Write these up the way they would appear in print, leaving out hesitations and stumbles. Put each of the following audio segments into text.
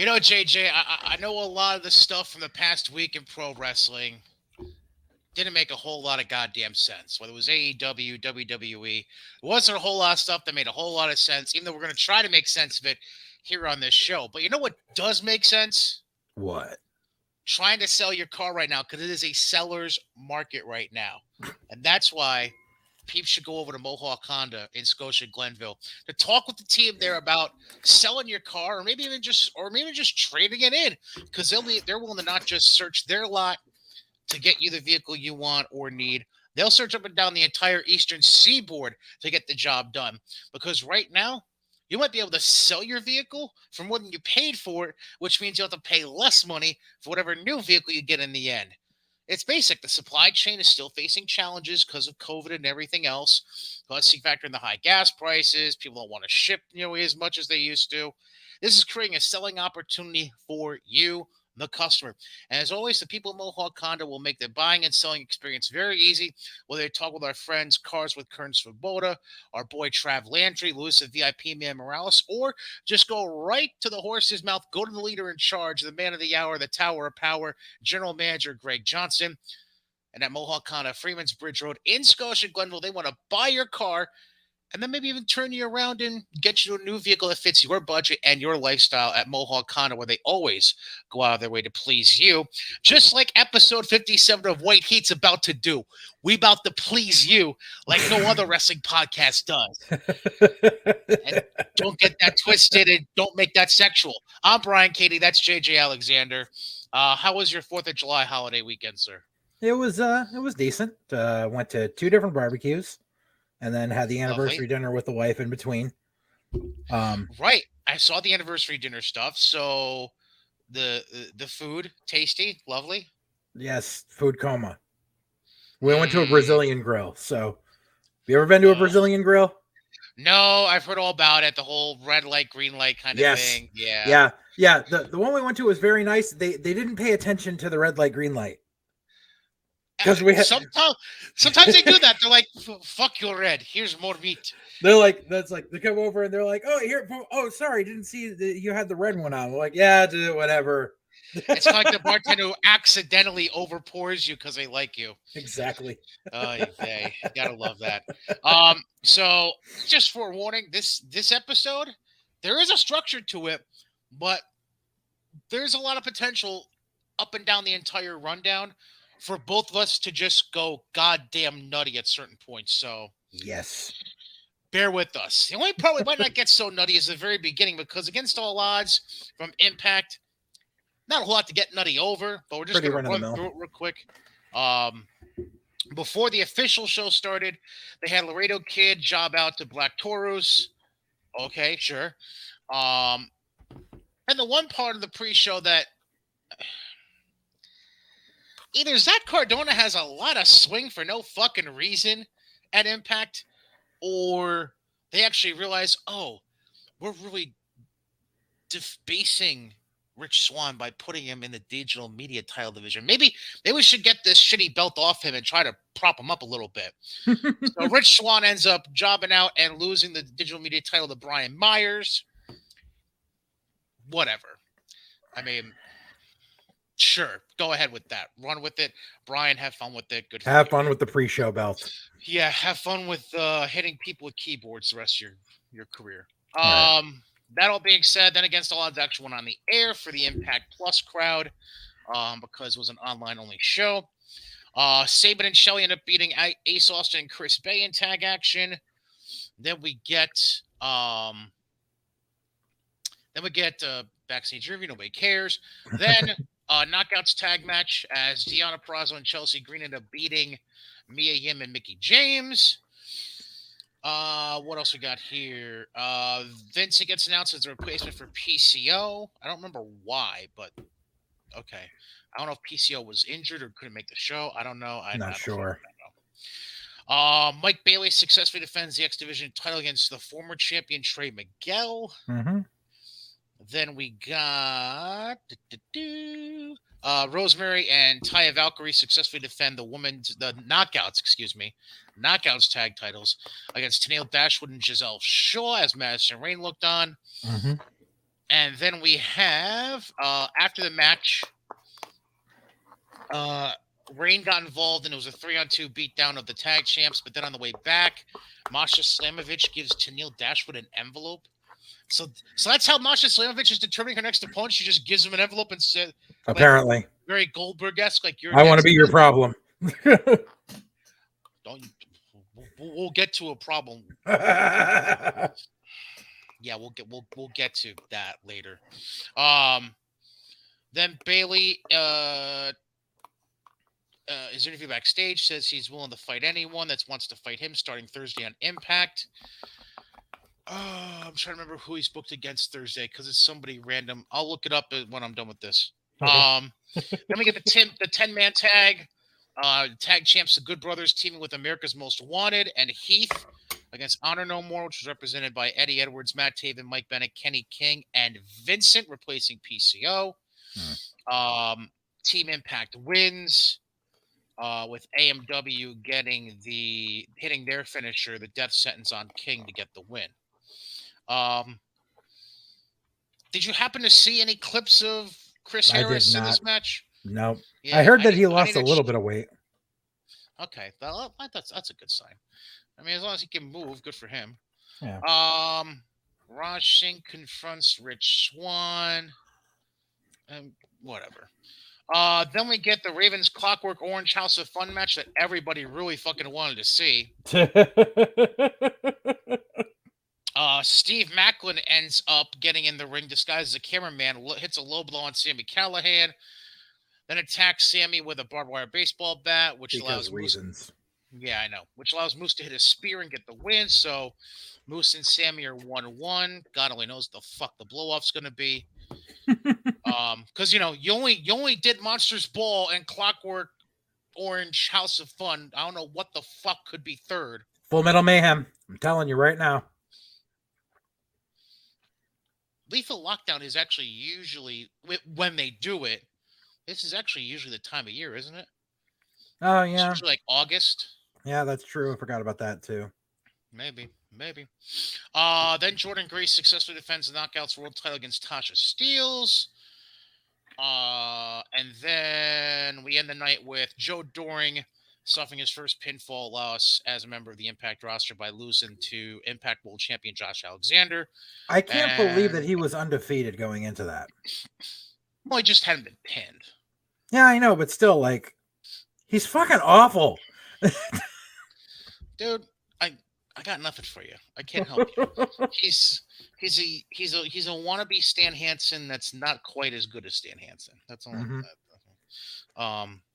JJ, I know a lot of the stuff from the past week in pro wrestling didn't make a whole lot of goddamn sense. Whether it was AEW, WWE, there wasn't a whole lot of stuff that made a whole lot of sense, even though we're going to try to make sense of it here on this show. But you know what does make sense? What? Trying to sell your car right now because it is a seller's market right now. And that's why peeps should go over to Mohawk Honda in Scotia Glenville to talk with the team there about selling your car or maybe just trading it in because they're willing to not just search their lot to get you the vehicle you want or need. They'll search up and down the entire eastern seaboard to get the job done. Because right now, you might be able to sell your vehicle for more than you paid for it, which means you'll have to pay less money for whatever new vehicle you get in the end. It's basic. The supply chain is still facing challenges because of COVID and everything else. Plus, you factor in the high gas prices. People don't want to ship as much as they used to. This is creating a selling opportunity for you, the customer. And as always, the people at Mohawk Honda will make the buying and selling experience very easy. Whether they talk with our friends, Cars with Kern Svoboda, our boy Trav Landry, Lewis of VIP Man Morales, or just go right to the horse's mouth, go to the leader in charge, the man of the hour, the tower of power, General Manager Greg Johnson. And at Mohawk Honda, Freeman's Bridge Road in Scotia Glenville, they want to buy your car and then maybe even turn you around and get you a new vehicle that fits your budget and your lifestyle at Mohawk Honda, where they always go out of their way to please you. Just like episode 57 of White Heat's about to do. We about to please you like no other wrestling podcast does. And don't get that twisted and don't make that sexual. I'm Brian Katie. That's JJ Alexander. How was your 4th of July holiday weekend, sir? It was decent. Went to two different barbecues, and then had the Lovely. anniversary dinner with the wife in between. Right. I saw the anniversary dinner stuff. So the food tasty, lovely. Yes, food coma. We went to a Mm, Brazilian grill. So, have you ever been to a uh, Brazilian grill? no, I've heard all about it. The whole red light, green light kind of Yes. thing. Yeah. Yeah. Yeah. The one we went to was very nice. They didn't pay attention to the red light, green light because we had. Sometimes they do that. They're like, "Fuck your red. Here's more meat." They're like, that's like they come over and they're like, oh here, oh sorry, didn't see that you had the red one on. We're like, yeah, whatever. It's kind of like the bartender who accidentally overpours you because they like you. Exactly. They gotta love that. So just for warning, this episode, there is a structure to it, but there's a lot of potential up and down the entire rundown for both of us to just go goddamn nutty at certain points. So Yes. bear with us. The only part we might not get so nutty is the very beginning because against all odds from Impact, not a whole lot to get nutty over, but we're just Pretty gonna run of the run mill. through it real quick. Um, Before the official show started, they had Laredo Kid job out to Black Taurus. Okay, sure. Um, and the one part of the pre-show that either Zach Cardona has a lot of swing for no fucking reason at Impact, or they actually realize, oh, we're really debasing Rich Swann by putting him in the digital media title division. Maybe we should get this shitty belt off him and try to prop him up a little bit. So Rich Swann ends up jobbing out and losing the digital media title to Brian Myers. Whatever. I mean, sure, go ahead with that. Run with it. Brian, have fun with it. Good for Have you. fun with the pre-show belt. Yeah, have fun with hitting people with keyboards the rest of your career. All right. That all being said, then against all odds actually went on the air for the Impact Plus crowd, because it was an online only show. Saban and Shelley end up beating Ace Austin and Chris Bay in tag action. Then we get backstage review. Nobody cares. Then knockouts tag match as Deonna Purrazzo and Chelsea Green end up beating Mia Yim and Mickey James. What else we got here? Vincent gets announced as the replacement for PCO. I don't remember why, but okay. I don't know if PCO was injured or couldn't make the show. I don't know. I Not don't sure. know. Mike Bailey successfully defends the X Division title against the former champion Trey Miguel. Mm-hmm. Then we got Rosemary and Taya Valkyrie successfully defend the knockouts tag titles against Tennille Dashwood and Giselle Shaw as Madison Rain looked on. Mm-hmm. And then we have after the match, Rain got involved and it was a 3-on-2 beatdown of the tag champs. But then on the way back, Masha Slamovich gives Tennille Dashwood an envelope. So that's how Masha Slamovich is determining her next opponent. She just gives him an envelope and says, like, Apparently, very Goldberg-esque, like you're. I want to be your problem. Don't. We'll get to a problem. Yeah, we'll get to that later. Then Bailey his interview backstage says he's willing to fight anyone that wants to fight him starting Thursday on Impact. I'm trying to remember who he's booked against Thursday because it's somebody random. I'll look it up when I'm done with this. Okay. Then we get the 10-man tag. Tag champs, the Good Brothers, teaming with America's Most Wanted and Heath against Honor No More, which was represented by Eddie Edwards, Matt Taven, Mike Bennett, Kenny King, and Vincent, replacing PCO. Team Impact wins. With AMW hitting their finisher, the death sentence on King to get the win. Did you happen to see any clips of Chris Harris in this match? No. Yeah, I heard that he lost a little bit of weight. Okay, well, that's a good sign. I mean, as long as he can move, good for him. Yeah. Raj Singh confronts Rich Swann. Whatever. Then we get the Ravens Clockwork Orange House of Fun match that everybody really fucking wanted to see. Steve Macklin ends up getting in the ring disguised as a cameraman, hits a low blow on Sami Callihan, then attacks Sami with a barbed wire baseball bat, which allows reasons. Yeah, I know. Which allows Moose to hit a spear and get the win. So Moose and Sami are 1-1. God only knows the fuck the blow off's gonna be. Because you only did Monsters Ball and Clockwork Orange House of Fun. I don't know what the fuck could be third. Full Metal Mayhem. I'm telling you right now. Lethal Lockdown is actually usually, when they do it, this is actually usually the time of year, isn't it? Oh, yeah. It's usually like August. Yeah, that's true. I forgot about that, too. Maybe. Then Jordan Grace successfully defends the Knockouts World title against Tasha Steelz. And then we end the night with Joe Doring suffering his first pinfall loss as a member of the Impact roster by losing to Impact World Champion Josh Alexander. I can't believe that he was undefeated going into that. Well, he just hadn't been pinned. Yeah, I know, but still, like, he's fucking awful. Dude, I got nothing for you. I can't help you. He's a wannabe Stan Hansen that's not quite as good as Stan Hansen. That's all. Mm-hmm.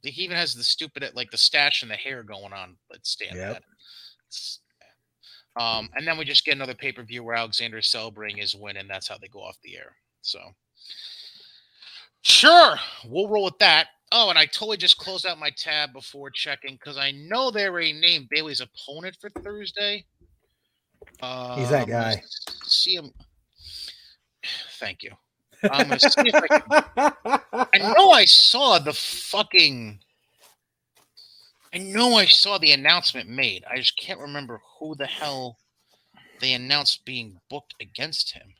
He even has the stupid, like, the stash and the hair going on that Stan had. And then we just get another pay-per-view where Alexander is celebrating his win, and that's how they go off the air. So sure, we'll roll with that. Oh, and I totally just closed out my tab before checking because I know they already named Bailey's opponent for Thursday. He's that guy. See him. Thank you. I'm gonna see if I can. I know I saw the announcement made. I just can't remember who the hell they announced being booked against him.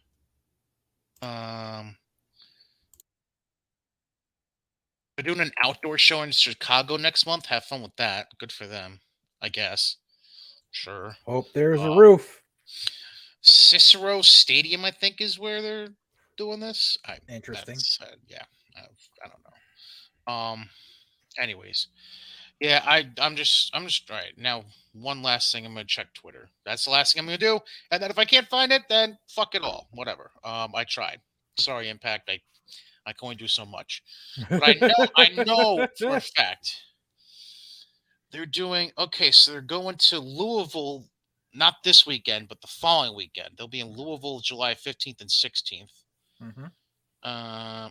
They're doing an outdoor show in Chicago next month. Have fun with that. Good for them, I guess. Sure. Hope there's a roof. Cicero Stadium, I think, is where they're doing this. Interesting. Yeah, I don't know. Anyways, yeah, I'm just all right now. One last thing, I'm gonna check Twitter. That's the last thing I'm gonna do, and then if I can't find it, then fuck it all. Whatever. I tried. Sorry, Impact. I can only do so much, but I know for a fact they're doing okay. So they're going to Louisville. Not this weekend, but the following weekend. They'll be in Louisville, July 15th and 16th. Mm-hmm.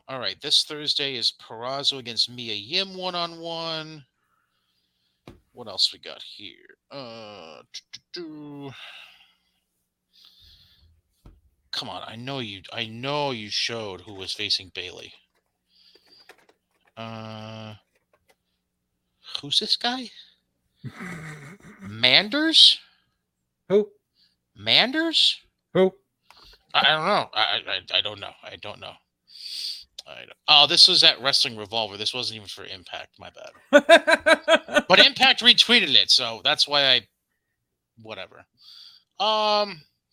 All right. This Thursday is Perazo against Mia Yim 1-on-1. What else we got here? Come on. I know you showed who was facing Bailey. Who's this guy? Manders? Who? Manders? Who? I don't know. I don't know. I don't know. Oh, this was at Wrestling Revolver. This wasn't even for Impact. My bad. But Impact retweeted it, so that's why I whatever.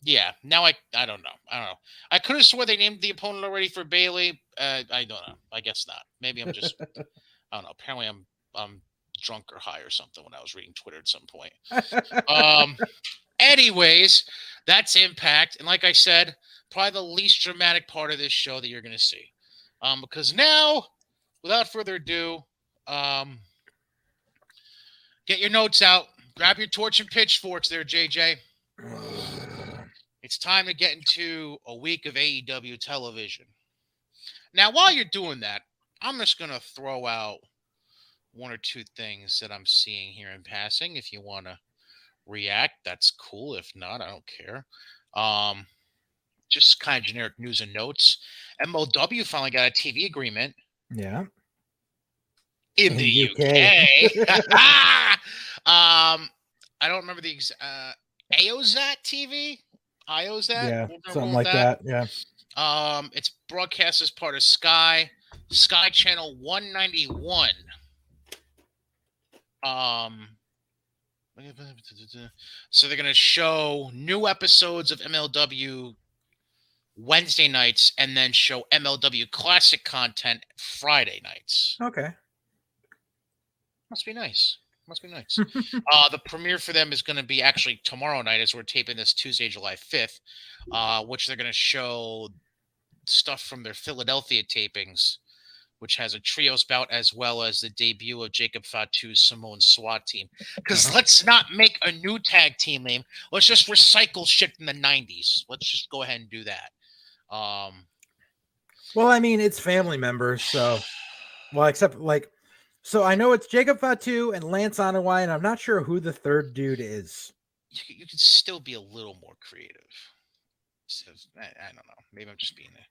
Yeah. Now I don't know. I don't know. I could have swore they named the opponent already for Bailey. I don't know. I guess not. Maybe I'm just I don't know. Apparently I'm drunk or high or something when I was reading Twitter at some point. Anyways, that's Impact, and like I said, probably the least dramatic part of this show that you're gonna see. Because now, without further ado, get your notes out, grab your torch and pitchforks there, JJ. It's time to get into a week of AEW television. Now, while you're doing that, I'm just going to throw out one or two things that I'm seeing here in passing. If you want to react, that's cool. If not, I don't care. Just kind of generic news and notes. MLW finally got a TV agreement Yeah. in the UK. I don't remember the AOZat TV. IOZat. Yeah, We'll something roll with like that. Yeah. It's broadcast as part of Sky Channel 191. So they're gonna show new episodes of MLW Wednesday nights and then show MLW Classic content Friday nights. Okay. Must be nice. Must be nice. The premiere for them is going to be actually tomorrow night as we're taping this Tuesday, July 5th, which they're going to show stuff from their Philadelphia tapings, which has a trios bout as well as the debut of Jacob Fatu's Samoan SWAT team. Because let's not make a new tag team name. Let's just recycle shit from the 90s. Let's just go ahead and do that. Well, I mean, it's family members, so except so I know it's Jacob Fatu and Lance Onawai, and I'm not sure who the third dude is. You could still be a little more creative. So, I don't know. Maybe I'm just being there.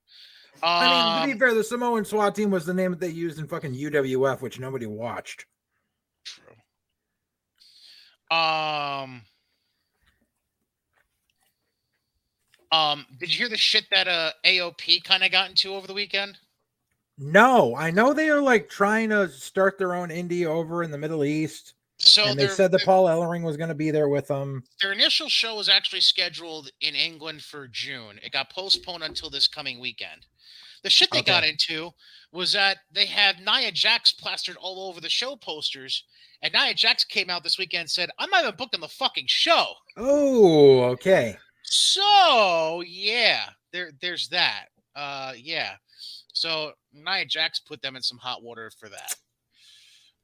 I mean, to be fair, the Samoan SWAT team was the name that they used in fucking UWF, which nobody watched. True. Did you hear the shit that AOP kind of got into over the weekend? No, I know they are like trying to start their own indie over in the Middle East. So and they said that Paul Ellering was going to be there with them. Their initial show was actually scheduled in England for June. It got postponed until this coming weekend. The shit they got into was that they had Nia Jax plastered all over the show posters, and Nia Jax came out this weekend and said, "I'm not even booking the fucking show." Oh, okay. So yeah, there's that. Yeah. So Nia Jax put them in some hot water for that.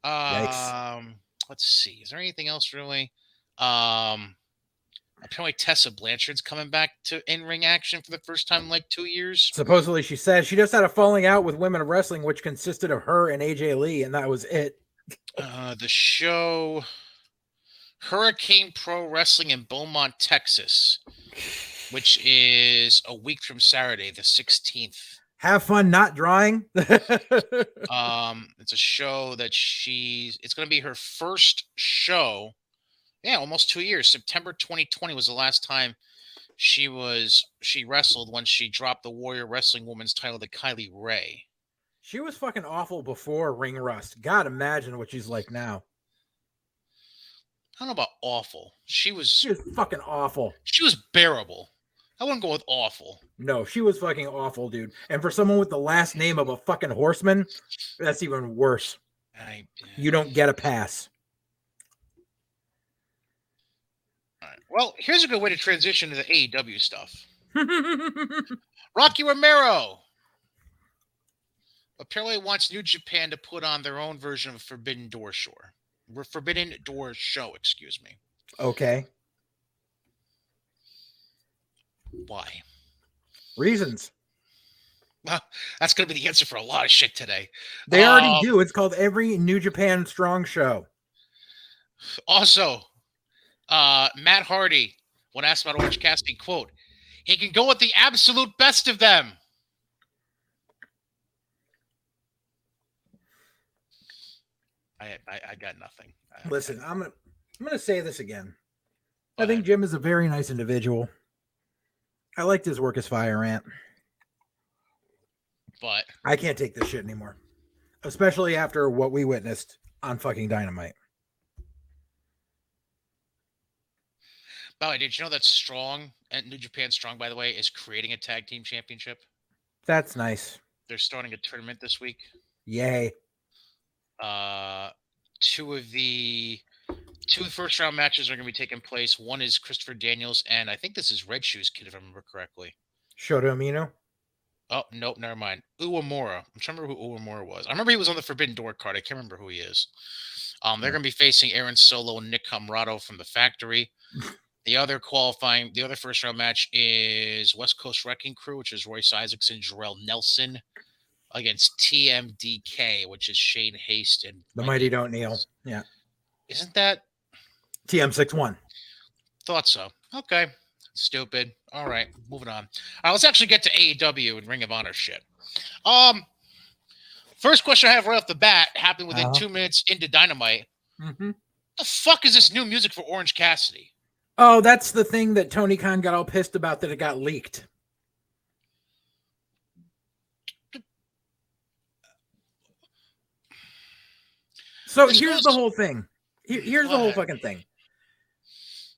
Yikes. Let's see. Is there anything else really? Apparently Tessa Blanchard's coming back to in-ring action for the first time in like 2 years. Supposedly, she says she just had a falling out with Women of Wrestling, which consisted of her and AJ Lee, and that was it. The show Hurricane Pro Wrestling in Beaumont, Texas, which is a week from Saturday, the 16th. Have fun not drawing. It's a show that it's going to be her first show. Yeah, almost 2 years. September 2020 was the last time she wrestled when she dropped the Warrior Wrestling Women's title to Kylie Ray. She was fucking awful before Ring Rust. God, imagine what she's like now. I don't know about awful. She was fucking awful. She was bearable. I wouldn't go with awful. No, she was fucking awful, dude. And for someone with the last name of a fucking horseman, that's even worse. You don't get a pass. All right. Well, here's a good way to transition to the AEW stuff. Rocky Romero apparently wants New Japan to put on their own version of Forbidden Door Show, excuse me. Okay. Why? Reasons. Well, that's going to be the answer for a lot of shit today. They already do. It's called Every New Japan Strong Show. Also, Matt Hardy, when asked about Orange Cassidy, quote, "He can go with the absolute best of them." I got nothing. Listen, I'm gonna say this again. I think Jim is a very nice individual. I liked his work as Fire Ant. But I can't take this shit anymore, especially after what we witnessed on fucking Dynamite. by the way, did you know that Strong and New Japan Strong, by the way, is creating a tag team championship? That's nice. They're starting a tournament this week. Yay. Uh, two of the first round matches are going to be taking place. One is Christopher Daniels, and I think this is Red Shoes Kid, if I remember correctly. Shota Umino. Oh, nope, never mind. Uemura. I'm trying to remember who Uemura was. I remember he was on the Forbidden Door card. I can't remember who he is. They're going to be facing Aaron Solo and Nick Comrado from the Factory. The other first round match is West Coast Wrecking Crew, which is Royce Isaacson, Jarrell Nelson, against TMDK, which is Shane Haste and The Mighty Don't Kneel. Yeah. Isn't that TM61? Thought so. Okay. Stupid. All right, moving on. All right, let's actually get to AEW and Ring of Honor shit. First question I have right off the bat happened within 2 minutes into Dynamite. Mm-hmm. The fuck is this new music for Orange Cassidy? Oh, that's the thing that Tony Khan got all pissed about, that it got leaked. So here's the whole thing. Here's the whole fucking thing.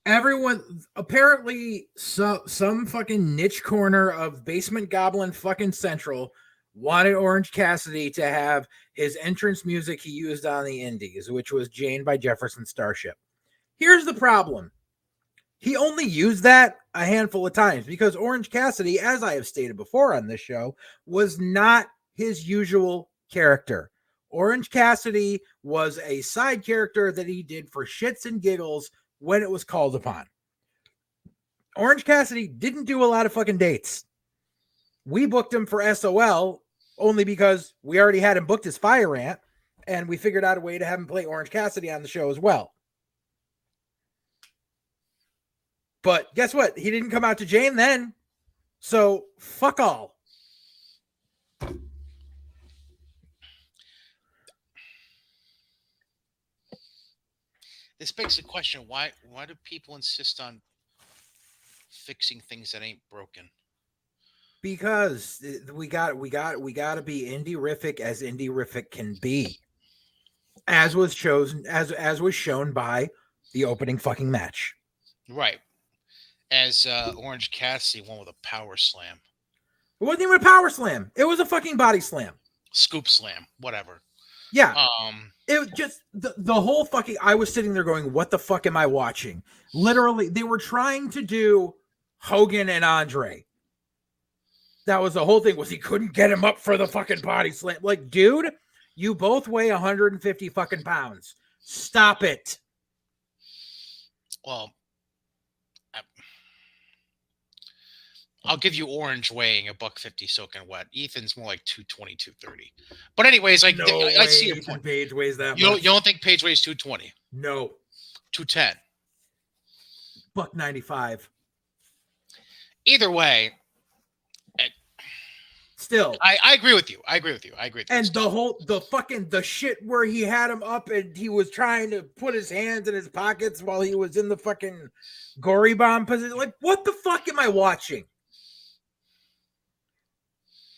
Everyone, apparently, some fucking niche corner of Basement Goblin fucking Central wanted Orange Cassidy to have his entrance music he used on the Indies, which was Jane by Jefferson Starship. Here's the problem. He only used that a handful of times because Orange Cassidy, as I have stated before on this show, was not his usual character. Orange Cassidy was a side character that he did for shits and giggles when it was called upon. Orange Cassidy didn't do a lot of fucking dates. We booked him for SOL only because we already had him booked as Fire Ant, and we figured out a way to have him play Orange Cassidy on the show as well. But guess what? He didn't come out to Jane then. So fuck all. This begs the question: why do people insist on fixing things that ain't broken? Because we got to be indie-rific as indie-rific can be, as was shown by the opening fucking match. Right. As Orange Cassidy won with a power slam. It wasn't even a power slam. It was a fucking body slam. Scoop slam, whatever. Yeah. It was just the whole fucking, I was sitting there going, what the fuck am I watching? Literally, they were trying to do Hogan and Andre. That was the whole thing, was he couldn't get him up for the fucking body slam. Like, dude, you both weigh 150 fucking pounds. Stop it. Well, I'll give you Orange weighing $150 soaking wet. Ethan's more like 220, 230. But anyways, I see your point. Page weighs that much. You don't think Page weighs 220? No. 210. $195. Either way, still, I agree with you. And the shit where he had him up and he was trying to put his hands in his pockets while he was in the fucking gory bomb position. Like, what the fuck am I watching?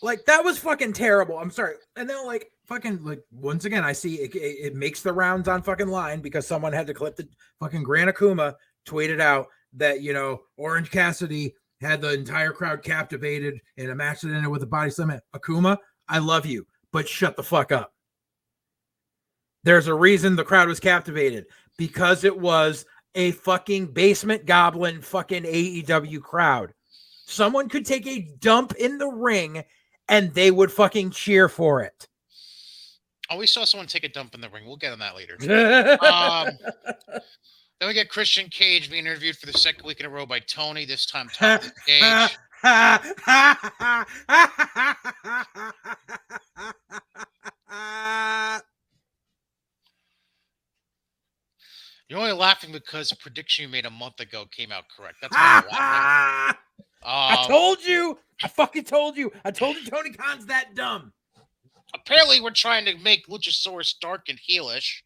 Like, that was fucking terrible. I'm sorry. And then, like, fucking, like, once again, I see it makes the rounds on fucking line because someone had to clip the fucking Gran Akuma tweeted out that, you know, Orange Cassidy had the entire crowd captivated in a match that ended with a body slam. Akuma, I love you, but shut the fuck up. There's a reason the crowd was captivated, because it was a fucking Basement Goblin fucking AEW crowd. Someone could take a dump in the ring and they would fucking cheer for it. Oh, we saw someone take a dump in the ring. We'll get on that later. Then we get Christian Cage being interviewed for the second week in a row by Tony, this time top of the stage. You're only laughing because a prediction you made a month ago came out correct. That's why you're laughing. I told you. I fucking told you. I told you Tony Khan's that dumb. Apparently, we're trying to make Luchasaurus dark and heelish.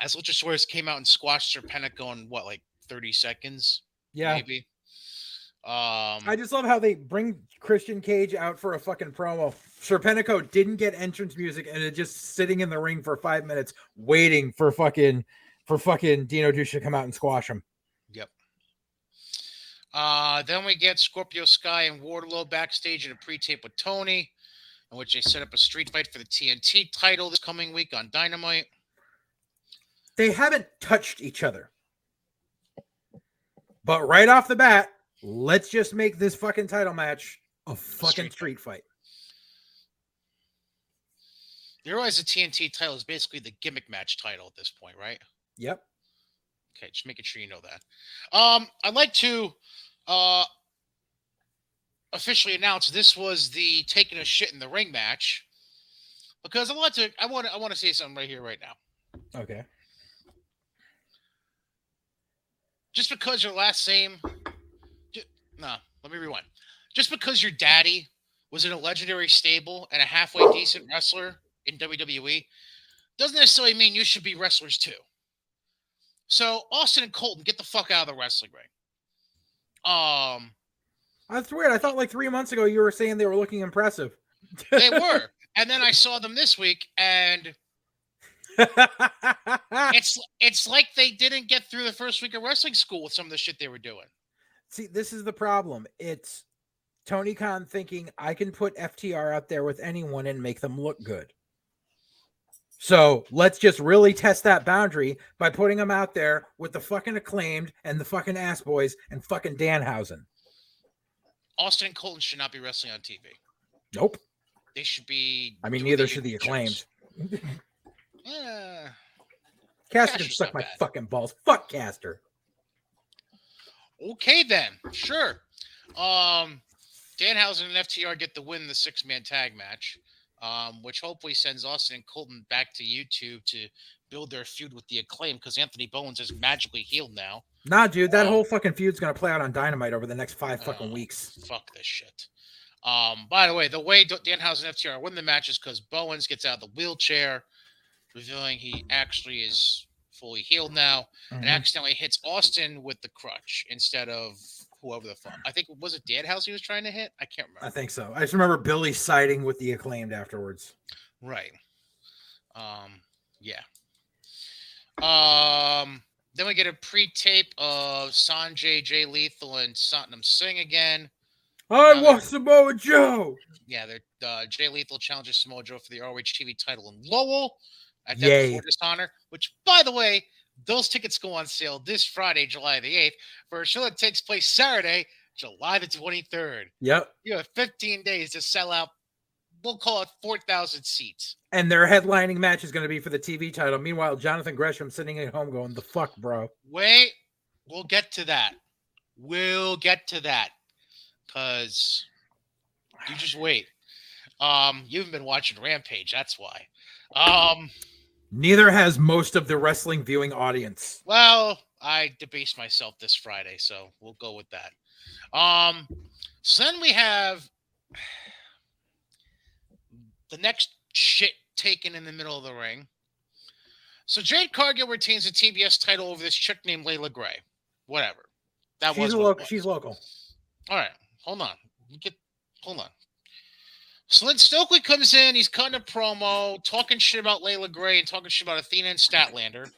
As Luchasaurus came out and squashed Serpentico in, 30 seconds? Yeah. maybe. I just love how they bring Christian Cage out for a fucking promo. Serpentico didn't get entrance music and is just sitting in the ring for 5 minutes waiting for fucking Dino Duce to come out and squash him. Yep. Then we get Scorpio Sky and Wardlow backstage in a pre-tape with Tony, in which they set up a street fight for the TNT title this coming week on Dynamite. They haven't touched each other. But right off the bat, let's just make this fucking title match a fucking street fight. You realize the TNT title is basically the gimmick match title at this point, right? Yep. Okay, just making sure you know that. I'd like to officially announce this was the taking a shit in the ring match, because I want to say something right here, right now. Okay. Just because your last name, let me rewind. Just because your daddy was in a legendary stable and a halfway decent wrestler in WWE doesn't necessarily mean you should be wrestlers too. So Austin and Colton, get the fuck out of the wrestling ring. That's weird. I thought like 3 months ago you were saying they were looking impressive. They were, and then I saw them this week, and it's like they didn't get through the first week of wrestling school with some of the shit they were doing. See, this is the problem. It's Tony Khan thinking I can put FTR out there with anyone and make them look good. So let's just really test that boundary by putting them out there with the fucking Acclaimed and the fucking Ass Boys and fucking Danhausen. Austin and Colton should not be wrestling on TV. Nope. They should be. I mean, neither should the Acclaimed. Caster can suck my fucking balls. Fuck Caster. Okay, then. Sure. Danhausen and FTR get the win in the 6-man tag match, which hopefully sends Austin and Colton back to YouTube to build their feud with the Acclaim, because Anthony Bowens is magically healed now. Nah, dude, that whole fucking feud's going to play out on Dynamite over the next 5 fucking weeks. Fuck this shit. By the way, the way Danhausen and FTR win the match is because Bowens gets out of the wheelchair, revealing he actually is fully healed now, and accidentally hits Austin with the crutch instead of whoever the fuck. I think, was it Danhausen he was trying to hit? I can't remember. I think so. I just remember Billy siding with the Acclaimed afterwards. Right. Yeah. Then we get a pre-tape of Sanjay, Jay Lethal, and Satnam Singh again. I want Samoa Joe. Yeah, Jay Lethal challenges Samoa Joe for the ROH TV title in Lowell at Death Before Dishonor, which, by the way, those tickets go on sale this Friday, July the 8th, for a show that takes place Saturday, July the 23rd. Yep. You have 15 days to sell out, we'll call it 4,000 seats. And their headlining match is going to be for the TV title. Meanwhile, Jonathan Gresham sitting at home going, the fuck, bro. Wait, we'll get to that. Because you just wait. You haven't been watching Rampage, that's why. Neither has most of the wrestling viewing audience. Well, I debased myself this Friday, so we'll go with that. So then we have the next shit taken in the middle of the ring. So Jade Cargill retains the TBS title over this chick named Layla Gray. Whatever. She's local. All right. Hold on. So then Stokely comes in. He's cutting a promo, talking shit about Layla Gray and talking shit about Athena and Statlander.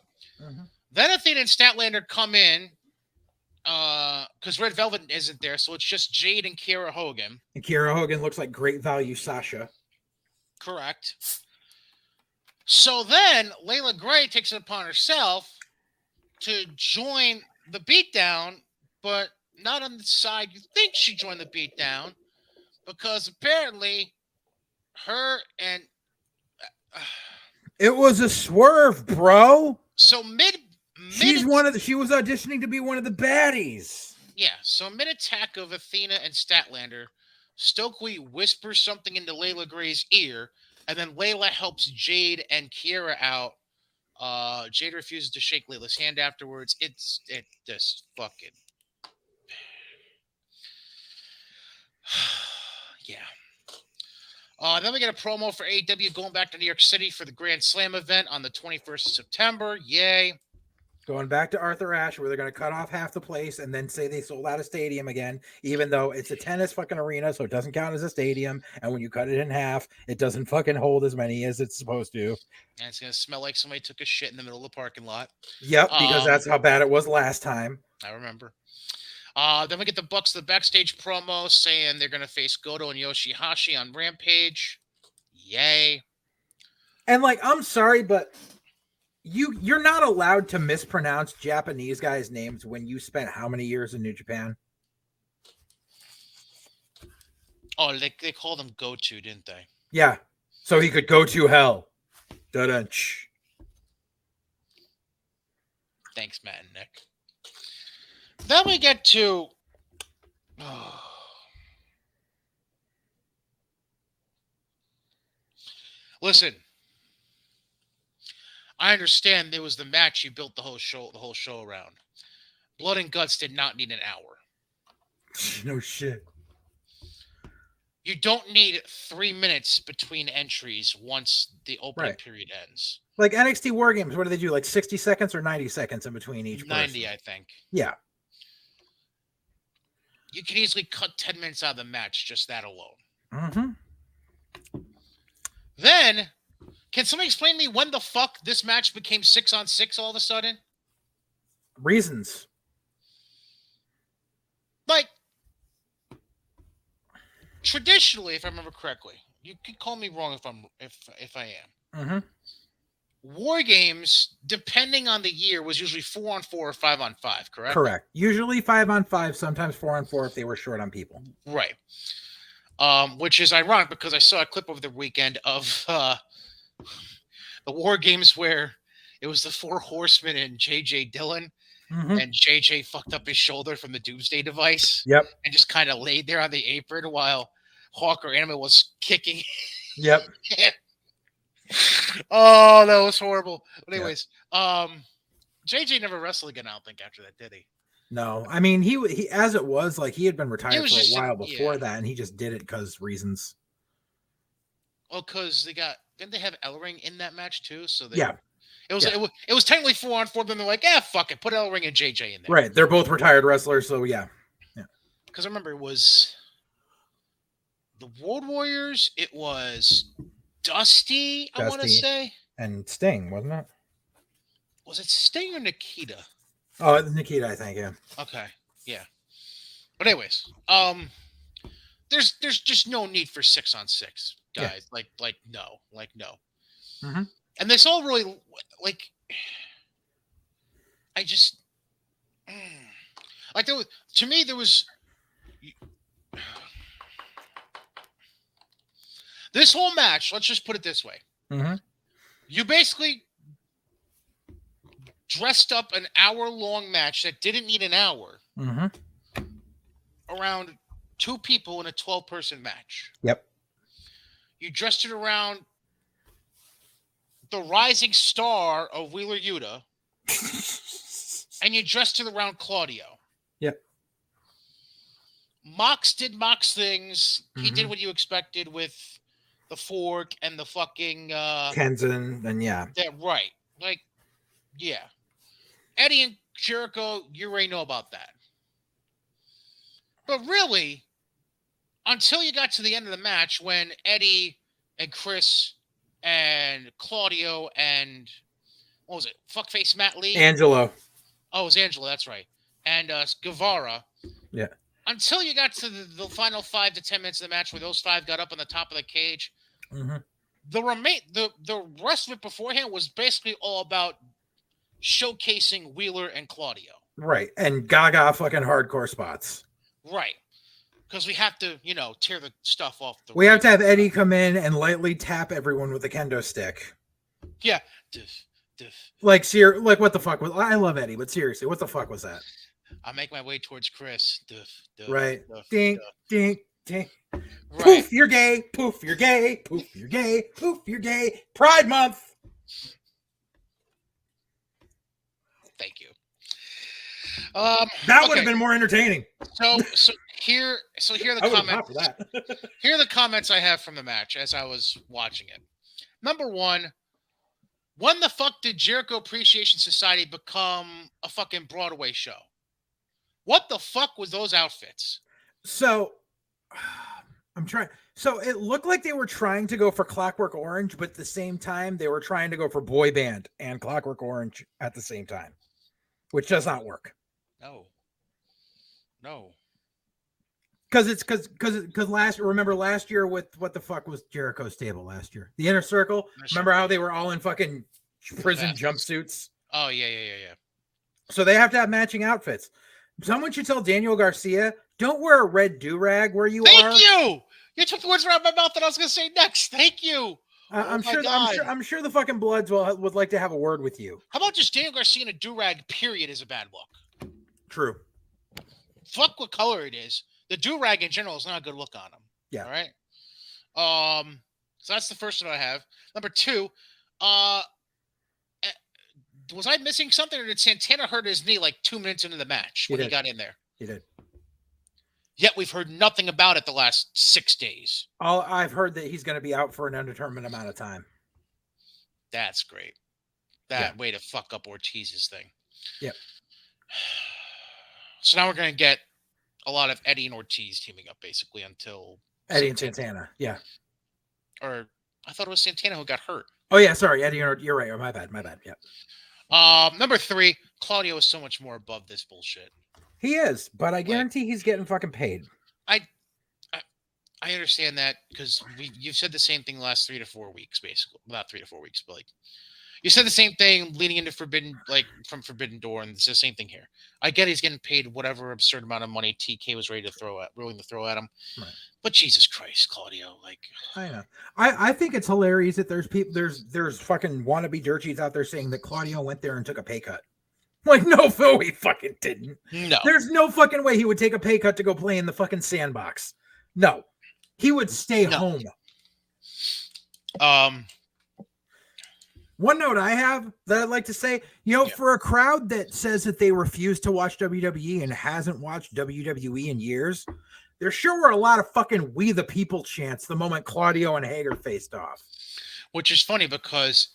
Then Athena and Statlander come in because Red Velvet isn't there, so it's just Jade and Kiera Hogan. And Kiera Hogan looks like great value Sasha. Correct. So then Layla Gray takes it upon herself to join the beatdown, but not on the side you think she joined the beatdown, because apparently her and it was a swerve, bro. So she was auditioning to be one of the baddies. Yeah, so mid-attack of Athena and Statlander, Stokely whispers something into Layla Gray's ear, and then Layla helps Jade and Kiera out. Jade refuses to shake Layla's hand afterwards. It just fucking yeah. Then we get a promo for AEW going back to New York City for the Grand Slam event on the 21st of September. Yay. Going back to Arthur Ashe, where they're going to cut off half the place and then say they sold out a stadium again, even though it's a tennis fucking arena, so it doesn't count as a stadium. And when you cut it in half, it doesn't fucking hold as many as it's supposed to. And it's going to smell like somebody took a shit in the middle of the parking lot. Yep, because that's how bad it was last time. I remember. Then we get the Bucks, the backstage promo saying they're going to face Goto and Yoshihashi on Rampage. Yay. And like, I'm sorry, but you're not allowed to mispronounce Japanese guys' names when you spent how many years in New Japan? Oh, they called him Go-To, didn't they? Yeah. So he could go to hell. Da-dunch. Thanks, Matt and Nick. Then we get to... Listen, I understand it was the match you built the whole show around. Blood and Guts did not need an hour. No shit. You don't need 3 minutes between entries once the opening period ends. Like NXT War Games, what do they do? Like 60 seconds or 90 seconds in between each 90, person? I think. Yeah. You can easily cut 10 minutes out of the match, just that alone. Mm-hmm. Then, can somebody explain to me when the fuck this match became 6-on-6 all of a sudden? Reasons. Like, traditionally, if I remember correctly, you can call me wrong if I am. Mm-hmm. War Games, depending on the year, was usually 4-on-4 or 5-on-5, correct? Correct. Usually 5-on-5, sometimes 4-on-4 if they were short on people. Right. Which is ironic because I saw a clip over the weekend of the War Games where it was the Four Horsemen and J.J. Dillon, and J.J. fucked up his shoulder from the Doomsday device. Yep. And just kind of laid there on the apron while Hawk or Animal was kicking. Yep. Oh, that was horrible. But anyways, JJ never wrestled again, I don't think, after that, did he? No. I mean, he as it was, like, he had been retired for a while before that, and he just did it because reasons. Oh, because didn't they have Ellering in that match too? So it was technically 4-on-4, then they're like, fuck it, put Ellering and JJ in there. Right. They're both retired wrestlers, so yeah. Because I remember it was the World Warriors, it was Dusty, I want to say. And Sting, wasn't it? Was it Sting or Nikita? Oh, Nikita, I think, yeah. Okay, yeah. But anyways, there's just no need for 6-on-6, guys. Yeah. Like no. Mm-hmm. And this all really, like, I just like there was this whole match. Let's just put it this way. Mm-hmm. You basically dressed up an hour-long match that didn't need an hour around 2 people in a 12-person match. Yep. You dressed it around the rising star of Wheeler Yuta, and you dressed it around Claudio. Yep. Mox did Mox things. He did what you expected with the fork and the fucking Kenzan, and yeah. Right. Like, yeah. Eddie and Jericho, you already know about that. But really, until you got to the end of the match when Eddie and Chris and Claudio and what was it? Fuckface Matt Lee? Angelo. Oh, it was Angelo, that's right. And Guevara. Yeah. Until you got to the final 5 to 10 minutes of the match where those 5 got up on the top of the cage, the rest of it beforehand was basically all about showcasing Wheeler and Claudio. Right. And Gaga fucking hardcore spots. Right. Because we have to, tear the stuff off the We have to have Eddie come in and lightly tap everyone with a kendo stick. Yeah. Like, what the fuck was... I love Eddie, but seriously, what the fuck was that? I'll make my way towards Chris. Right. Ding, ding, ding. Right. Poof, you're gay. Poof, you're gay. Poof, you're gay. Poof, you're gay. Pride Month. Thank you. That would have been more entertaining. So here are the comments. Here are the comments I have from the match as I was watching it. Number one, When the fuck did Jericho Appreciation Society become a fucking Broadway show? What the fuck was those outfits? So I'm trying. So it looked like they were trying to go for Clockwork Orange, but at the same time, they were trying to go for boy band and Clockwork Orange at the same time, which does not work. No. Because last year with what the fuck was Jericho's stable last year? The Inner Circle. Remember how they were all in fucking prison jumpsuits? Oh yeah. So they have to have matching outfits. Someone should tell Daniel Garcia, don't wear a red do-rag where you are. Thank you. You took the words right out of my mouth that I was going to say next. Thank you. I'm sure the fucking Bloods would like to have a word with you. How about just Daniel Garcia in a do-rag? Period is a bad look. True. Fuck what color it is. The do-rag in general is not a good look on him. Yeah. All right. So that's the first one I have. Number 2, was I missing something, or did Santana hurt his knee like 2 minutes into the match when he got in there? He did. Yet we've heard nothing about it the last 6 days. I've heard that he's going to be out for an undetermined amount of time. That's great. That way to fuck up Ortiz's thing. Yep. So now we're going to get a lot of Eddie and Ortiz teaming up, basically, until Eddie and Santana. Yeah. Or I thought it was Santana who got hurt. Oh yeah, sorry, Eddie. You're right. My bad. Yeah. Number 3, Claudio is so much more above this bullshit. He is, but I guarantee he's getting fucking paid. I understand that because you've said the same thing the last 3 to 4 weeks, basically. Not 3 to 4 weeks, but like you said the same thing leading into Forbidden Door, and it's the same thing here. I get he's getting paid whatever absurd amount of money TK was willing to throw at him. Right. But Jesus Christ, Claudio, like I know. I think it's hilarious that there's fucking wannabe dirt sheets out there saying that Claudio went there and took a pay cut. Like, no, Phil, he fucking didn't. No. There's no fucking way he would take a pay cut to go play in the fucking sandbox. No. He would stay home. One note I have that I'd like to say, for a crowd that says that they refuse to watch WWE and hasn't watched WWE in years, there sure were a lot of fucking "We the People" chants the moment Claudio and Hager faced off. Which is funny because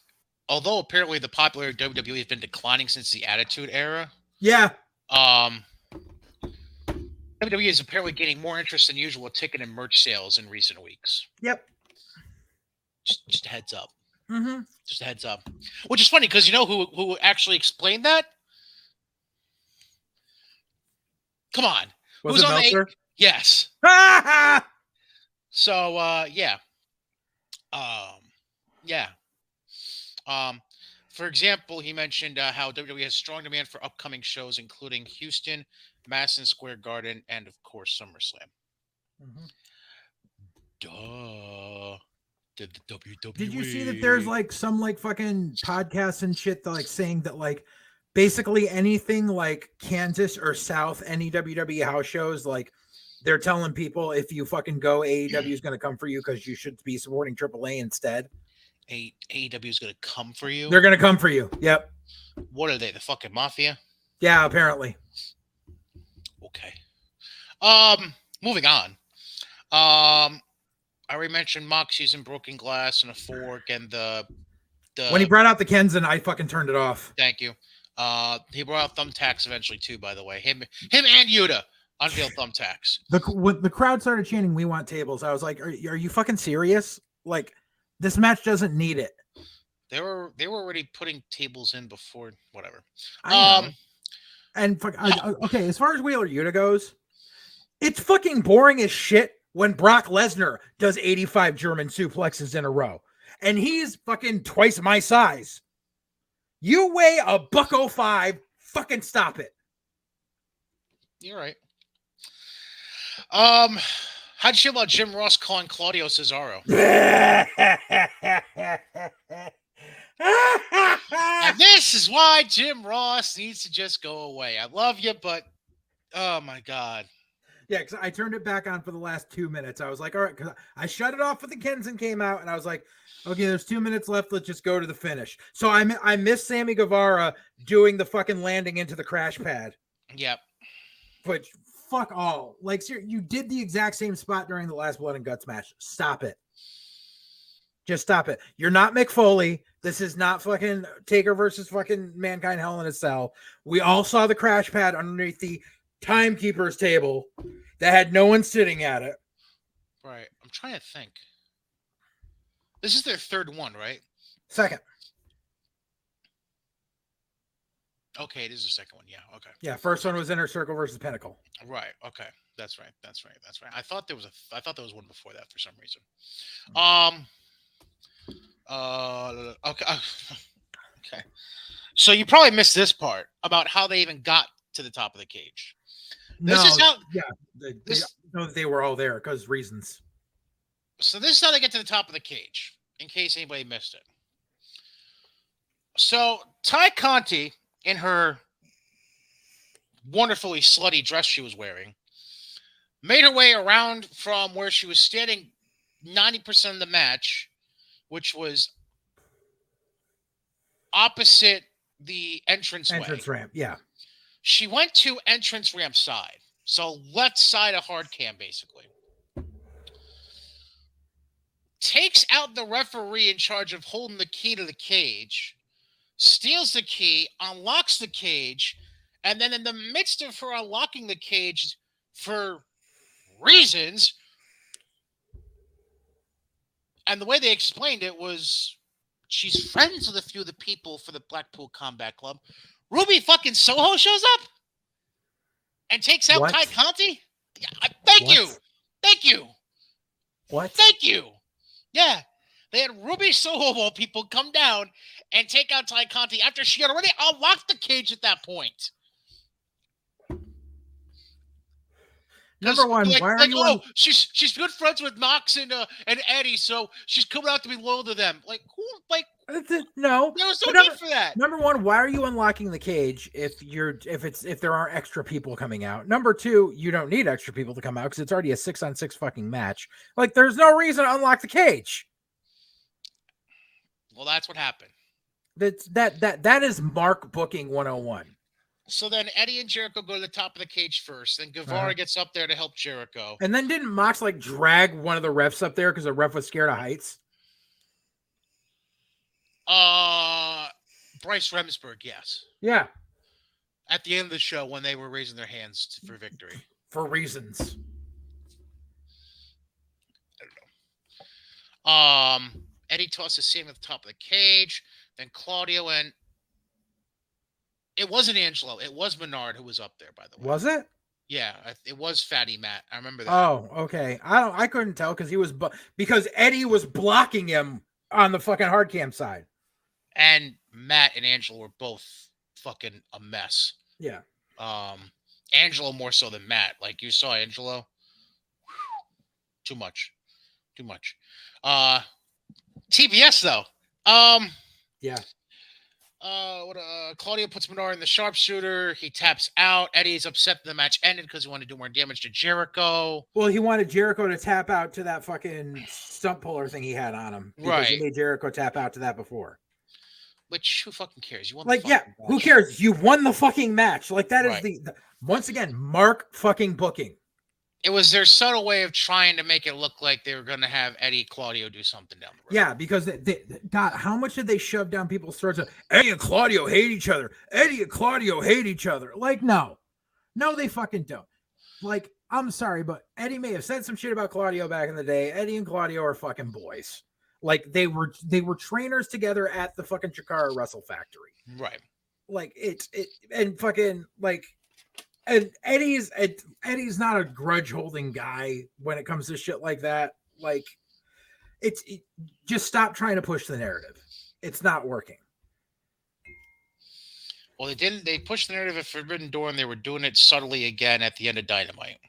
although apparently the popularity of WWE has been declining since the Attitude Era. Yeah. WWE is apparently gaining more interest than usual with ticket and merch sales in recent weeks. Yep. Just a heads up. Mm-hmm. Just a heads up. Which is funny because you know who actually explained that? Come on. Was it Meltzer? Yes. So, yeah. Yeah. For example, he mentioned how WWE has strong demand for upcoming shows, including Houston, Madison Square Garden, and of course SummerSlam. Mm-hmm. Duh. Did the WWE? Did you see that there's like some like fucking podcasts and shit that like saying that like basically anything like Kansas or South, any WWE house shows, like they're telling people if you fucking go, AEW is going to come for you because you should be supporting AAA instead. AEW is going to come for you? They're going to come for you. Yep. What are they, the fucking mafia? Yeah, apparently. Okay. Moving on. I already mentioned Mox using broken glass and a fork and the when he brought out the Kenzan, I fucking turned it off. Thank you. He brought out thumbtacks eventually too, by the way. Him and Yuta unveiled thumbtacks. When the crowd started chanting, "We want tables," I was like, are you fucking serious? Like, this match doesn't need it. They were already putting tables in before, whatever. And okay, as far as Wheeler Yuta goes, it's fucking boring as shit when Brock Lesnar does 85 German suplexes in a row, and he's fucking twice my size. You weigh $105. Fucking stop it. You're right. How'd you feel about Jim Ross calling Claudio Cesaro? And this is why Jim Ross needs to just go away. I love you, but oh my God. Yeah, because I turned it back on for the last 2 minutes. I was like, all right, because I shut it off when the Kenzan came out, and I was like, okay, there's 2 minutes left. Let's just go to the finish. So I missed Sammy Guevara doing the fucking landing into the crash pad. Yep. But fuck all. Like, you did the exact same spot during the last Blood and Guts match. Stop it. Just stop it. You're not Mick Foley. This is not fucking Taker versus fucking Mankind Hell in a Cell. We all saw the crash pad underneath the timekeeper's table that had no one sitting at it. Right. I'm trying to think. This is their third one, right? Second. Okay, it is the second one. Yeah. Okay. Yeah. First one was Inner Circle versus Pinnacle. Right. Okay. That's right. I thought there was one before that for some reason. Okay. Okay. So you probably missed this part about how they even got to the top of the cage. This is how. Yeah. They were all there because reasons. So this is how they get to the top of the cage, in case anybody missed it. So Ty Conti, in her wonderfully slutty dress she was wearing, made her way around from where she was standing 90% of the match, which was opposite the entrance ramp, yeah. She went to entrance ramp side, so left side of hard cam, basically. Takes out the referee in charge of holding the key to the cage, steals the key, unlocks the cage, and then in the midst of her unlocking the cage for reasons, and the way they explained it was she's friends with a few of the people for the Blackpool Combat Club. Ruby fucking Soho shows up and takes out Ty Conti? Thank you. What? Thank you. Yeah. They had Ruby Soho people come down and take out Ty Conti after she had already unlocked the cage at that point. Number one, why are you? She's good friends with Knox and Eddie, so she's coming out to be loyal to them. Like who? Like no, there was no need for that. Number one, why are you unlocking the cage if there aren't extra people coming out? Number two, you don't need extra people to come out because it's already a 6-on-6 fucking match. Like there's no reason to unlock the cage. Well, that's what happened. That is Mark booking 101. So then Eddie and Jericho go to the top of the cage first. Then Guevara gets up there to help Jericho. And then didn't Mox like drag one of the refs up there because the ref was scared of heights? Bryce Remsburg, yes. Yeah. At the end of the show when they were raising their hands for victory. For reasons. I don't know. Eddie tosses Sam at the top of the cage. Then Claudio and it wasn't Angelo. It was Menard who was up there, by the way. Was it? Yeah, it was Fatty Matt. I remember that. Oh, okay. I couldn't tell because Eddie was blocking him on the fucking hard cam side. And Matt and Angelo were both fucking a mess. Yeah. Angelo more so than Matt. Like you saw Angelo. Too much. TBS though. Yeah. Claudio puts Menard in the sharpshooter. He taps out. Eddie's upset that the match ended because he wanted to do more damage to Jericho. Well, he wanted Jericho to tap out to that fucking stump puller thing he had on him. Because he made Jericho tap out to that before. Which, who fucking cares? You won the match. Who cares? You won the fucking match. Like, that is the once again, Mark fucking booking. It was their subtle way of trying to make it look like they were going to have Eddie Claudio do something down the road. Yeah, because God, how much did they shove down people's throats? Eddie and Claudio hate each other. Like, no, they fucking don't. Like, I'm sorry, but Eddie may have said some shit about Claudio back in the day. Eddie and Claudio are fucking boys. Like they were trainers together at the fucking Chikara Wrestle Factory. Right. Like and fucking like. And Eddie's not a grudge holding guy when it comes to shit like that. Like, just stop trying to push the narrative. It's not working. Well, they didn't. They pushed the narrative of Forbidden Door, and they were doing it subtly again at the end of Dynamite.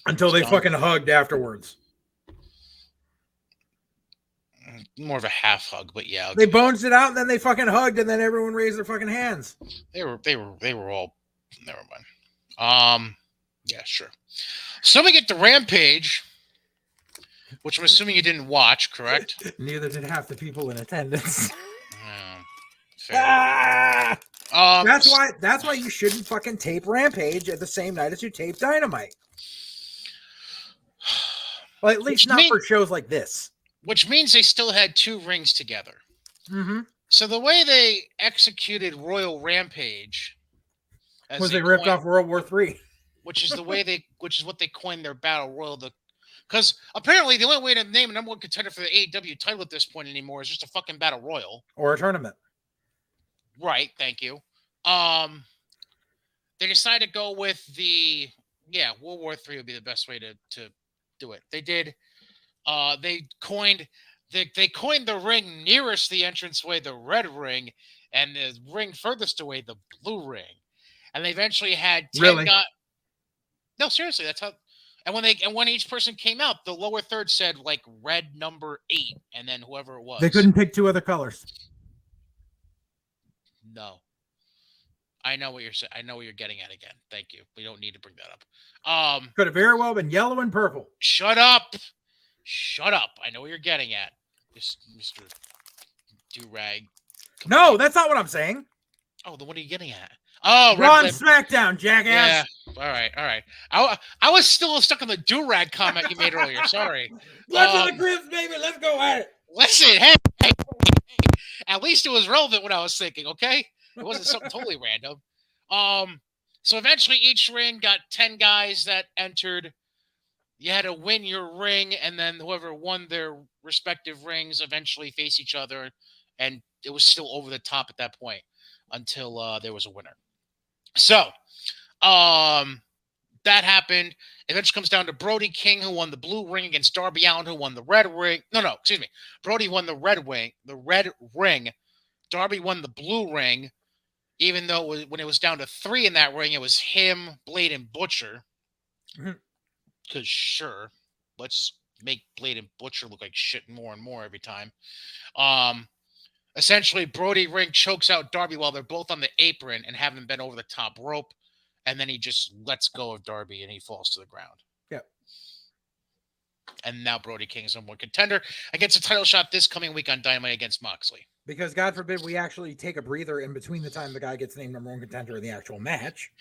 Until they fucking hugged afterwards. More of a half hug, but yeah. They bones it out, and then they fucking hugged, and then everyone raised their fucking hands. They were all. Never mind. Yeah, sure. So we get to Rampage, which I'm assuming you didn't watch, correct? Neither did half the people in attendance. Fair. That's why you shouldn't fucking tape Rampage at the same night as you tape Dynamite. Well, at least not for shows like this. which means they still had 2 rings together. Mm-hmm. So the way they executed Royal Rampage, as Was they they ripped coined, off World War III? which is what they coined their battle royal. Because apparently the only way to name a number 1 contender for the AEW title at this point anymore is just a fucking battle royal or a tournament. Right. Thank you. They decided to go with World War III would be the best way to do it. They did. They coined they coined the ring nearest the entranceway the red ring, and the ring furthest away the blue ring. And they eventually had 10 Really? guys. No, seriously, that's how. And when each person came out, the lower third said like red number 8, and then whoever it was. They couldn't pick 2 other colors. No. I know what you're saying. I know what you're getting at again. Thank you. We don't need to bring that up. Could have very well been yellow and purple. Shut up. Shut up. I know what you're getting at, Mr. Durag. No, that's not what I'm saying. Oh, then what are you getting at? Oh, Raw and SmackDown, jackass. Yeah. All right. I was still stuck on the Durag comment you made earlier. Sorry. Blood to the Cribs, baby. Let's go at it. Listen, hey. At least it was relevant what I was thinking, okay? It wasn't something totally random. So eventually each ring got 10 guys that entered. You had to win your ring, and then whoever won their respective rings eventually face each other, and it was still over the top at that point until there was a winner. So, that happened. Eventually comes down to Brody King, who won the blue ring against Darby Allin, who won the red ring. No, excuse me. Brody won the red ring. Darby won the blue ring, even though when it was down to 3 in that ring, it was him, Blade, and Butcher. Because sure, let's make Blade and Butcher look like shit more and more every time. Essentially, Brody ring chokes out Darby while they're both on the apron and haven't been over the top rope. And then he just lets go of Darby and he falls to the ground. Yep. And now Brody King is number 1 contender against a title shot this coming week on Dynamite against Moxley. Because God forbid we actually take a breather in between the time the guy gets named number 1 contender in the actual match.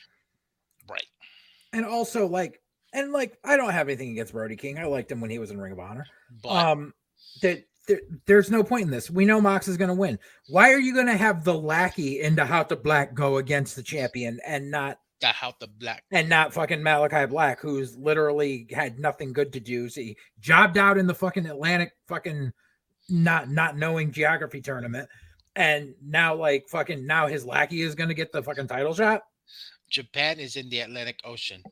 Right. And also, I don't have anything against Brody King. I liked him when he was in Ring of Honor. But there's no point in this. We know Mox is going to win. Why are you going to have the lackey into How to Black go against the champion and not How to Black and not fucking Malachi Black, who's literally had nothing good to do? So he jobbed out in the fucking Atlantic fucking not knowing geography tournament, and now now his lackey is going to get the fucking title shot. Japan is in the Atlantic Ocean.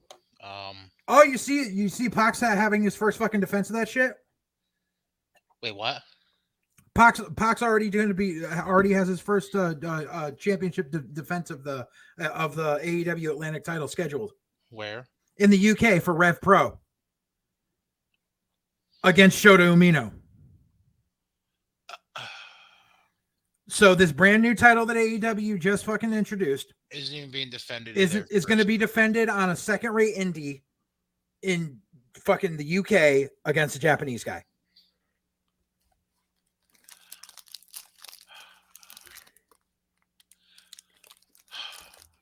Oh, you see Pac's having his first fucking defense of that shit. Wait, what? Pac's already has his first championship defense of the AEW Atlantic title scheduled. Where? In the UK for Rev Pro against Shota Umino. So this brand new title that AEW just fucking introduced isn't even being defended. Is going to be defended on a second-rate indie in fucking the UK against a Japanese guy.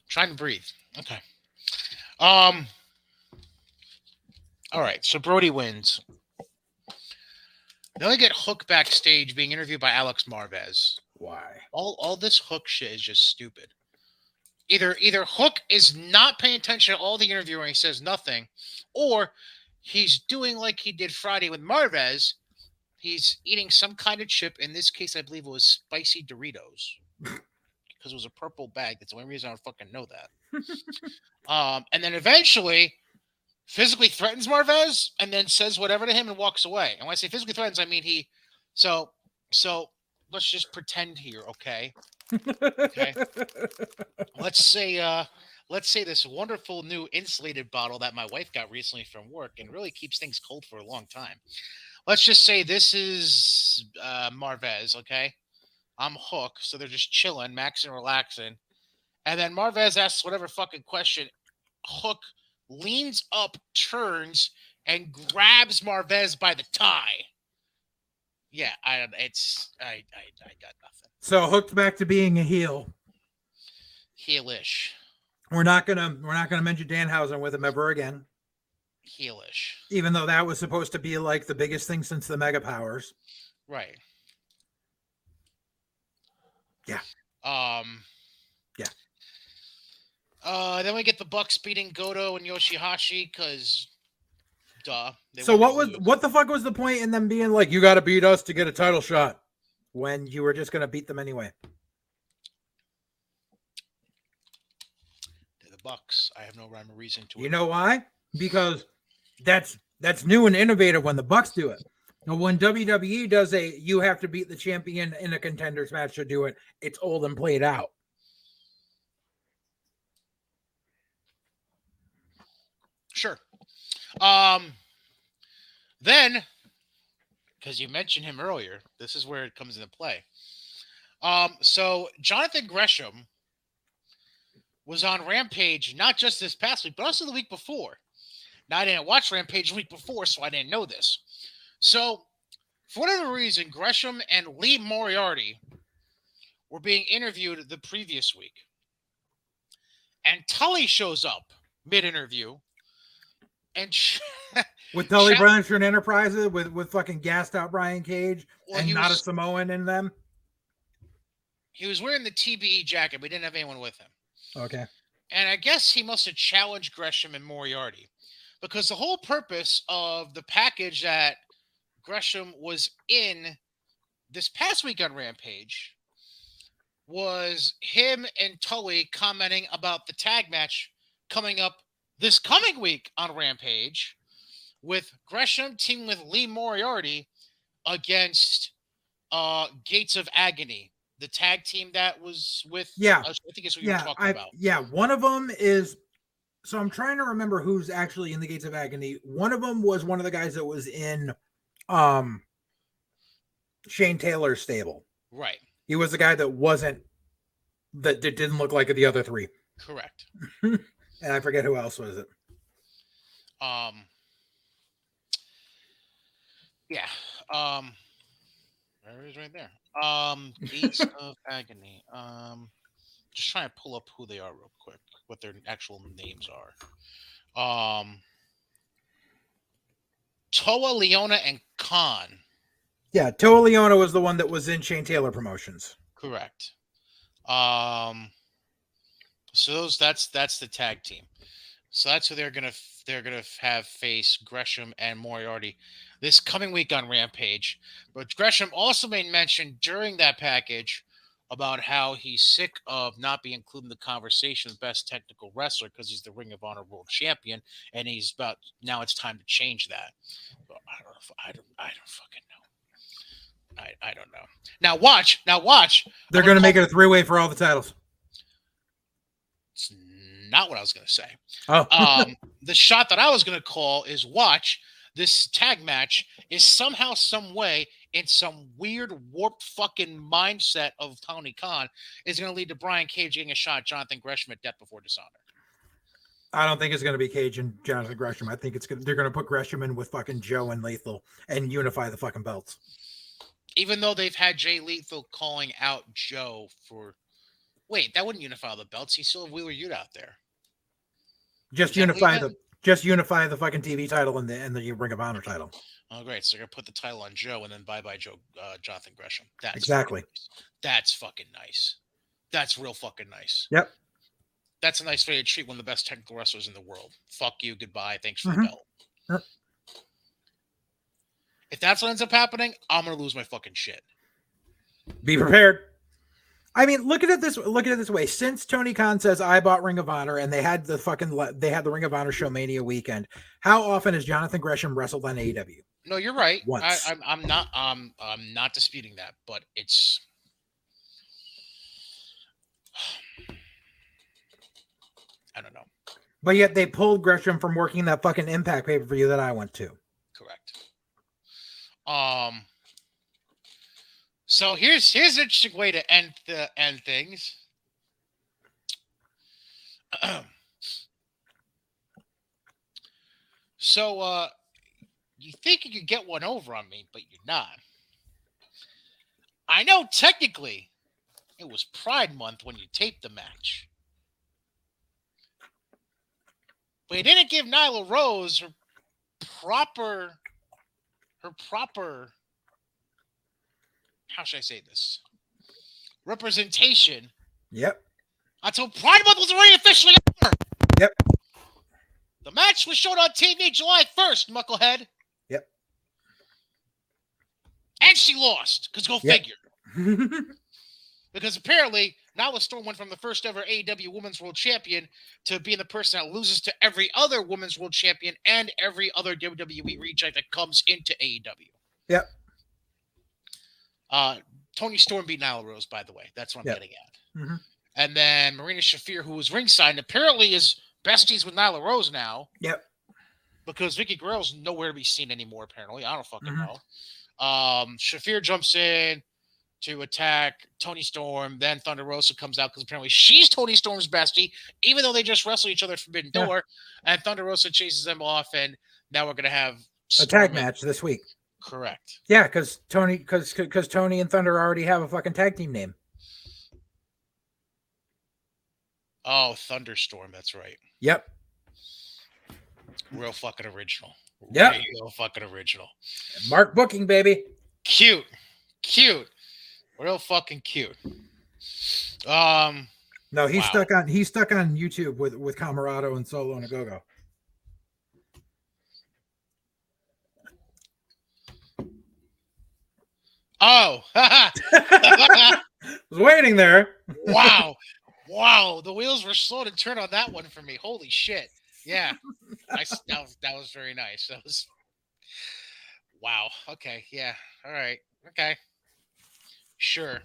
Trying to breathe. Okay. All right. So Brody wins. Then we get Hook backstage being interviewed by Alex Marvez. Why? All this Hook shit is just stupid. Either Hook is not paying attention to all the interview and he says nothing, or he's doing like he did Friday with Marvez. He's eating some kind of chip. In this case, I believe it was spicy Doritos. Because it was a purple bag. That's the only reason I would fucking know that. And then eventually physically threatens Marvez and then says whatever to him and walks away. And when I say physically threatens, I mean so let's just pretend here, okay? Okay. Let's say this wonderful new insulated bottle that my wife got recently from work and really keeps things cold for a long time. Let's just say this is Marvez, okay? I'm Hook, so they're just chilling, maxing, relaxing. And then Marvez asks whatever fucking question. Hook leans up, turns, and grabs Marvez by the tie. Yeah, I got nothing. So Hook's back to being a heel. Heelish. We're not gonna mention Danhausen with him ever again. heelish. Even though that was supposed to be like the biggest thing since the Mega Powers. Right. Yeah. Yeah. Then we get the Bucks beating Goto and Yoshihashi because, duh. So what the fuck was the point in them being like, you got to beat us to get a title shot when you were just going to beat them anyway? They're the Bucks. I have no rhyme or reason to it. You know why? Because that's new and innovative when the Bucks do it. Now, when WWE does you have to beat the champion in a contenders match to do it, it's old and played out. Sure. Then, because you mentioned him earlier, this is where it comes into play. So Jonathan Gresham was on Rampage not just this past week, but also the week before. Now, I didn't watch Rampage the week before, so I didn't know this. So, for whatever reason, Gresham and Lee Moriarty were being interviewed the previous week. And Tully shows up mid-interview. And with Tully Blanchard Enterprises, with fucking gassed out Brian Cage, and not a Samoan in them. He was wearing the TBE jacket, but he didn't have anyone with him. Okay. And I guess he must have challenged Gresham and Moriarty. Because the whole purpose of the package that Gresham was in this past week on Rampage was him and Tully commenting about the tag match coming up this coming week on Rampage with Gresham teaming with Lee Moriarty against Gates of Agony, the tag team that was with... Yeah. I think it's what you were talking about. Yeah, one of them is... So I'm trying to remember who's actually in the Gates of Agony. One of them was one of the guys that was in Shane Taylor's stable. Right. He was the guy that didn't look like the other three. Correct. And I forget who else was it. Yeah. There it is right there. Gates of Agony. Just trying to pull up who they are real quick, what their actual names are. Toa, Leona, and Khan. Yeah, Toa Leona was the one that was in Shane Taylor Promotions. Correct. So that's the tag team. So that's who they're gonna have face Gresham and Moriarty this coming week on Rampage. But Gresham also made mention during that package about how he's sick of not being included in the conversation of best technical wrestler because he's the Ring of Honor World Champion, and he's about now it's time to change that. But I don't fucking know. I don't know. Now watch. They're going to make it a three-way for all the titles. It's not what I was going to say. Oh. The shot that I was going to call is watch. This tag match is somehow, some way, in some weird, warped fucking mindset of Tony Khan, is going to lead to Brian Cage getting a shot at Jonathan Gresham at Death Before Dishonor. I don't think it's going to be Cage and Jonathan Gresham. I think they're going to put Gresham in with fucking Joe and Lethal and unify the fucking belts. Even though they've had Jay Lethal calling out Joe for... Wait, that wouldn't unify the belts. He still have Wheeler Yuta out there. Just unify the fucking TV title and the Ring of Honor title. Oh, great. So they're going to put the title on Joe and then bye-bye Joe, Jonathan Gresham. That's exactly. Nice. That's fucking nice. That's real fucking nice. Yep. That's a nice way to treat one of the best technical wrestlers in the world. Fuck you. Goodbye. Thanks for the belt. Yep. If that's what ends up happening, I'm going to lose my fucking shit. Be prepared. I mean, look at it this way. Since Tony Khan says I bought Ring of Honor and they had the Ring of Honor show Mania weekend, how often has Jonathan Gresham wrestled on AEW? No, you're right. Once. I'm not disputing that, but it's... I don't know. But yet they pulled Gresham from working that fucking Impact pay-per-view that I went to. Correct. So here's an interesting way to end things. So you think you could get one over on me, but you're not. I know technically it was Pride Month when you taped the match. But you didn't give Nyla Rose proper, how should I say this? Representation. Yep. Until Pride Month was already officially over. Yep. The match was shown on TV July 1st, Mucklehead. Yep. And she lost, because go Yep. figure. Because apparently, Nyla Storm went from the first ever AEW Women's World Champion to being the person that loses to every other Women's World Champion and every other WWE reject that comes into AEW. Yep. Toni Storm beat Nyla Rose, by the way. That's what I'm getting at. Mm-hmm. And then Marina Shafir, who was ringside, apparently is besties with Nyla Rose now. Yep. Because Vicky Guerrero's nowhere to be seen anymore, apparently. I don't fucking know. Shafir jumps in to attack Toni Storm. Then Thunder Rosa comes out because apparently she's Toni Storm's bestie, even though they just wrestle each other at Forbidden Door. And Thunder Rosa chases them off, and now we're going to have a tag match this week. Correct. Yeah, because Tony and Thunder already have a fucking tag team name. Oh, Thunderstorm. That's right. Yep. Real fucking original. Yep. Real fucking original. Mark booking, baby. Cute. Real fucking cute. No, he's stuck on YouTube with Camarado and Solo and a Go-Go. Oh. I was waiting there. Wow. The wheels were slow to turn on that one for me. Holy shit. Yeah. Nice. That was very nice. That was wow. Okay. Yeah. All right. Okay. Sure.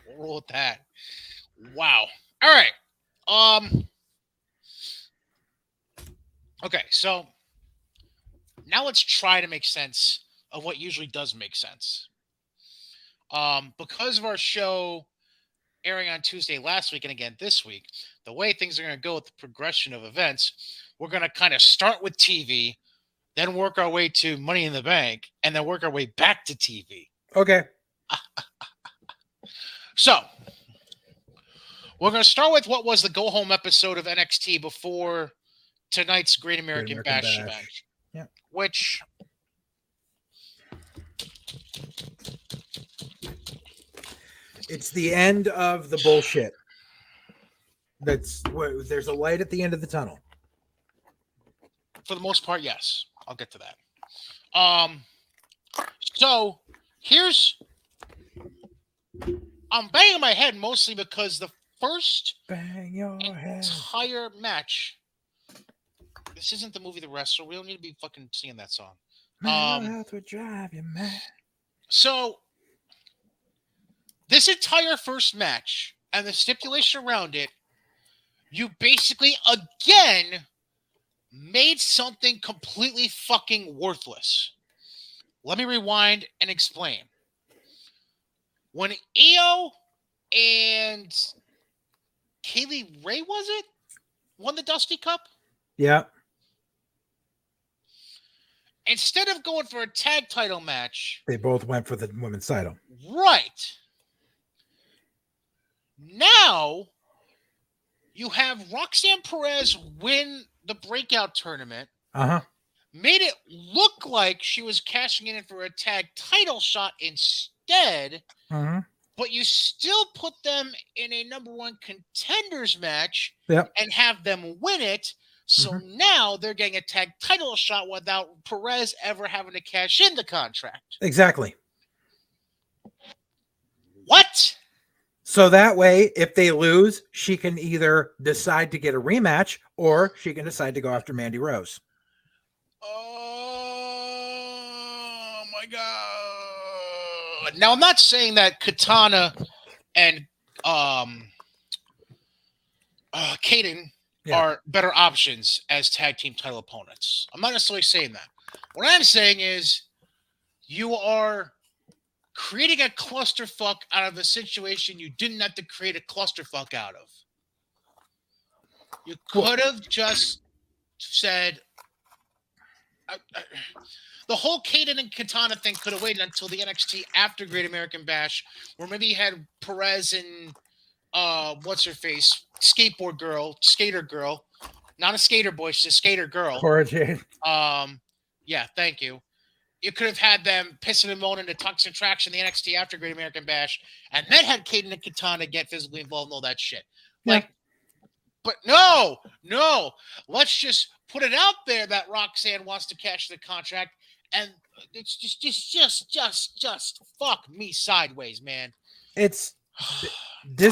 We'll roll with that. Wow. All right. Okay, so now let's try to make sense of what usually does make sense. Because of our show airing on Tuesday last week and again this week, the way things are going to go with the progression of events, we're going to kind of start with TV, then work our way to Money in the Bank, and then work our way back to TV. Okay. So, we're going to start with what was the go-home episode of NXT before tonight's Great American Bash event. Yeah. Which... it's the end of the bullshit. There's a light at the end of the tunnel. For the most part, yes. I'll get to that. So here's, I'm banging my head mostly because the first entire match. This isn't the movie The Wrestler. We don't need to be fucking singing that song. Would drive you mad. So this entire first match and the stipulation around it, you basically again made something completely fucking worthless. Let me rewind and explain. When Io and Kaylee Ray, was it, won the Dusty Cup? Yeah. Instead of going for a tag title match, they both went for the women's title. Right. Now, you have Roxanne Perez win the breakout tournament. Made it look like she was cashing in for a tag title shot instead. But you still put them in a number one contenders match and have them win it. So now they're getting a tag title shot without Perez ever having to cash in the contract. Exactly. What? So that way, if they lose, she can either decide to get a rematch or she can decide to go after Mandy Rose. Oh my God. Now, I'm not saying that Katana and Kaden are better options as tag team title opponents. I'm not necessarily saying that. What I'm saying is you are creating a clusterfuck out of a situation you didn't have to create a clusterfuck out of. You could have just said... the whole Kaden and Katana thing could have waited until the NXT after Great American Bash, where maybe you had Perez and what's her face, skater girl, not a skater boy, she's a skater girl. Cora Jade. Yeah, thank you. You could have had them pissing and moaning the Toxic Attraction, the NXT after Great American Bash, and then had Caden and Katana get physically involved and all that shit. Yeah. But no. Let's just put it out there that Roxanne wants to cash the contract, and it's just fuck me sideways, man. This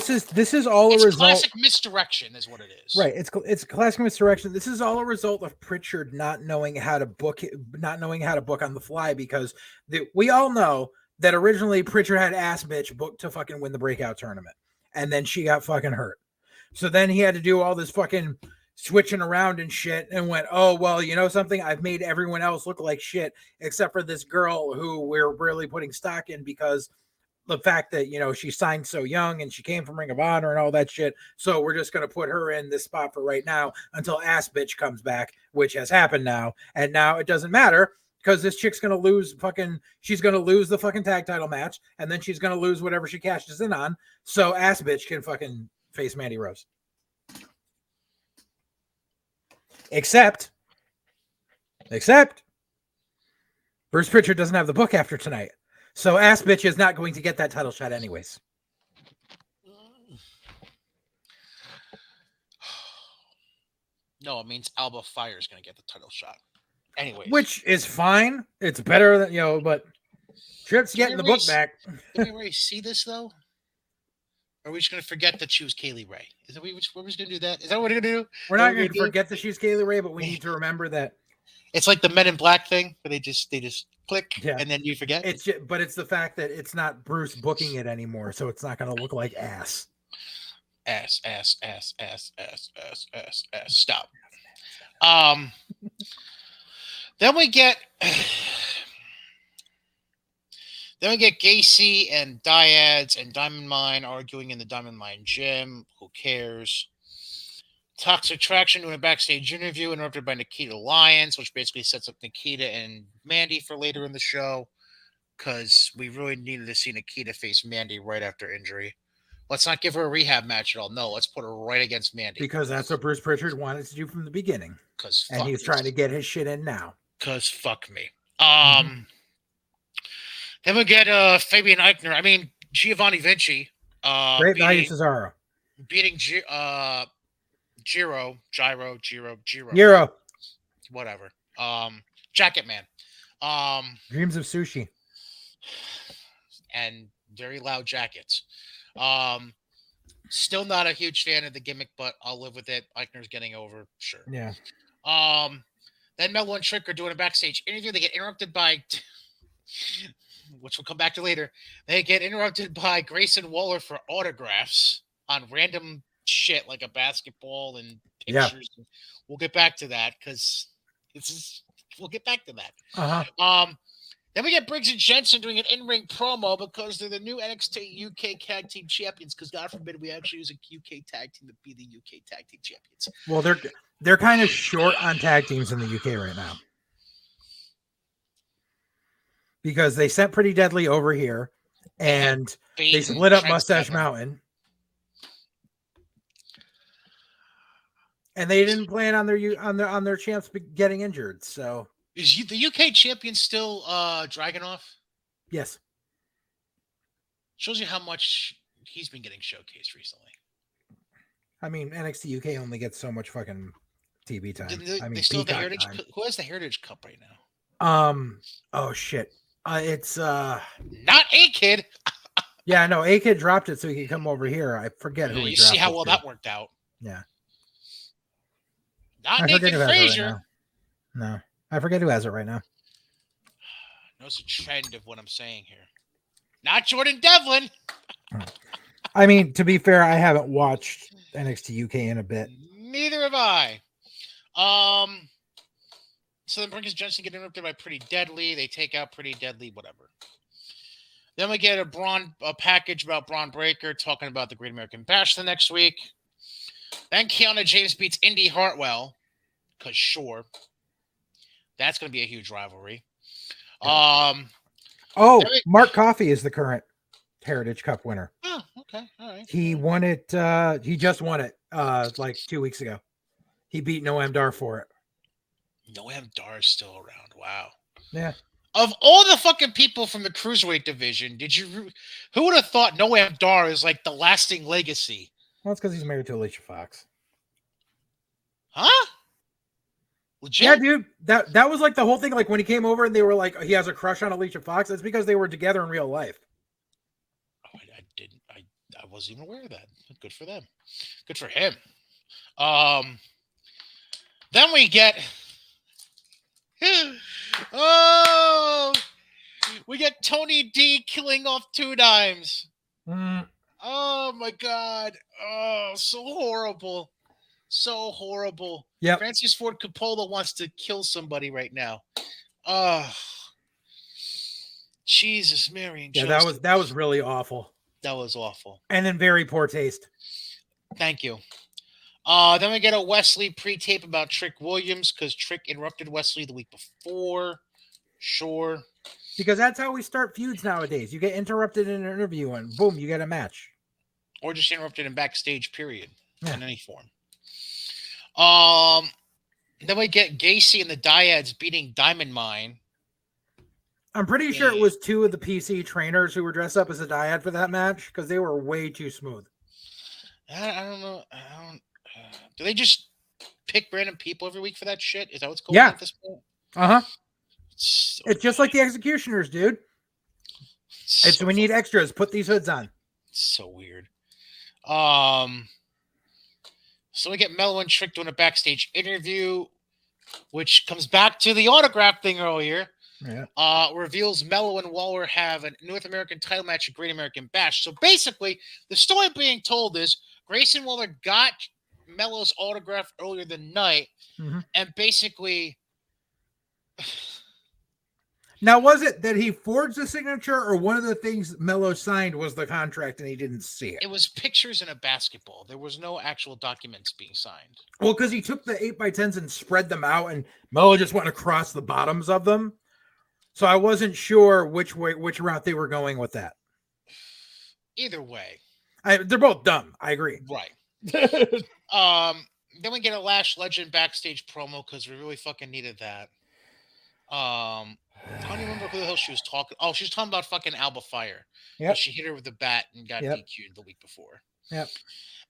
is all a result. Classic misdirection, is what it is. Right. It's classic misdirection. This is all a result of Pritchard not knowing how to book on the fly, because we all know that originally Pritchard had ass bitch booked to fucking win the breakout tournament, and then she got fucking hurt. So then he had to do all this fucking switching around and shit, and went, oh, well, you know something? I've made everyone else look like shit except for this girl who we're really putting stock in because the fact that, you know, she signed so young and she came from Ring of Honor and all that shit. So we're just going to put her in this spot for right now until ass bitch comes back, which has happened now. And now it doesn't matter because this chick's going to lose she's going to lose the fucking tag title match. And then she's going to lose whatever she cashes in on. So ass bitch can fucking face Mandy Rose. Except Bruce Pritchard doesn't have the book after tonight. So ass bitch is not going to get that title shot anyways. No, it means Alba Fire is going to get the title shot. Anyways. Which is fine. It's better than, you know, but Tripp's getting the book back. Did we already see this, though? Or are we just going to forget that she was Kaylee Ray? We're just going to do that? Is that what we're going to do? We're not going to forget that she's Kaylee Ray, but we need to remember that. It's like the Men in Black thing, where they just click, and then you forget. But it's the fact that it's not Bruce booking it anymore, so it's not going to look like ass. Ass. Stop. Then we get Gacy and Dyads and Diamond Mine arguing in the Diamond Mine gym. Who cares? Toxic Attraction doing a backstage interview interrupted by Nikita Lyons, which basically sets up Nikita and Mandy for later in the show, because we really needed to see Nikita face Mandy right after injury. Let's not give her a rehab match at all. No, let's put her right against Mandy. Because that's what Bruce Pritchard wanted to do from the beginning. And he's trying to get his shit in now. Because fuck me. Then we get Fabian Eichner. I mean, Giovanni Vinci. Great value Cesaro. Beating Gyro. Whatever. Jacket Man. Dreams of Sushi. And very loud jackets. Still not a huge fan of the gimmick, but I'll live with it. Eichner's getting over. Sure. Yeah. Then Mello and Trick are doing a backstage interview. They get interrupted by, which we'll come back to later. They get interrupted by Grayson Waller for autographs on random shit like a basketball and pictures. Yeah. We'll get back to that because we'll get back to that. Then we get Briggs and Jensen doing an in-ring promo because they're the new NXT UK Tag Team Champions. Because God forbid we actually use a UK Tag Team to be the UK Tag Team Champions. Well, they're kind of short on tag teams in the UK right now because they sent Pretty Deadly over here and they split up Mustache Mountain. And they didn't plan on their champs getting injured. So is the UK champion still Dragunov? Yes. Shows you how much he's been getting showcased recently. I mean, NXT UK only gets so much fucking TV time. They still have the Heritage. Who has the Heritage Cup right now? Oh shit. It's not A-Kid. Yeah, no, A-Kid dropped it so he could come over here. I forget who he dropped. You see how well that worked out. Yeah. Not Nathan Frazier. No, I forget who has it right now. Notice a trend of what I'm saying here. Not Jordan Devlin. I mean, to be fair, I haven't watched NXT UK in a bit. Neither have I. So then Briggs Jensen get interrupted by Pretty Deadly. They take out Pretty Deadly, whatever. Then we get a package about Braun Breaker talking about the Great American Bash the next week. Then Kiana James beats Indy Hartwell, because sure. That's going to be a huge rivalry. Mark Coffey is the current Heritage Cup winner. Oh, okay. All right. He won it. He just won it like 2 weeks ago. He beat Noam Dar for it. Noam Dar is still around. Wow. Yeah. Of all the fucking people from the cruiserweight division, who would have thought Noam Dar is like the lasting legacy? Well, it's because he's married to Alicia Fox. Huh? Legit? Yeah, dude. That was like the whole thing. Like when he came over and they were like, he has a crush on Alicia Fox. That's because they were together in real life. Oh, I didn't. I wasn't even aware of that. Good for them. Good for him. Then we get. Oh, we get Tony D killing off 2 Dimes. Oh my god. Oh, so horrible. So horrible. Yeah. Francis Ford Coppola wants to kill somebody right now. Oh, Jesus, Mary and Joseph. That was really awful. That was awful. And in very poor taste. Thank you. Then we get a Wesley pre-tape about Trick Williams because Trick interrupted Wesley the week before. Sure. Because that's how we start feuds nowadays. You get interrupted in an interview and boom, you get a match. Or just interrupted in backstage, period. Yeah. In any form. Then we get Gacy and the Dyads beating Diamond Mine. I'm pretty sure it was 2 of the PC trainers who were dressed up as a Dyad for that match because they were way too smooth. I don't know. Do they just pick random people every week for that shit? Is that what's going on at this point? Uh-huh. So it's just like the Executioners, dude. We need extras. Put these hoods on. It's so weird. So we get Mello and Trick doing a backstage interview, which comes back to the autograph thing earlier. Yeah. Reveals Mello and Waller have a North American title match at Great American Bash. So basically, the story being told is Grayson Waller got Mello's autograph earlier the night, and basically. Now, was it that he forged the signature, or one of the things Mello signed was the contract and he didn't see it? It was pictures in a basketball. There was no actual documents being signed. Well, because he took the 8x10s and spread them out, and Mello just went across the bottoms of them. So I wasn't sure which route they were going with that. Either way. They're both dumb. I agree. Right. Then we get a Lash Legend backstage promo because we really fucking needed that. I don't remember who the hell she was talking. Oh, she was talking about fucking Alba Fire. Yeah. She hit her with the bat and got DQ'd the week before. Yep.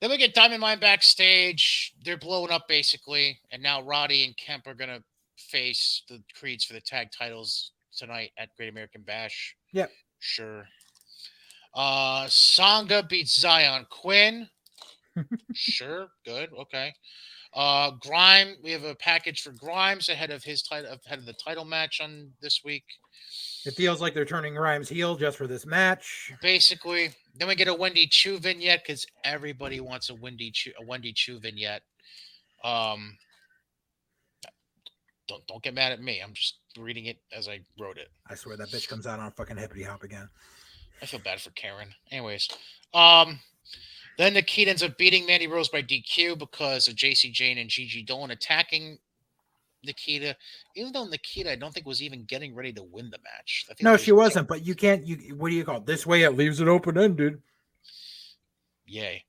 Then we get Diamond Mine backstage. They're blowing up basically, and now Roddy and Kemp are gonna face the Creeds for the tag titles tonight at Great American Bash. Yep. Sure. Sangha beats Zion Quinn. Sure. Good. Okay. Grime, we have a package for Grimes ahead of the title match on this week. It feels like they're turning Grimes heel just for this match. Basically. Then we get a Wendy Chu vignette because everybody wants a Wendy Chu vignette. Don't get mad at me. I'm just reading it as I wrote it. I swear that bitch comes out on fucking hippity hop again. I feel bad for Karen. Anyways, then Nikita ends up beating Mandy Rose by DQ because of JC Jane and Gigi Dolan attacking Nikita. Even though Nikita, I don't think was even getting ready to win the match. No, she wasn't. But you can't. What do you call it? This way, it leaves it open ended. Yay.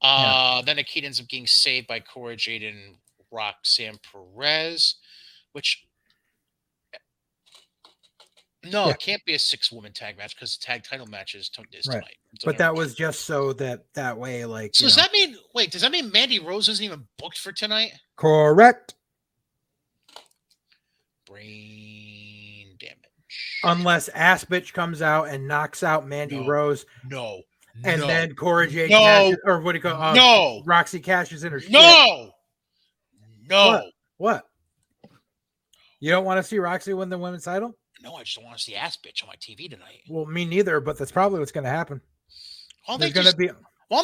Then Nikita ends up getting saved by Cora Jade and Roxanne Perez, which. No, it can't be a 6-woman tag match because the tag title match is tonight. But that was just so that way, like. So does that mean? Wait, does that mean Mandy Rose isn't even booked for tonight? Correct. Brain damage. Unless Ass Bitch comes out and knocks out Mandy Rose. No. And then Cora Jade cashes, or what do you call it? Roxy cashes in her shit. No. What? You don't want to see Roxy win the women's title? No, I just don't want to see Ass Bitch on my TV tonight. Well, me neither, but that's probably what's going to happen. Why don't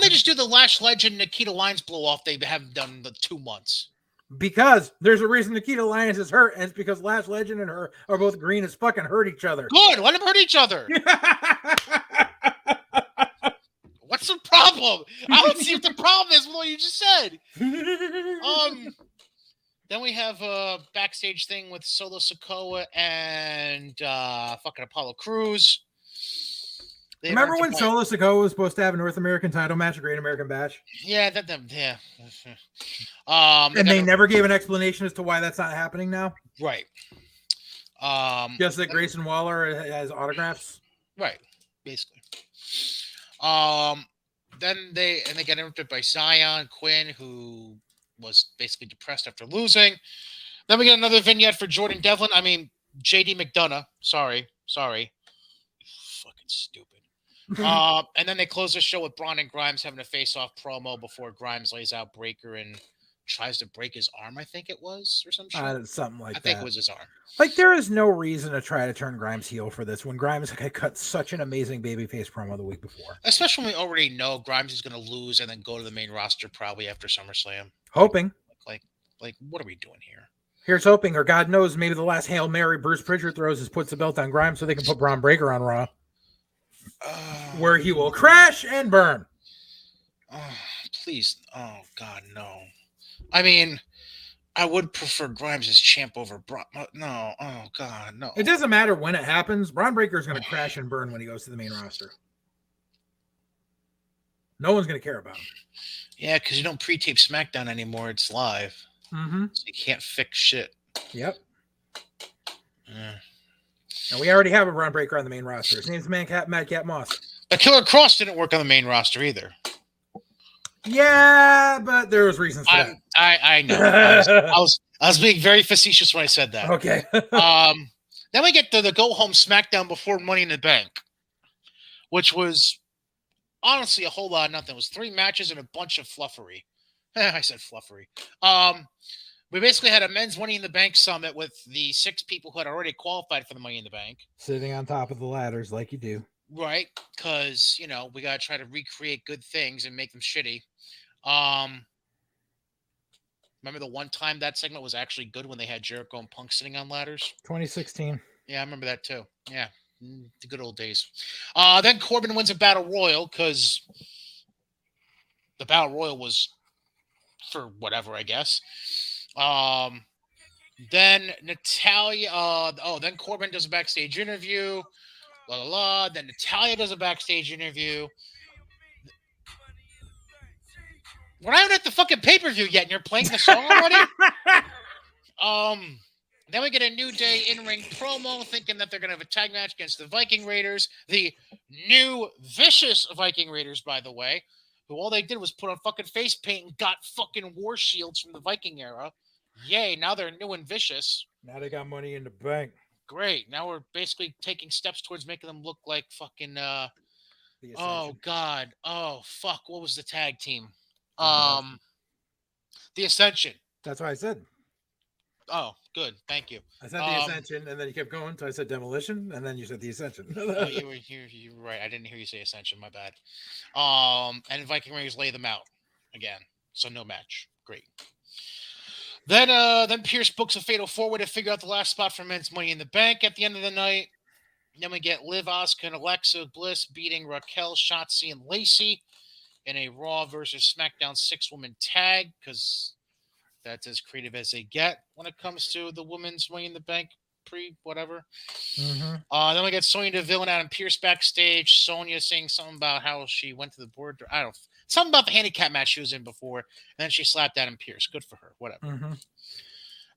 they just do the Lash Legend Nikita Lyons blow off they haven't done in the 2 months? Because there's a reason Nikita Lyons is hurt, and it's because Lash Legend and her are both green as fucking hurt each other. Good, let them hurt each other. What's the problem? I don't see what the problem is with what you just said. Then we have a backstage thing with Solo Sikoa and fucking Apollo Crews. Remember when Solo Sikoa was supposed to have a North American title match, a Great American Bash? Yeah, yeah. And they never gave an explanation as to why that's not happening now. Right. Just that Grayson Waller has autographs. Right. Basically. Then they get interrupted by Zion Quinn, who was basically depressed after losing. Then we get another vignette for Jordan Devlin. I mean, JD McDonough. Sorry. Fucking stupid. And then they close the show with Braun and Grimes having a face-off promo before Grimes lays out Breaker and tries to break his arm, I think it was, or some shit. Something like that. I think it was his arm. Like, there is no reason to try to turn Grimes heel for this when Grimes had cut such an amazing babyface promo the week before. Especially when we already know Grimes is going to lose and then go to the main roster probably after SummerSlam. Hoping. Like, what are we doing here? Here's hoping, or God knows, maybe the last Hail Mary Bruce Pritchard throws is puts the belt on Grimes so they can put Braun Breaker on Raw. Where he will crash and burn. Please. Oh, God, no. I mean, I would prefer Grimes as champ over Braun. No. Oh, God, no. It doesn't matter when it happens. Braun Breaker is going to crash and burn when he goes to the main roster. No one's going to care about him. Yeah, because you don't pre-tape SmackDown anymore. It's live. Mm-hmm. So you can't fix shit. Yep. And we already have a Braun Breaker on the main roster. His name's Madcap Moss. But Killer Cross didn't work on the main roster either. Yeah, but there was reasons for that. I know. I was being very facetious when I said that. Okay. Then we get to the go home SmackDown before Money in the Bank, which was honestly a whole lot of nothing. It was 3 matches and a bunch of fluffery. I said fluffery. We basically had a men's Money in the Bank summit with the 6 people who had already qualified for the Money in the Bank. Sitting on top of the ladders like you do. Right, because, we got to try to recreate good things and make them shitty. Remember the one time that segment was actually good when they had Jericho and Punk sitting on ladders? 2016. Yeah, I remember that too. Yeah, the good old days. Then Corbin wins a Battle Royal because the Battle Royal was for whatever, I guess. Then Natalya. Then Corbin does a backstage interview. Then Natalya does a backstage interview. We're not even at the fucking pay-per-view yet, and you're playing the song already? Then we get a New Day in-ring promo, thinking that they're going to have a tag match against the Viking Raiders. The new vicious Viking Raiders, by the way, who all they did was put on fucking face paint and got fucking war shields from the Viking era. Yay, now they're new and vicious. Now they got Money in the Bank. Great. Now we're basically taking steps towards making them look like fucking, oh, God. Oh, fuck. What was the tag team? The Ascension. That's what I said. Oh, good. Thank you. I said the Ascension, and then you kept going, so I said Demolition, and then you said the Ascension. Oh, you were right. I didn't hear you say Ascension. My bad. And Viking Raiders lay them out again, so no match. Great. Then Pierce books a fatal 4-way to figure out the last spot for men's Money in the Bank at the end of the night. Then we get Liv, Asuka, and Alexa Bliss beating Raquel, Shotzi, and Lacey in a Raw versus SmackDown 6-woman tag, because that's as creative as they get when it comes to the women's Money in the Bank pre-whatever. Mm-hmm. Then we get Sonya Deville and Adam Pearce backstage. Sonya saying something about how she went to the board. Something about the handicap match she was in before, and then she slapped Adam Pearce. Good for her. Whatever. Mm-hmm.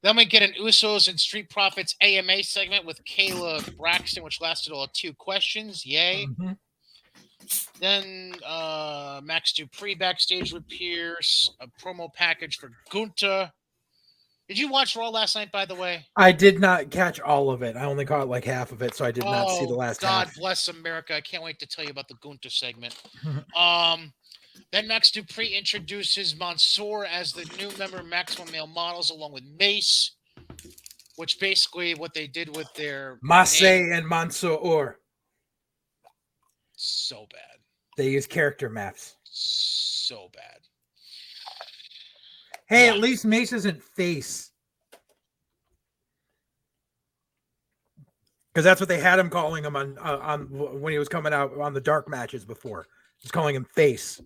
Then we get an Usos and Street Profits AMA segment with Kayla Braxton, which lasted all 2 questions. Yay. Mm-hmm. Then Max Dupree backstage with Pierce, a promo package for Gunther. Did you watch Raw last night, by the way? I did not catch all of it. I only caught like half of it, so I did not see the last half. God bless America. I can't wait to tell you about the Gunther segment. Then Max Dupree introduces Mansoor as the new member of Maximum Male Models along with Mace, which basically what they did with their... Mace and Mansoor. So bad. They use character maps. So bad. Hey, at least Mace isn't face. Because that's what they had him calling him on when he was coming out on the dark matches before. Just calling him face.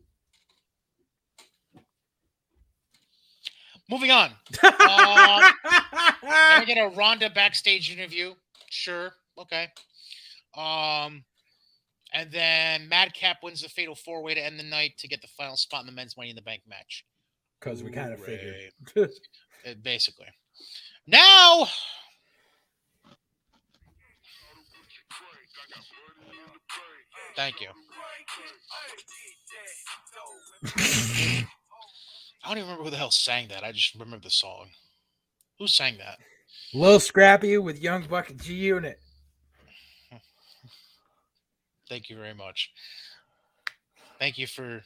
Moving on. Then we get a Ronda backstage interview. Sure. Okay. And then Madcap wins the Fatal 4-Way to end the night to get the final spot in the men's Money in the Bank match. Because we kind of figured. Basically. Now... Thank you. I don't even remember who the hell sang that. I just remember the song. Who sang that? Lil Scrappy with Young Buck G Unit. Thank you very much. Thank you for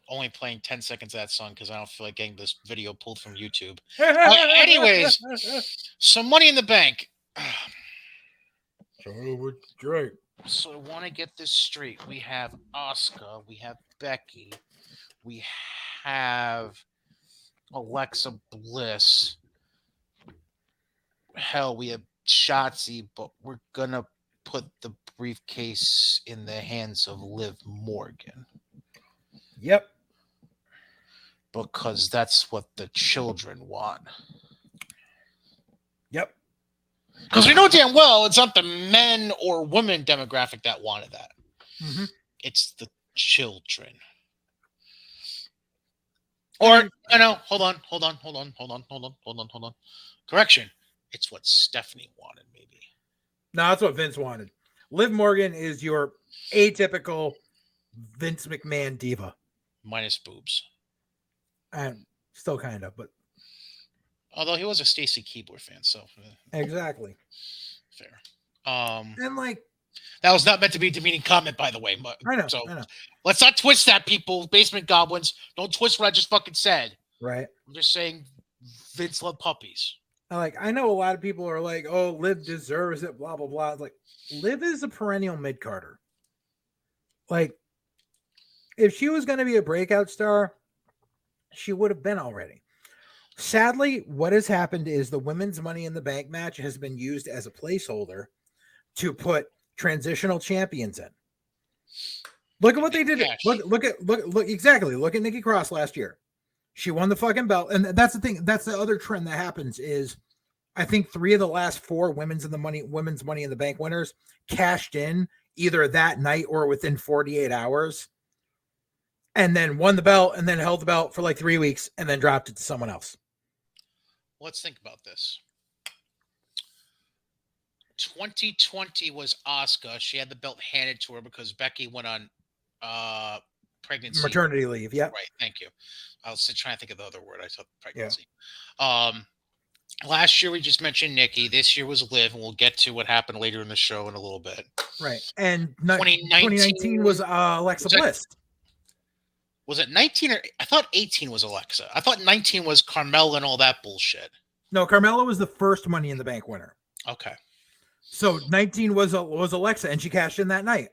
only playing 10 seconds of that song because I don't feel like getting this video pulled from YouTube. Anyways, some Money in the Bank. So I want to get this straight. We have Asuka. We have Becky. We have Alexa Bliss. Hell, we have Shotzi, but we're going to put the briefcase in the hands of Liv Morgan. Yep. Because that's what the children want. Yep. Because we know damn well it's not the men or women demographic that wanted that. Mm-hmm. It's the children. Or, hold on. Correction. It's what Stephanie wanted, maybe. No, that's what Vince wanted. Liv Morgan is your atypical Vince McMahon diva. Minus boobs. And still kind of, but... Although he was a Stacy Keibler fan, so... Exactly. Fair. And, like... That was not meant to be a demeaning comment, by the way. I know, so I know. Let's not twist that, people. Basement Goblins. Don't twist what I just fucking said. Right. I'm just saying Vince loved puppies. I know a lot of people are like, oh, Liv deserves it, blah, blah, blah. It's like, Liv is a perennial mid-carder. Like, if she was going to be a breakout star, she would have been already. Sadly, what has happened is the women's Money in the Bank match has been used as a placeholder to put transitional champions in. Look at what they did. Look exactly. Look at Nikki Cross last year. She won the fucking belt. And that's the thing. That's the other trend that happens is I think 3 of the last 4 women's Money in the Bank winners cashed in either that night or within 48 hours and then won the belt and then held the belt for like 3 weeks and then dropped it to someone else. Let's think about this. 2020 was Asuka. She had the belt handed to her because Becky went on maternity leave. Yeah. Right. Thank you. I was trying to think of the other word. I thought pregnancy. Yeah. Last year we just mentioned Nikki. This year was Liv, and we'll get to what happened later in the show in a little bit. Right. And 2019 was Alexa Bliss. Was it 19 or I thought 18 was Alexa? I thought 19 was Carmella and all that bullshit. No, Carmella was the first Money in the Bank winner. Okay. So 19 was Alexa, and she cashed in that night.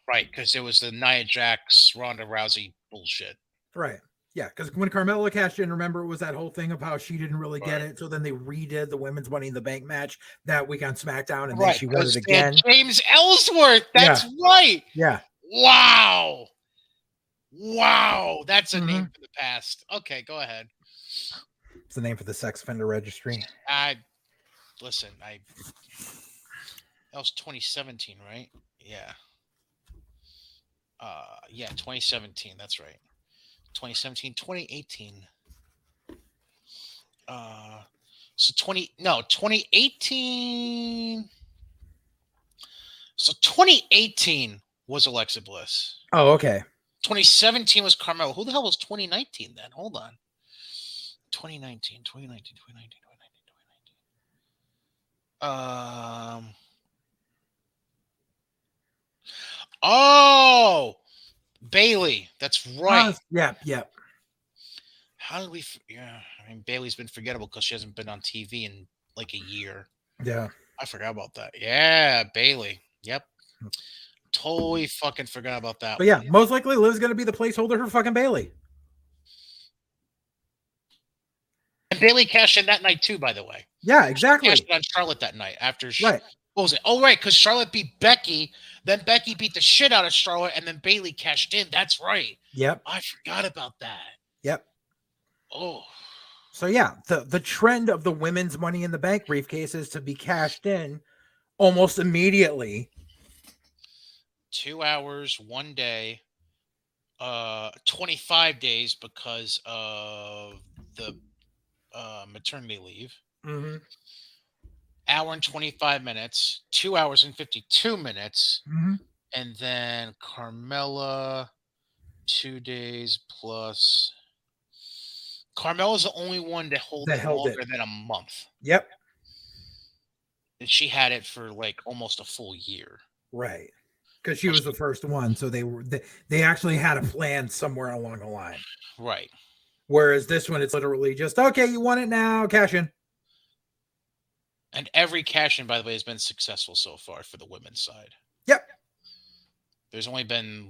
Right, because it was the Nia Jax, Ronda Rousey bullshit. Right. Yeah, because when Carmella cashed in, remember, it was that whole thing of how she didn't really get it. So then they redid the women's Money in the Bank match that week on SmackDown, and then she won it again. James Ellsworth. That's right. Yeah. Wow. That's a name for the past. Okay, go ahead. It's the name for the sex offender registry. Listen, that was 2017, right? Yeah. 2017. That's right. 2017, 2018. 2018. So 2018 was Alexa Bliss. Oh, okay. 2017 was Carmella. Who the hell was 2019 then? Hold on. 2019. Oh, Bailey. That's right. Yep. How did we? Yeah, I mean, Bailey's been forgettable because she hasn't been on TV in like a year. Yeah, I forgot about that. Yeah, Bailey. Yep. Totally fucking forgot about that. But yeah, most likely Liv's going to be the placeholder for fucking Bailey. And Bailey cashed in that night too, by the way. Yeah, exactly. She cashed in on Charlotte that night after. Right. What was it? Oh, right, because Charlotte beat Becky, then Becky beat the shit out of Charlotte, and then Bailey cashed in. That's right. Yep. I forgot about that. Yep. Oh. So yeah, the trend of the women's Money in the Bank briefcase is to be cashed in almost immediately. 2 hours, 1 day, 25 days because of the maternity leave. Mm-hmm. Hour and 25 minutes, 2 hours and 52 minutes, Mm-hmm. and then Carmella 2 days plus. Carmella's the only one to hold That it held it. longer than a month. Yep. And she had it for like almost a full year. Right. Because she was the first one, so they actually had a plan somewhere along the line. Right. Whereas this one, it's literally just, okay, you want it now, cash in. And every cash in, by the way, has been successful so far for the women's side. Yep. There's only been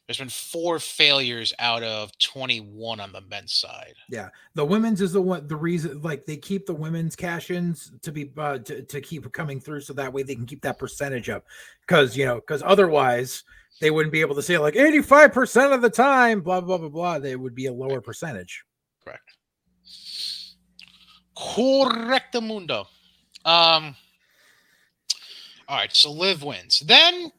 there's been 4 failures out of 21 on the men's side. Yeah. The women's is the reason, like, they keep the women's cash ins to be, to keep coming through so that way they can keep that percentage up. Because otherwise they wouldn't be able to say like 85% of the time, blah, blah, blah, blah. They would be a lower percentage. Correct. Correctamundo. All right, so Liv wins. Then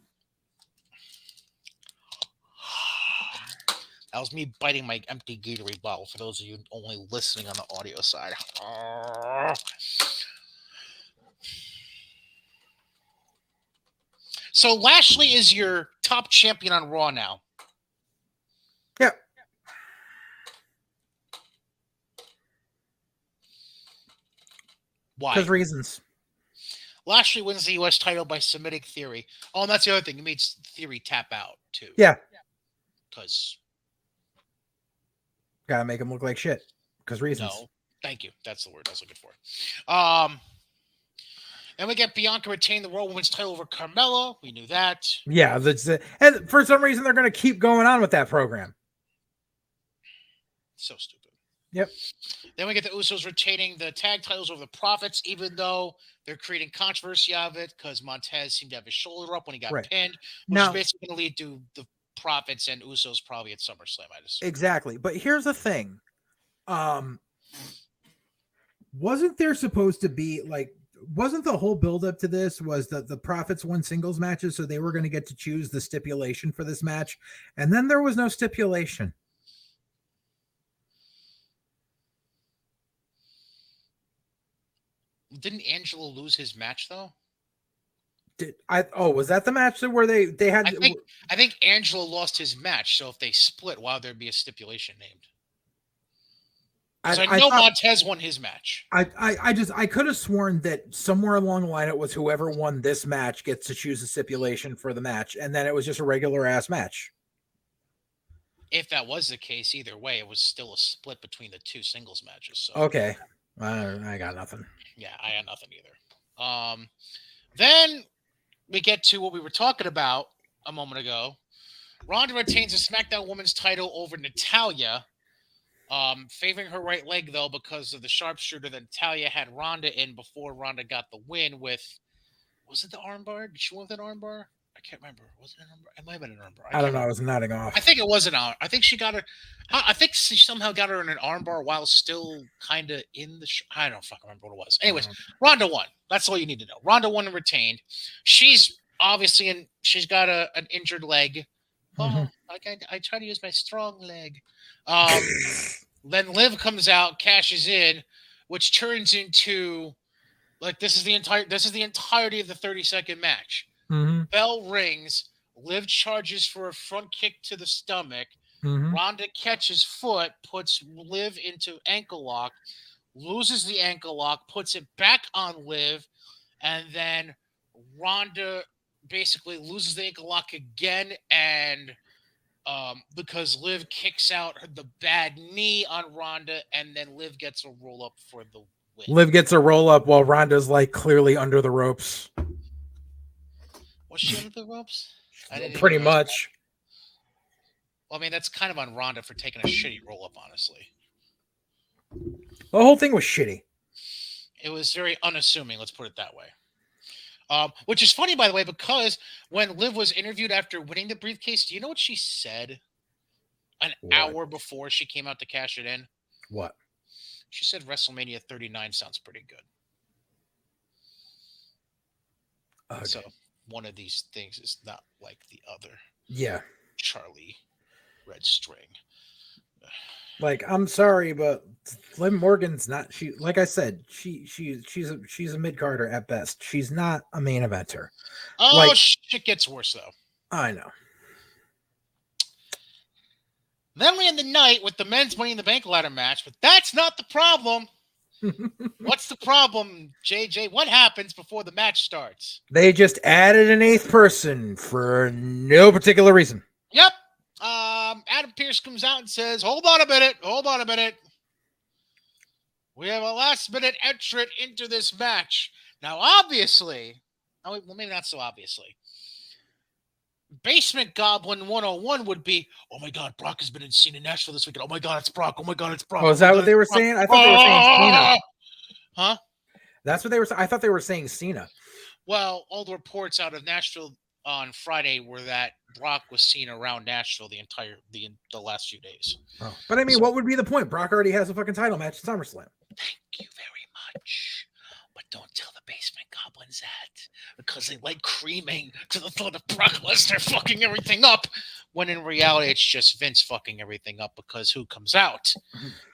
that was me biting my empty Gatorade bottle for those of you only listening on the audio side. So Lashley is your top champion on Raw now. Yep. Why? Because reasons. Lashley wins the U.S. title by submitting Theory. Oh, and that's the other thing. He made Theory tap out, too. Yeah. Because... Gotta make him look like shit. Because reasons. No. Thank you. That's the word I was looking for. Then we get Bianca retain the Raw Women's title over Carmella. We knew that. Yeah. And for some reason, they're going to keep going on with that program. So stupid. Yep. Then we get the Usos retaining the tag titles over the Profits, even though they're creating controversy of it because Montez seemed to have his shoulder up when he got pinned, which is basically going to lead to the Profits and Usos probably at SummerSlam, I just. Exactly. But here's the thing. Wasn't there supposed to be wasn't the whole buildup to this was that the Profits won singles matches, so they were going to get to choose the stipulation for this match, and then there was no stipulation. Didn't Angelo lose his match though? Was that the match where they had? I think Angelo lost his match, so if they split, why would there be a stipulation named? I know Montez won his match. I could have sworn that somewhere along the line it was whoever won this match gets to choose a stipulation for the match, and then it was just a regular ass match. If that was the case, either way, it was still a split between the two singles matches. So okay, I got nothing. Yeah, I got nothing either. Then we get to what we were talking about a moment ago. Ronda retains the SmackDown Women's title over Natalya. Favoring her right leg, though, because of the sharpshooter that Natalya had Ronda in before Ronda got the win with... Was it the armbar? Did she win with an armbar? I can't remember. Was it an armbar? It might have been an armbar. I don't know. I was nodding off. I think it was an armbar. I think she got her... I think she somehow got her in an armbar while still kind of in the... I don't fucking remember what it was. Anyways, Ronda won. That's all you need to know. Ronda won and retained. She's obviously she's got an injured leg. Oh, I try to use my strong leg. Then Liv comes out, cashes in, which turns into this is the entirety of the 30-second match. Bell rings. Liv charges for a front kick to the stomach. Ronda catches foot, puts Liv into ankle lock, loses the ankle lock, puts it back on Liv, and then Ronda basically loses the ankle lock again, and because Liv kicks out the bad knee on Ronda, and then Liv gets a roll up for the win. Liv gets a roll up while Ronda's clearly under the ropes. Was she under the ropes? Pretty much. Well, I mean, that's kind of on Ronda for taking a shitty roll up, honestly. The whole thing was shitty. It was very unassuming, let's put it that way. Which is funny, by the way, because when Liv was interviewed after winning the briefcase, do you know what she said an hour before she came out to cash it in? What? She said WrestleMania 39 sounds pretty good. Okay. So one of these things is not like the other. Yeah. Charlie Red String. Like, I'm sorry, but Liv Morgan's not. She, like I said, she's a mid carder at best. She's not a main eventer. Oh, like, shit gets worse though. I know. Then we end the night with the men's Money in the Bank ladder match, but that's not the problem. What's the problem, JJ? What happens before the match starts? They just added an 8th person for no particular reason. Yep. Adam Pearce comes out and says, hold on a minute. We have a last-minute entrant into this match. Now, obviously, well, maybe not so obviously, Basement Goblin 101 would be, oh my God, Brock has been seen in Nashville this weekend. Oh my God, it's Brock. Oh my God, it's Brock. Oh, is that what they were saying? I thought they were saying Cena. Huh? That's what they were saying. I thought they were saying Cena. Well, all the reports out of Nashville on Friday were that Brock was seen around Nashville the last few days. Oh, but I mean, what would be the point? Brock already has a fucking title match at SummerSlam. Thank you very much. But don't tell the Basement Goblins that, because they like creaming to the thought of Brock Lesnar fucking everything up, when in reality it's just Vince fucking everything up, because who comes out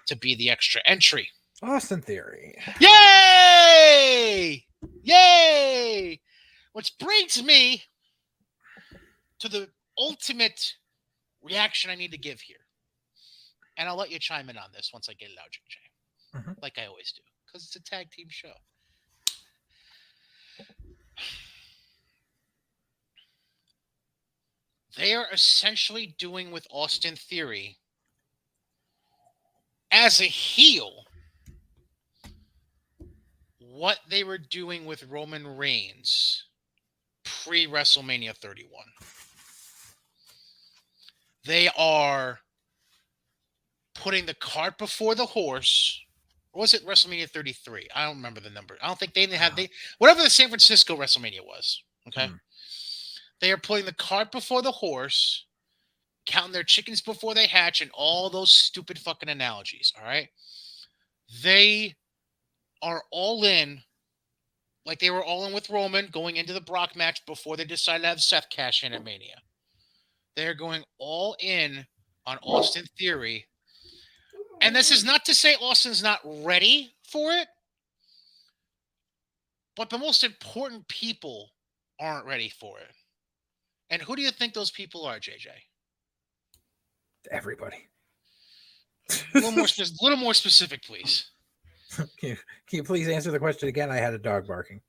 to be the extra entry? Austin Theory. Yay! Yay! Which brings me to the ultimate reaction I need to give here. And I'll let you chime in on this once I get it out, JJ. Like I always do, because it's a tag team show. They are essentially doing with Austin Theory as a heel what they were doing with Roman Reigns pre-WrestleMania 31. They are putting the cart before the horse. Or was it WrestleMania 33? I don't remember the number. I don't think they had whatever the San Francisco WrestleMania was. Okay. They are putting the cart before the horse, counting their chickens before they hatch, and all those stupid fucking analogies. All right. They are all in, like they were all in with Roman going into the Brock match before they decided to have Seth cash in at Mania. They're going all in on Austin Theory. And this is not to say Austin's not ready for it, but the most important people aren't ready for it. And who do you think those people are, JJ? Everybody. A little more specific, please. Can you please answer the question again? I had a dog barking.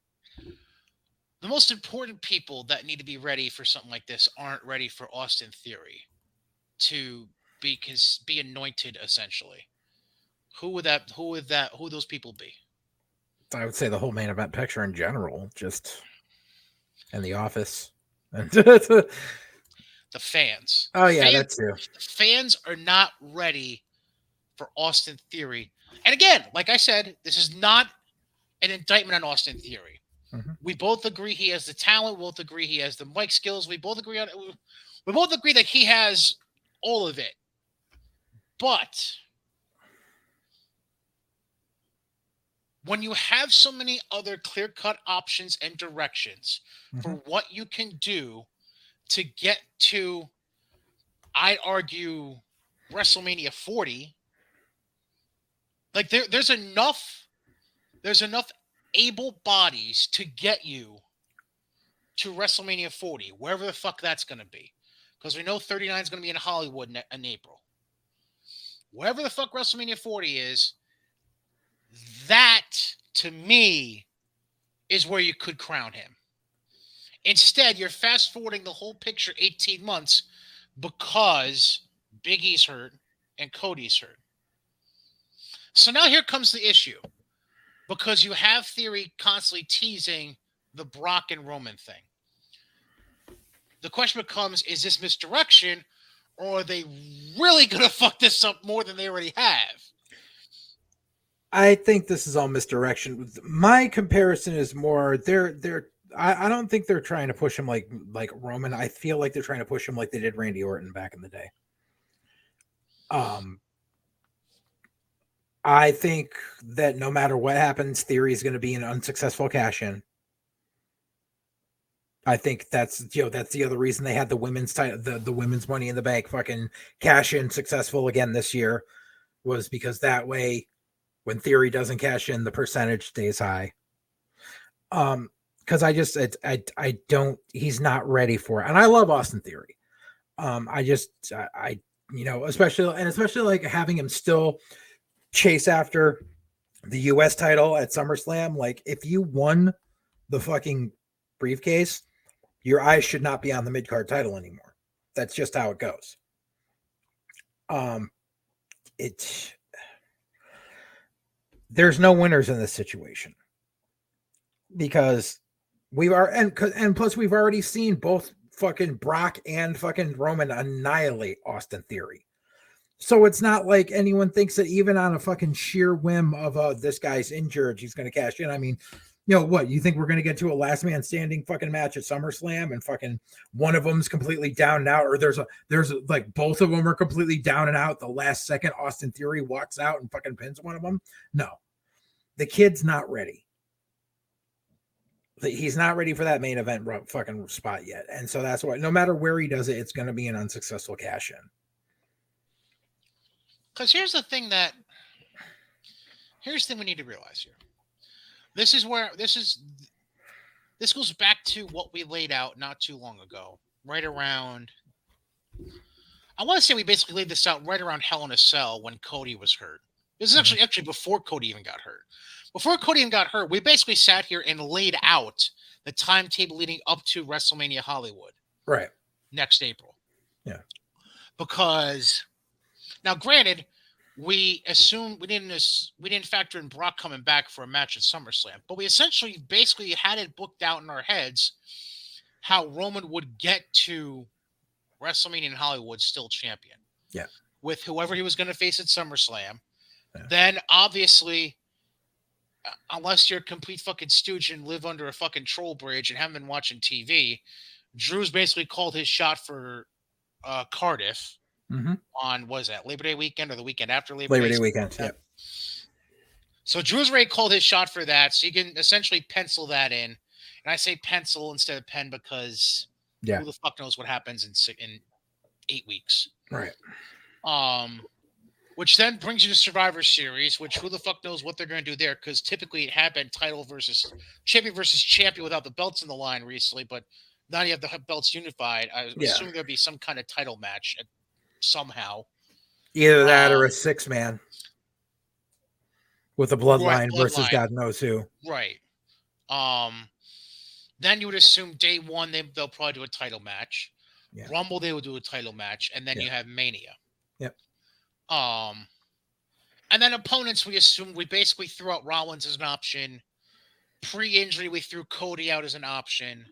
The most important people that need to be ready for something like this aren't ready for Austin Theory to be anointed, essentially. Who would those people be? I would say the whole main event picture in general, just and the office. And the fans. Oh yeah, that's true. The fans are not ready for Austin Theory. And again, like I said, this is not an indictment on Austin Theory. We both agree he has the talent. We both agree he has the mic skills. We both agree that he has all of it. But when you have so many other clear-cut options and directions for what you can do to get to, I'd argue, WrestleMania 40, like there's enough able bodies to get you to WrestleMania 40, wherever the fuck that's going to be. Because we know 39 is going to be in Hollywood in April. Wherever the fuck WrestleMania 40 is, that, to me, is where you could crown him. Instead, you're fast-forwarding the whole picture 18 months because Big E's hurt and Cody's hurt. So now here comes the issue. Because you have Theory constantly teasing the Brock and Roman thing. The question becomes, is this misdirection, or are they really going to fuck this up more than they already have? I think this is all misdirection. My comparison is more I don't think they're trying to push him like Roman. I feel like they're trying to push him like they did Randy Orton back in the day. I think that no matter what happens, Theory is going to be an unsuccessful cash-in. I think that's that's the other reason they had the women's title, the women's Money in the Bank fucking cash in successful again this year, was because that way, when Theory doesn't cash in, the percentage stays high. Because I don't, he's not ready for it, and I love Austin Theory. I especially like having him still chase after the U.S. title at SummerSlam. Like, if you won the fucking briefcase, your eyes should not be on the mid-card title anymore. That's just how it goes. There's no winners in this situation because and plus we've already seen both fucking Brock and fucking Roman annihilate Austin Theory. So it's not like anyone thinks that even on a fucking sheer whim of this guy's injured, he's going to cash in. I mean, what, you think we're going to get to a last man standing fucking match at SummerSlam and fucking one of them's completely down and out, or there's like both of them are completely down and out. The last second Austin Theory walks out and fucking pins one of them. No, the kid's not ready. He's not ready for that main event fucking spot yet. And so that's why no matter where he does it, it's going to be an unsuccessful cash in. Because here's the thing we need to realize here. This goes back to what we laid out not too long ago, right around. I want to say we basically laid this out right around Hell in a Cell when Cody was hurt. This is actually before Cody even got hurt. Before Cody even got hurt, we basically sat here and laid out the timetable leading up to WrestleMania Hollywood. Right. Next April. Yeah. Because now, granted, we assumed we didn't factor in Brock coming back for a match at SummerSlam, but we essentially basically had it booked out in our heads how Roman would get to WrestleMania in Hollywood still champion. Yeah. With whoever he was going to face at SummerSlam. Yeah. Then obviously, unless you're a complete fucking stooge and live under a fucking troll bridge and haven't been watching TV, Drew's basically called his shot for Cardiff. Mm-hmm. On, what is that, Labor Day weekend or the weekend after Labor Day weekend, yeah. So Drew's already called his shot for that, so you can essentially pencil that in. And I say pencil instead of pen because who the fuck knows what happens in 8 weeks. Right. Which then brings you to Survivor Series, which who the fuck knows what they're going to do there, because typically it had been champion versus champion without the belts in the line recently, but now you have the belts unified. I assume there'll be some kind of title match somehow. Either that or a 6-man with a bloodline versus God knows who. Right. Then you would assume day one they'll probably do a title match. Yeah. Rumble they will do a title match, and then you have Mania. Yep. And then opponents we basically threw out Rollins as an option. Pre-injury we threw Cody out as an option.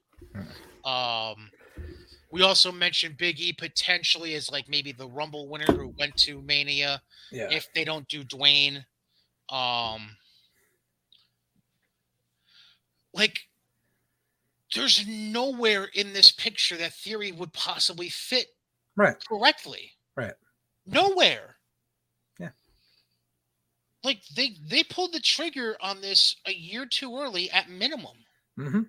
We also mentioned Big E potentially as like maybe the Rumble winner who went to Mania if they don't do Dwayne. Like, there's nowhere in this picture that Theory would possibly fit correctly. Right. Nowhere. Yeah. Like, they pulled the trigger on this a year too early at minimum. Mm-hmm.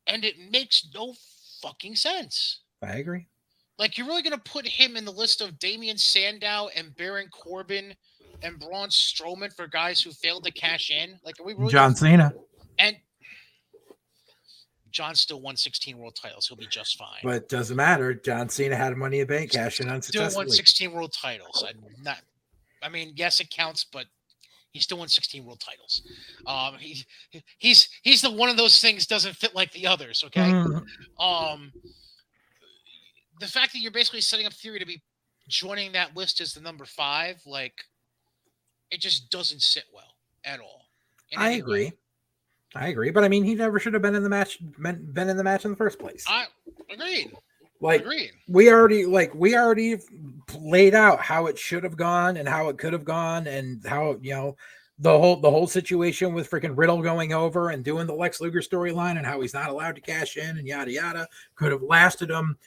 And it makes no fucking sense. I agree. Like, you're really going to put him in the list of Damian Sandow and Baron Corbin and Braun Strowman for guys who failed to cash in? Like, are we really John Cena. And John still won 16 world titles. He'll be just fine. But it doesn't matter. John Cena had Money in the Bank cash in unsuccessfully. Still won 16 world titles. I mean, yes, it counts, but he still won 16 world titles. He's the one of those things doesn't fit like the others, okay? Mm-hmm. The fact that you're basically setting up Theory to be joining that list as the number 5, like, it just doesn't sit well at all. I agree. But I mean, he never should have been in the match in the first place. I agreed. We already laid out how it should have gone and how it could have gone and how, the whole situation with freaking Riddle going over and doing the Lex Luger storyline and how he's not allowed to cash in and yada yada could have lasted him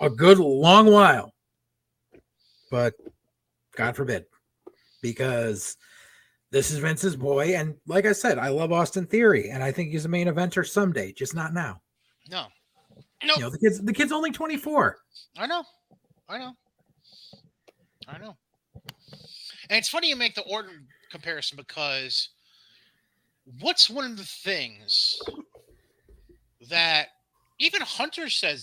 a good long while. But God forbid, because This is Vince's boy, and like I said, I love Austin Theory, and I think he's a main eventer someday, just not now. No. You know, the kid's only 24. I know. And it's funny you make the Orton comparison because what's one of the things that even Hunter said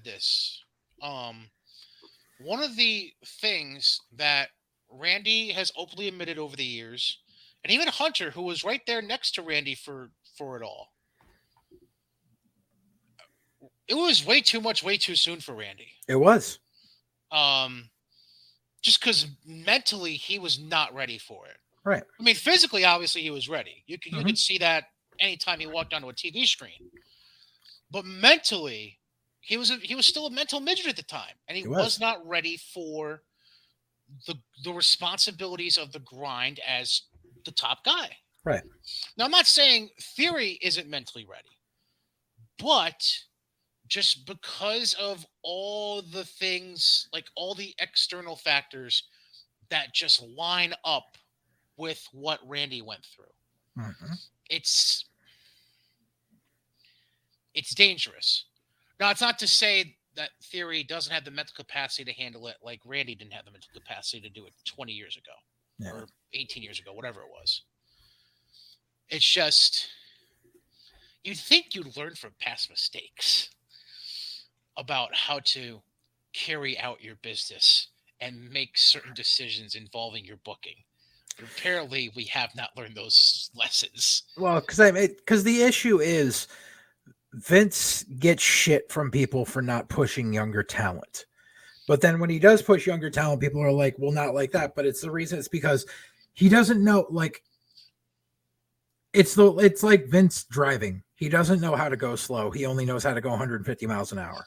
this. One of the things that Randy has openly admitted over the years, and even Hunter, who was right there next to Randy for it all, it was way too much, way too soon for Randy. It was. Just because mentally he was not ready for it. Right. I mean, physically, obviously he was ready. You could see that anytime he walked onto a TV screen. But mentally, he was still a mental midget at the time, and he was not ready for the responsibilities of the grind as the top guy. Right. Now, I'm not saying Theory isn't mentally ready, but just because of all the things, like all the external factors that just line up with what Randy went through, it's dangerous. Now, it's not to say that Theory doesn't have the mental capacity to handle it like Randy didn't have the mental capacity to do it 20 years ago or 18 years ago, whatever it was. It's just, you'd think you'd learn from past mistakes about how to carry out your business and make certain decisions involving your booking. But apparently, we have not learned those lessons. Well, because the issue is Vince gets shit from people for not pushing younger talent. But then when he does push younger talent, people are like, well, not like that. But it's because he doesn't know, like, it's like Vince driving. He doesn't know how to go slow. He only knows how to go 150 miles an hour.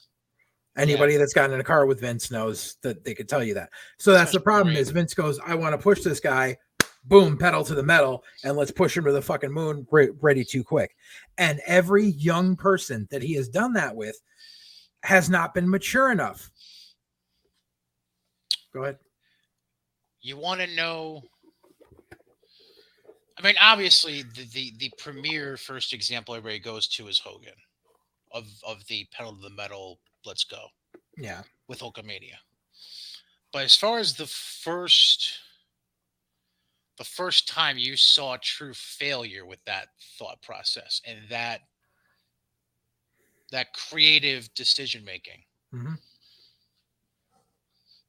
Anybody that's gotten in a car with Vince knows that they could tell you that. So that's the problem is Vince goes, I want to push this guy, boom, pedal to the metal, and let's push him to the fucking moon ready too quick. And every young person that he has done that with has not been mature enough. Go ahead. You want to know? I mean, obviously, the premier first example everybody goes to is Hogan, of the pedal to the metal. Let's go. Yeah. With Hulkamania. But as far as the first time you saw true failure with that thought process and that creative decision making,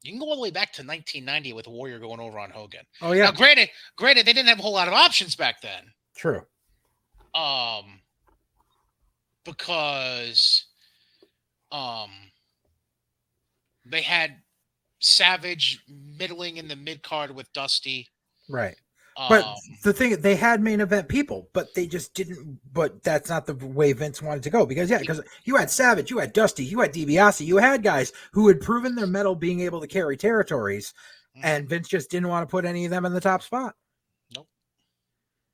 you can go all the way back to 1990 with Warrior going over on Hogan. Oh yeah. Now, granted, they didn't have a whole lot of options back then. True. Because they had Savage middling in the mid card with Dusty. Right. But the thing, they had main event people, but they just didn't. But that's not the way Vince wanted to go because you had Savage, you had Dusty, you had DiBiase, you had guys who had proven their mettle being able to carry territories, and Vince just didn't want to put any of them in the top spot. Nope.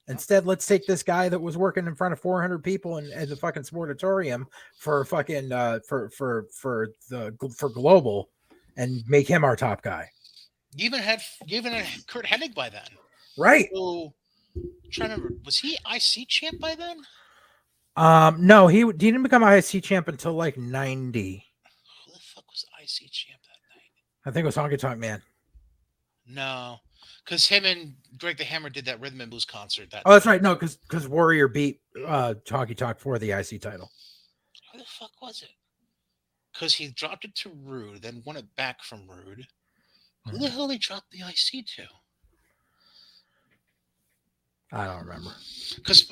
Instead, let's take this guy that was working in front of 400 people in the fucking sportatorium for fucking for global, and make him our top guy. You even had Kurt Hennig by then. Right. So, I'm trying to remember, was he IC champ by then? No, he didn't become IC champ until like 90. Who the fuck was IC champ that night? I think it was Honky Tonk Man. No, because him and Greg the Hammer did that Rhythm and Blues concert. That's right. No, because Warrior beat Honky Tonk for the IC title. Who the fuck was it? Because he dropped it to Rude, then won it back from Rude. Who the hell they dropped the IC to? I don't remember.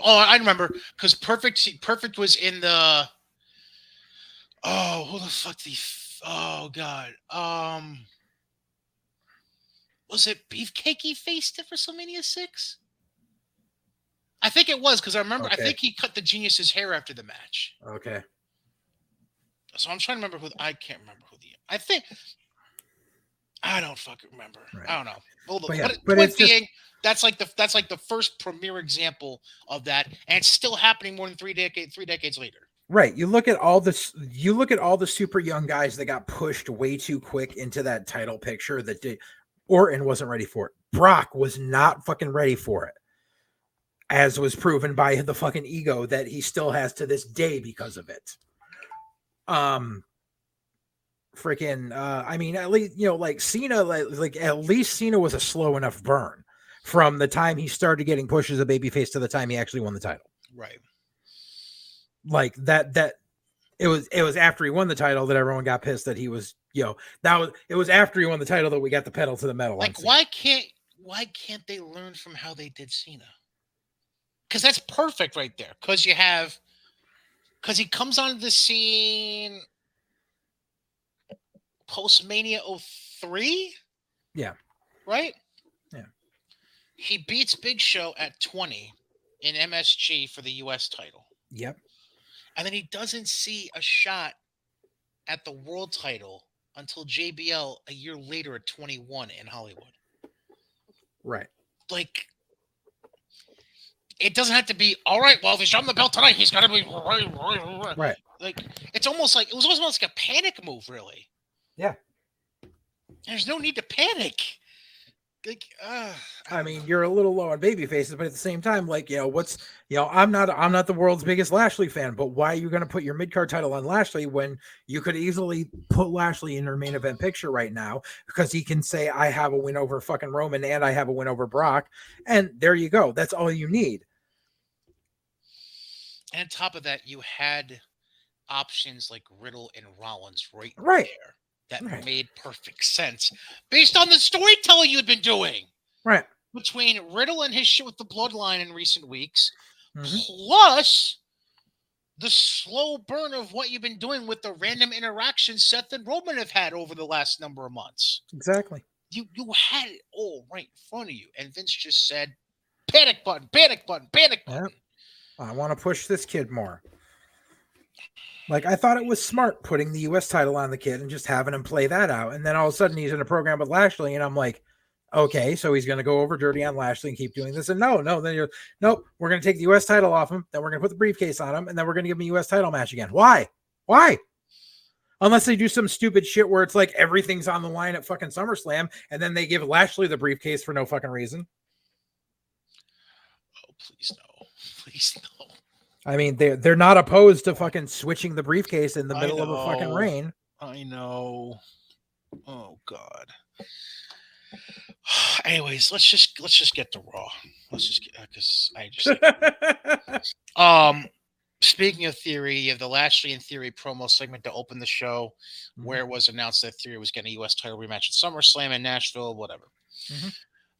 I remember. Because Perfect was in the. Oh, who the fuck oh God. Was it Beefcake he faced at WrestleMania 6? I think it was because I remember. Okay. I think he cut the Genius's hair after the match. Okay. So I'm trying to remember who. I can't remember who I don't fucking remember. Right. I don't know. But it's being, that's like the first premier example of that, and it's still happening more than 3 decades later. Right. You look at all this. You look at all the super young guys that got pushed way too quick into that title picture that Orton wasn't ready for it. Brock was not fucking ready for it, as was proven by the fucking ego that he still has to this day because of it. I mean, at least, like Cena, like at least Cena was a slow enough burn from the time he started getting pushed as a babyface to the time he actually won the title. Right. Like that it was after he won the title that everyone got pissed that he was, it was after he won the title that we got the pedal to the metal. Like, why can't they learn from how they did Cena? Because that's perfect right there. Because he comes onto the scene post-Mania 03? Yeah. Right? Yeah. He beats Big Show at 20 in MSG for the U.S. title. Yep. And then he doesn't see a shot at the world title until JBL a year later at 21 in Hollywood. Right. Like, it doesn't have to be, all right, well, if he's on the belt tonight, he's got to be... Right. Like, it's almost like, it was almost like a panic move, really. Yeah. There's no need to panic. Like, I mean, you're a little low on baby faces, but at the same time, like, I'm not the world's biggest Lashley fan, but why are you going to put your mid-card title on Lashley when you could easily put Lashley in your main event picture right now? Because he can say, I have a win over fucking Roman and I have a win over Brock. And there you go. That's all you need. And on top of that, you had options like Riddle and Rollins right there. That made perfect sense based on the storytelling you had been doing. Right. Between Riddle and his shit with the bloodline in recent weeks, plus the slow burn of what you've been doing with the random interactions Seth and Roman have had over the last number of months. Exactly. You had it all right in front of you. And Vince just said, panic button, panic button, panic button. Yep. I want to push this kid more. Like, I thought it was smart putting the U.S. title on the kid and just having him play that out. And then all of a sudden he's in a program with Lashley. And I'm like, okay, so he's going to go over dirty on Lashley and keep doing this. And nope, we're going to take the U.S. title off him. Then we're going to put the briefcase on him. And then we're going to give him a U.S. title match again. Why? Unless they do some stupid shit where it's like everything's on the line at fucking SummerSlam. And then they give Lashley the briefcase for no fucking reason. Oh, please no. Please no. I mean, they're not opposed to fucking switching the briefcase in the middle of a fucking reign. I know. Oh God. Anyways, let's just get to Raw. Let's just get, because I just speaking of Theory, you have the Lashley and Theory promo segment to open the show, where it was announced that Theory was getting a U.S. title rematch at SummerSlam in Nashville, whatever.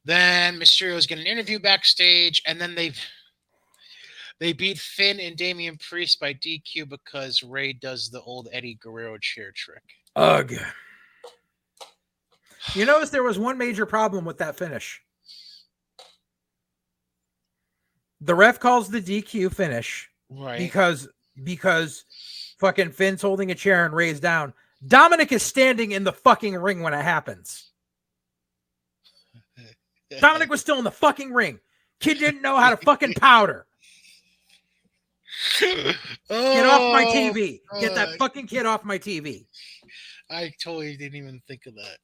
Then Mysterio was getting an interview backstage, and then they beat Finn and Damian Priest by DQ because Ray does the old Eddie Guerrero chair trick. Ugh. You notice there was one major problem with that finish. The ref calls the DQ finish. Right. Because fucking Finn's holding a chair and Ray's down. Dominic is standing in the fucking ring when it happens. Dominic was still in the fucking ring. Kid didn't know how to fucking powder. Get off my TV. Get that fucking kid off my TV. I totally didn't even think of that.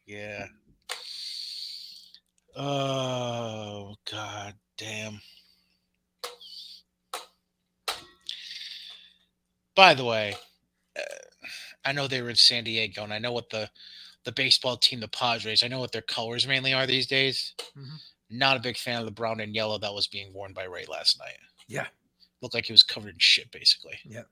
Yeah. Oh, God damn. By the way, I know they were in San Diego, and I know what the baseball team, the Padres, I know what their colors mainly are these days. Not a big fan of the brown and yellow that was being worn by Ray last night. Yeah. Looked like he was covered in shit, basically. Yeah.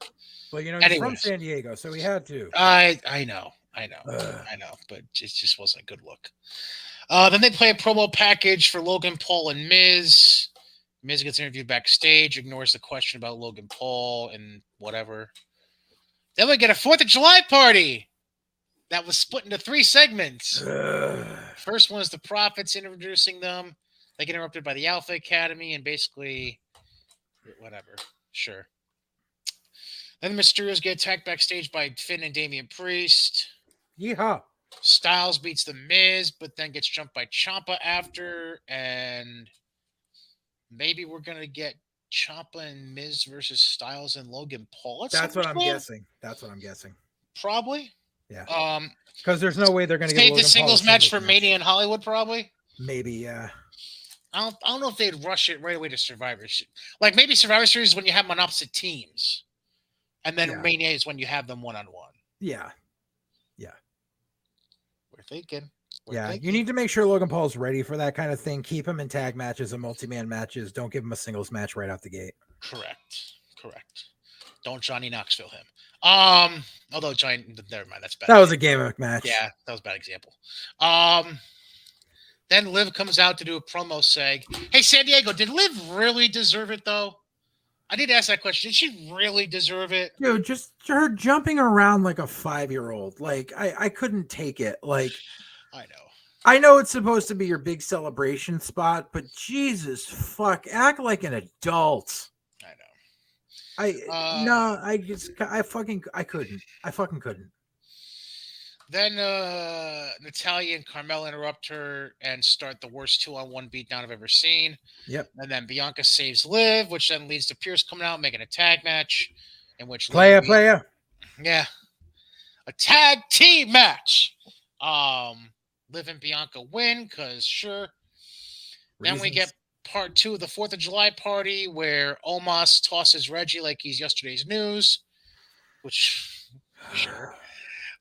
Well, he's from San Diego, so he had to. I know. But it just wasn't a good look. Then they play a promo package for Logan Paul and Miz. Miz gets interviewed backstage, ignores the question about Logan Paul and whatever. Then we get a 4th of July party that was split into 3 segments. First one is the Profits introducing them. They get interrupted by the Alpha Academy and basically... whatever. Sure. Then the Mysterios get attacked backstage by Finn and Damian Priest. Yeehaw. Styles beats the Miz, but then gets jumped by Ciampa after. And maybe we're going to get Ciampa and Miz versus Styles and Logan Paul. That's what I'm guessing. Probably. Yeah. Because there's no way they're going to get Save the singles match for Mania in Hollywood, probably. Maybe, yeah. I don't know if they'd rush it right away to Survivor. Like maybe Survivor Series is when you have them on opposite teams, and then Mania is when you have them one-on-one. Yeah. Yeah. We're thinking. You need to make sure Logan Paul's ready for that kind of thing. Keep him in tag matches and multi-man matches. Don't give him a singles match right out the gate. Correct. Don't Johnny Knoxville him. Although Johnny, never mind. That's bad. That was a gimmick match. Yeah, that was a bad example. Then Liv comes out to do a promo seg. Hey, San Diego, did Liv really deserve it, though? I need to ask that question. Did she really deserve it? Dude, just her jumping around like a 5-year-old. Like, I couldn't take it. Like, I know it's supposed to be your big celebration spot, but Jesus fuck, act like an adult. I fucking couldn't. Then Natalya and Carmella interrupt her and start the worst 2-on-1 beatdown I've ever seen. Yep. And then Bianca saves Liv, which then leads to Pierce coming out making a tag match, in which player. Yeah, a tag team match. Liv and Bianca win because sure. Then we get part 2 of the 4th of July party where Omos tosses Reggie like he's yesterday's news, which sure.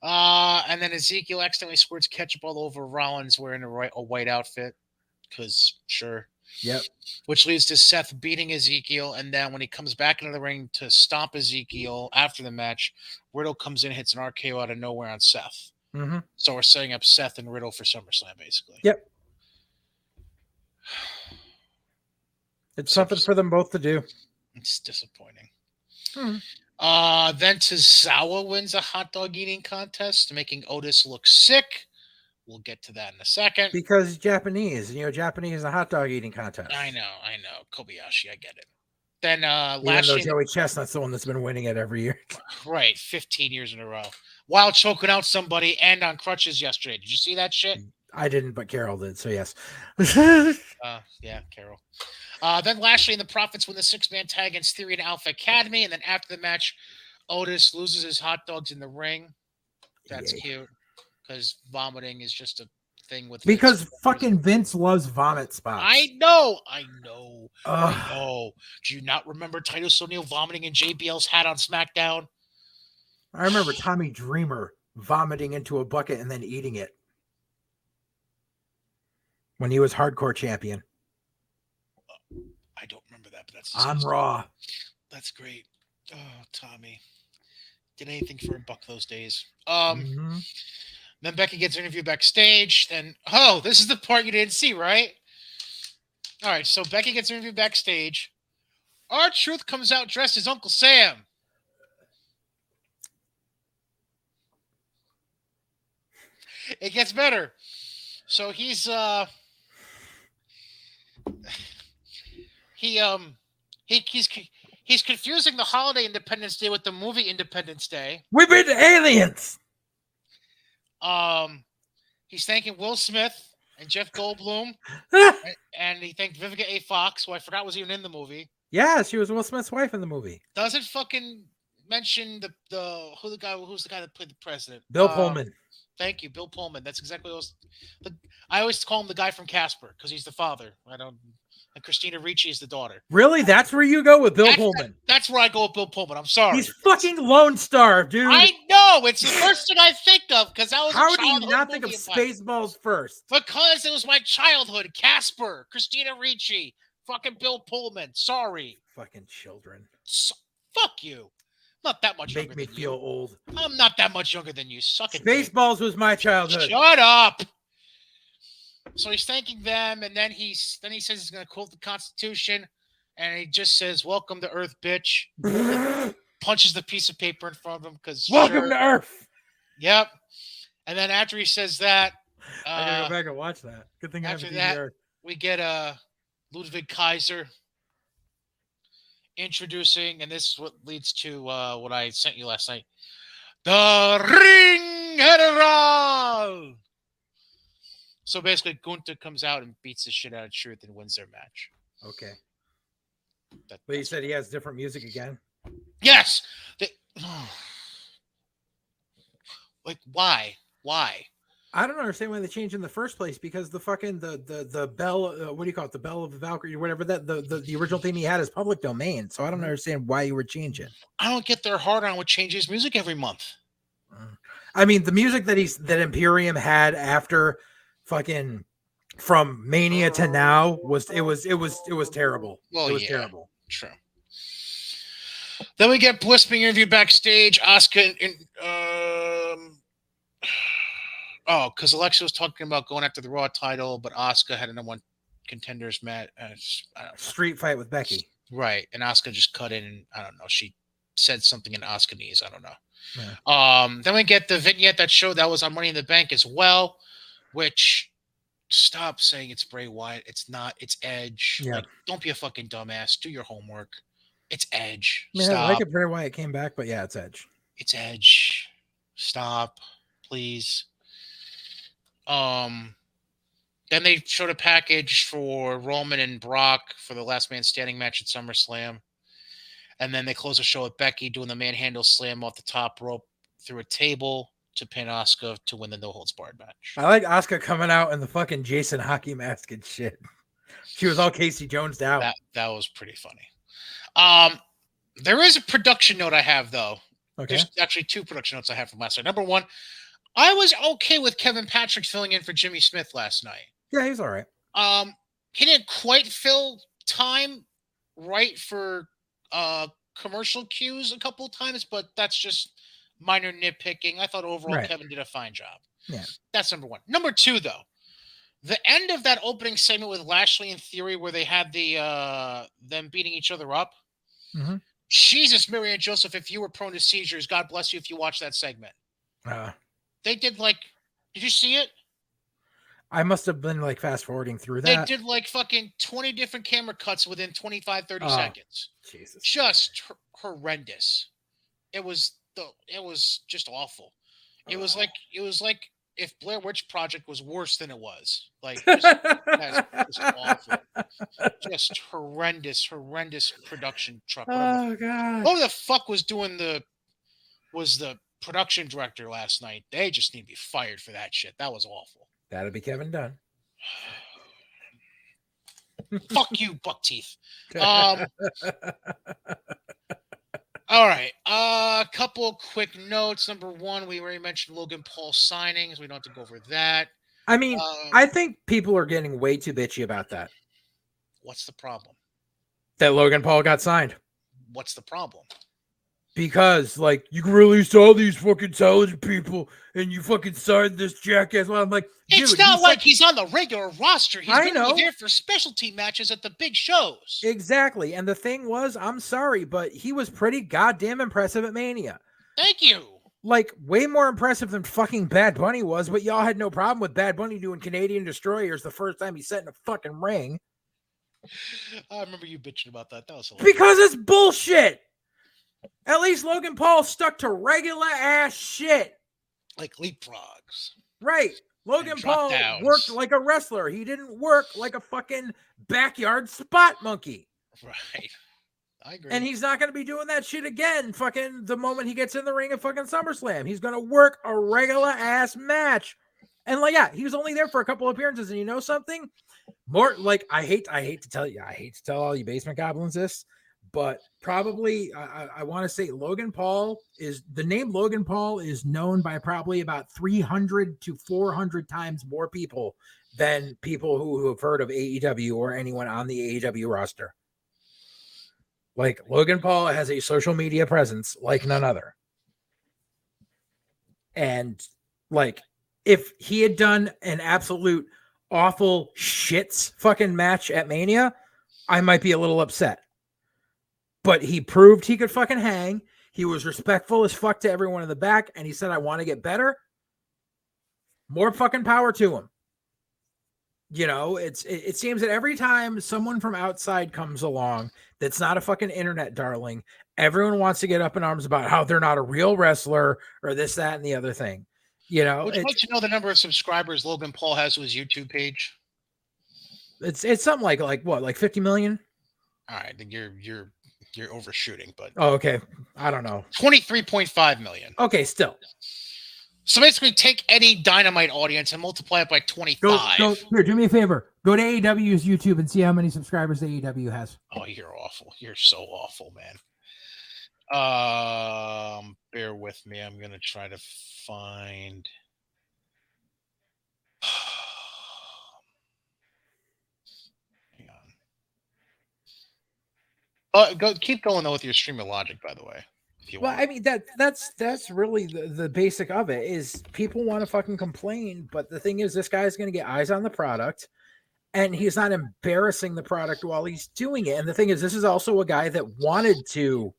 And then Ezekiel accidentally squirts ketchup all over Rollins wearing a white outfit because sure. Yep. Which leads to Seth beating Ezekiel, and then when he comes back into the ring to stomp Ezekiel after the match, Riddle comes in, hits an RKO out of nowhere on Seth. Mm-hmm. So we're setting up Seth and Riddle for SummerSlam, basically. Yep. It's something for them both to do. It's disappointing. Then Tozawa wins a hot dog eating contest, making Otis look sick. We'll get to that in a second. Because he's Japanese. Japanese is a hot dog eating contest. I know. Kobayashi, I get it. Then even though Joey Chestnut's the one that's been winning it every year. Right, 15 years in a row. While choking out somebody and on crutches yesterday. Did you see that shit? I didn't, but Carol did, so yes. Yeah, Carol. Then Lashley and the Profits win the 6-man tag against Theory and Alpha Academy, and then after the match, Otis loses his hot dogs in the ring. That's cute, because vomiting is just a thing with because fucking Vince loves vomit spots. I know. Do you not remember Titus O'Neil vomiting in JBL's hat on SmackDown? I remember Tommy Dreamer vomiting into a bucket and then eating it when he was hardcore champion. I don't remember that, but that's on Raw. That's great. Oh, Tommy. Did anything for a buck those days. Then Becky gets interviewed backstage. Then, this is the part you didn't see, right? All right, so Becky gets interviewed backstage. R-Truth comes out dressed as Uncle Sam. It gets better. So he's he's confusing the holiday Independence Day with the movie Independence Day. We've been aliens. He's thanking Will Smith and Jeff Goldblum, and he thanked Vivica A. Fox, who I forgot was even in the movie. Yeah, she was Will Smith's wife in the movie. Doesn't fucking mention who's the guy that played the president? Bill Pullman. Thank you, Bill Pullman. That's exactly what I always call him the guy from Casper because he's the father. And Christina Ricci is the daughter. Really? That's where you go with Bill Pullman? That's where I go with Bill Pullman. I'm sorry. He's fucking Lone Star, dude. I know. It's the first thing I think of because that was How do you not think of Spaceballs first? Because it was my childhood. Casper, Christina Ricci, fucking Bill Pullman. Sorry. Fucking children. Fuck you. Not that much younger than you. Make me feel old. I'm not that much younger than you. Suck it. Spaceballs was my childhood. Shut up. So he's thanking them, and then he says he's going to quote the Constitution, and he just says, "Welcome to Earth, bitch." Punches the piece of paper in front of him because welcome to Earth. Yep. And then after he says that, I gotta go back and watch that. Good thing after that, we get Ludwig Kaiser introducing, and this is what leads to what I sent you last night. The Ring General. So basically, Gunther comes out and beats the shit out of Truth and wins their match. Okay. But you said he has different music again? Yes. Like, why? Why? I don't understand why they changed in the first place, because the fucking the bell, what do you call it, the bell of the Valkyrie, whatever, that the original theme he had is public domain. So I don't understand why you would change it. I don't get their hard on with changes music every month. I mean, the music that Imperium had after fucking from Mania to now was terrible. Well, it was yeah, terrible. True. Then we get Bliss being interviewed backstage. Asuka because Alexa was talking about going after the Raw title, but Asuka had a number one contenders match. Street fight with Becky. Right, and Asuka just cut in, and I don't know. She said something in Asuka knees. I don't know. Yeah. Then we get the vignette that showed that was on Money in the Bank as well, which stop saying it's Bray Wyatt. It's not. It's Edge. Yeah. Like, don't be a fucking dumbass. Do your homework. It's Edge. I mean, Stop. I like it Bray Wyatt came back, but yeah, it's Edge. It's Edge. Stop, please. Then they showed a package for Roman and Brock for the Last Man Standing match at SummerSlam. And then they close the show with Becky doing the manhandle slam off the top rope through a table to pin Asuka to win the no holds barred match. I like Asuka coming out in the fucking Jason hockey mask and shit. She was all Casey Jones down. That was pretty funny. There is a production note I have, though. Okay. There's actually two production notes I have from last night. Number one, I was okay with Kevin Patrick filling in for Jimmy Smith last night. Yeah, he's all right. He didn't quite fill time right for commercial cues a couple of times, but that's just minor nitpicking. I thought overall Kevin did a fine job. Yeah. That's number one. Number two, though, the end of that opening segment with Lashley and Theory where they had the them beating each other up. Mm-hmm. Jesus, Mary and Joseph, if you were prone to seizures, God bless you if you watched that segment. They did did you see it? I must have been fast forwarding through that. They did fucking 20 different camera cuts within 25, 30 seconds. Jesus. Just horrendous. It was just awful. It was like if Blair Witch Project was worse than it was. Just awful. Just horrendous production truck. Oh God. Who the fuck was the production director last night? They just need to be fired for that shit. That was awful. That'll be Kevin Dunn. Fuck you, buck teeth. All right. A couple quick notes. Number one, we already mentioned Logan Paul signings. We don't have to go over that. I mean, I think people are getting way too bitchy about that. What's the problem? That Logan Paul got signed. What's the problem? Because you can release all these fucking talented people and you fucking signed this jackass. I'm like, it's not like he's on the regular roster. He's going to be there for specialty matches at the big shows. Exactly. And the thing was, I'm sorry, but he was pretty goddamn impressive at Mania. Thank you. Way more impressive than fucking Bad Bunny was, but y'all had no problem with Bad Bunny doing Canadian Destroyers the first time he sat in a fucking ring. I remember you bitching about that. That was hilarious. Because it's bullshit. At least Logan Paul stuck to regular ass shit. Like leapfrogs. Right. Logan Paul worked like a wrestler. He didn't work like a fucking backyard spot monkey. Right. I agree. And he's not going to be doing that shit again fucking the moment he gets in the ring at fucking SummerSlam. He's going to work a regular ass match. And he was only there for a couple of appearances. And you know something? More I hate to tell all you basement goblins this, but probably I want to say the name Logan Paul is known by probably about 300 to 400 times more people than people who have heard of AEW or anyone on the AEW roster. Logan Paul has a social media presence like none other. And if he had done an absolute awful shits fucking match at Mania, I might be a little upset. But he proved he could fucking hang. He was respectful as fuck to everyone in the back. And he said, I want to get better. More fucking power to him. It seems that every time someone from outside comes along that's not a fucking internet darling, everyone wants to get up in arms about how they're not a real wrestler or this, that, and the other thing. Would you like to know the number of subscribers Logan Paul has to his YouTube page? It's something like 50 million? All right, then you're overshooting, but okay. I don't know. 23.5 million. Okay, still. So basically, take any Dynamite audience and multiply it by 25. Go here. Do me a favor. Go to AEW's YouTube and see how many subscribers AEW has. Oh, you're awful. You're so awful, man. Bear with me. I'm gonna try to find. Hang on. Keep going though with your stream of logic, by the way. Well, I mean that's really the basic of it is people want to fucking complain, but the thing is, this guy's going to get eyes on the product, and he's not embarrassing the product while he's doing it. And the thing is, this is also a guy that wanted to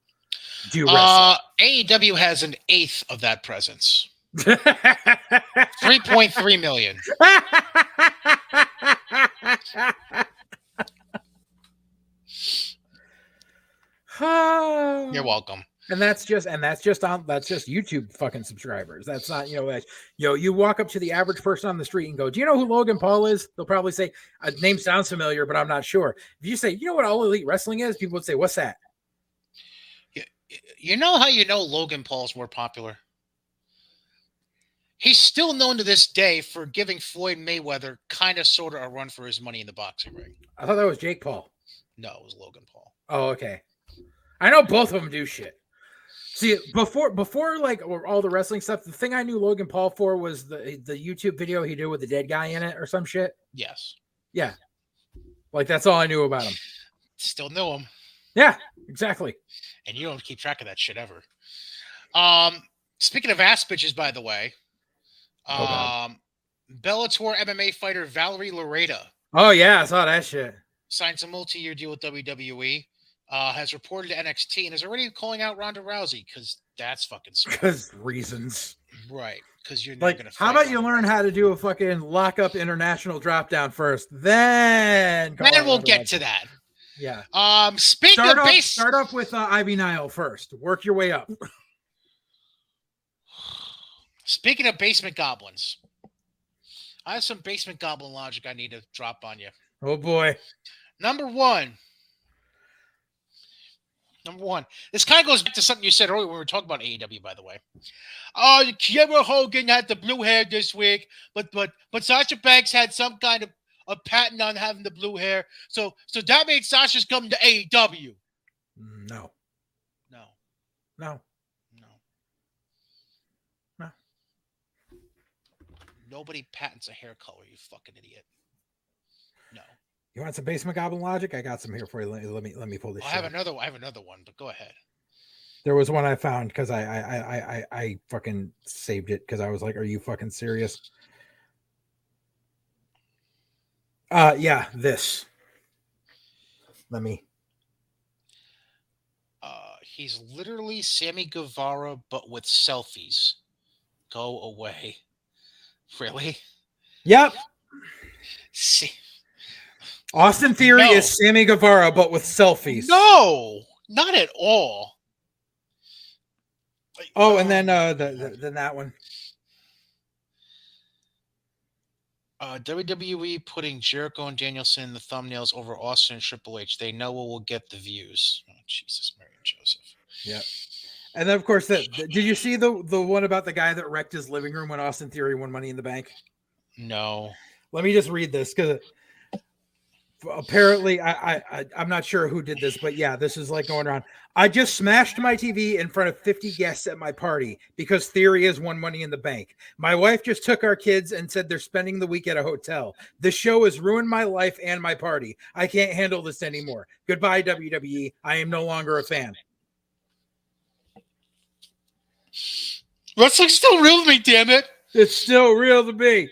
do wrestling. AEW has an eighth of that presence. 3.3 million. You're welcome. And that's just YouTube fucking subscribers. That's not, you walk up to the average person on the street and go, "Do you know who Logan Paul is?" They'll probably say, "A name sounds familiar, but I'm not sure." If you say, "You know what All Elite Wrestling is?" People would say, "What's that?" You know how you know Logan Paul's more popular? He's still known to this day for giving Floyd Mayweather kind of sort of a run for his money in the boxing ring. I thought that was Jake Paul. No, it was Logan Paul. Oh, okay. I know both of them do shit. See, before like all the wrestling stuff, the thing I knew Logan Paul for was the YouTube video he did with the dead guy in it or some shit. Yes. Yeah. Like that's all I knew about him. Still know him. Yeah, exactly. And you don't keep track of that shit ever. Speaking of ass bitches, by the way, Bellator MMA fighter Valerie Loretta. Oh yeah, I saw that shit. Signs a multi-year deal with WWE. Has reported to NXT and is already calling out Ronda Rousey because that's fucking smart. Because reasons. Right. Because you're not like, going to how about you learn how to do a fucking lock-up international drop-down first, then we'll get to that. Yeah. Start off with Ivy Nile first. Work your way up. Speaking of basement goblins, I have some basement goblin logic I need to drop on you. Oh boy. Number one. This kind of goes back to something you said earlier when we were talking about AEW, by the way. Oh, Kiera Hogan had the blue hair this week, but Sasha Banks had some kind of a patent on having the blue hair. So that means Sasha's coming to AEW. No. Nobody patents a hair color, you fucking idiot. No. You want some basement goblin logic? I got some here for you. Let me pull this. I have another one, but go ahead. There was one I found because I fucking saved it because I was like, "Are you fucking serious?" Yeah, this. Let me. He's literally Sammy Guevara, but with selfies. Go away. Really? Yep. See. Austin Theory is Sammy Guevara, but with selfies. No, not at all. Oh, and then then that one. WWE putting Jericho and Danielson in the thumbnails over Austin and Triple H. They know we'll get the views. Oh, Jesus, Mary and Joseph. Yeah. And then, of course, did you see the one about the guy that wrecked his living room when Austin Theory won Money in the Bank? No. Let me just read this because apparently I'm not sure who did this, but yeah, this is like going around. I just smashed my TV in front of 50 guests at my party because Theory has won Money in the Bank. My wife just took our kids and said they're spending the week at a hotel. The show has ruined my life and my party. I can't handle this anymore. Goodbye, WWE. I am no longer a fan. Wrestling's still real to me, damn it. It's still real to me.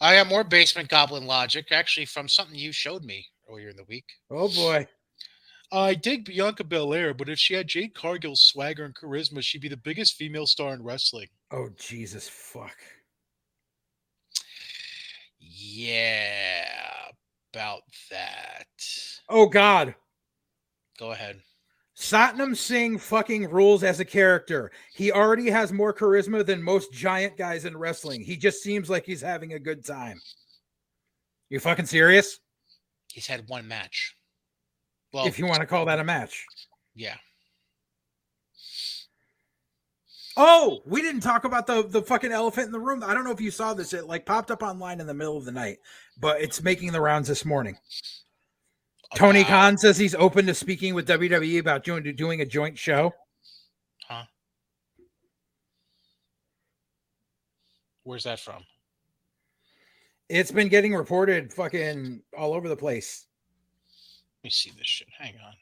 I have more basement goblin logic, actually, from something you showed me earlier in the week. Oh, boy. I dig Bianca Belair, but if she had Jade Cargill's swagger and charisma, she'd be the biggest female star in wrestling. Oh, Jesus, fuck. Yeah, about that. Oh, God. Go ahead. Satnam Singh fucking rules as a character. He already has more charisma than most giant guys in wrestling. He just seems like he's having a good time. You fucking serious? He's had one match. Well, if you want to call that a match. Yeah. Oh, we didn't talk about the fucking elephant in the room. I don't know if you saw this. It like popped up online in the middle of the night, but it's making the rounds this morning. Tony Khan says he's open to speaking with WWE about doing a joint show. Huh? Where's that from? It's been getting reported fucking all over the place. Let me see this shit. Hang on.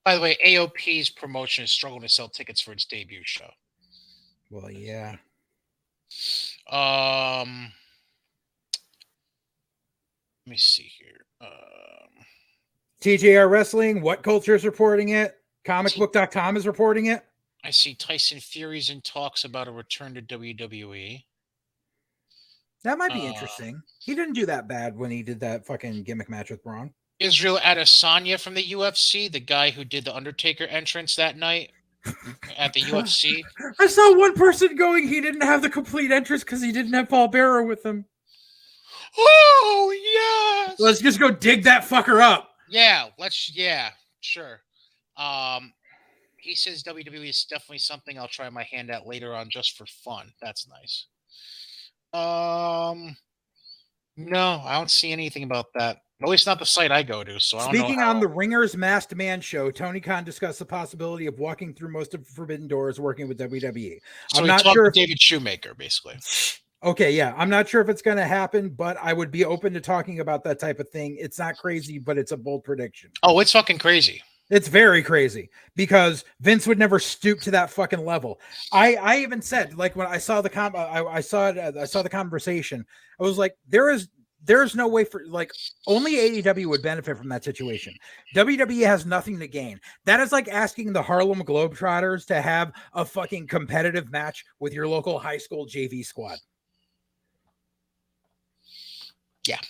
By the way, AOP's promotion is struggling to sell tickets for its debut show. Well, yeah. Let me see here. TJR Wrestling, What Culture is reporting it. Comicbook.com is reporting it. I see Tyson Fury's in talks about a return to WWE. That might be interesting. He didn't do that bad when he did that fucking gimmick match with Braun. Israel Adesanya from the UFC, the guy who did the Undertaker entrance that night at the UFC. I saw one person going, he didn't have the complete entrance because he didn't have Paul Bearer with him. Oh, yes! Let's just go dig that fucker up. Yeah, sure. He says WWE is definitely something I'll try my hand at later on just for fun. That's nice. No, I don't see anything about that. At least not the site I go to. So Speaking on the Ringers Masked Man show, Tony Khan discussed the possibility of walking through most of Forbidden Doors working with WWE. So I'm not sure if David Shoemaker, basically. Okay, yeah. I'm not sure if it's going to happen, but I would be open to talking about that type of thing. It's not crazy, but it's a bold prediction. Oh, it's fucking crazy. It's very crazy because Vince would never stoop to that fucking level. I even said, like, when I saw the I saw the conversation, I was like, there's no way for, like, only AEW would benefit from that situation. WWE has nothing to gain. That is like asking the Harlem Globetrotters to have a fucking competitive match with your local high school JV squad. Yeah.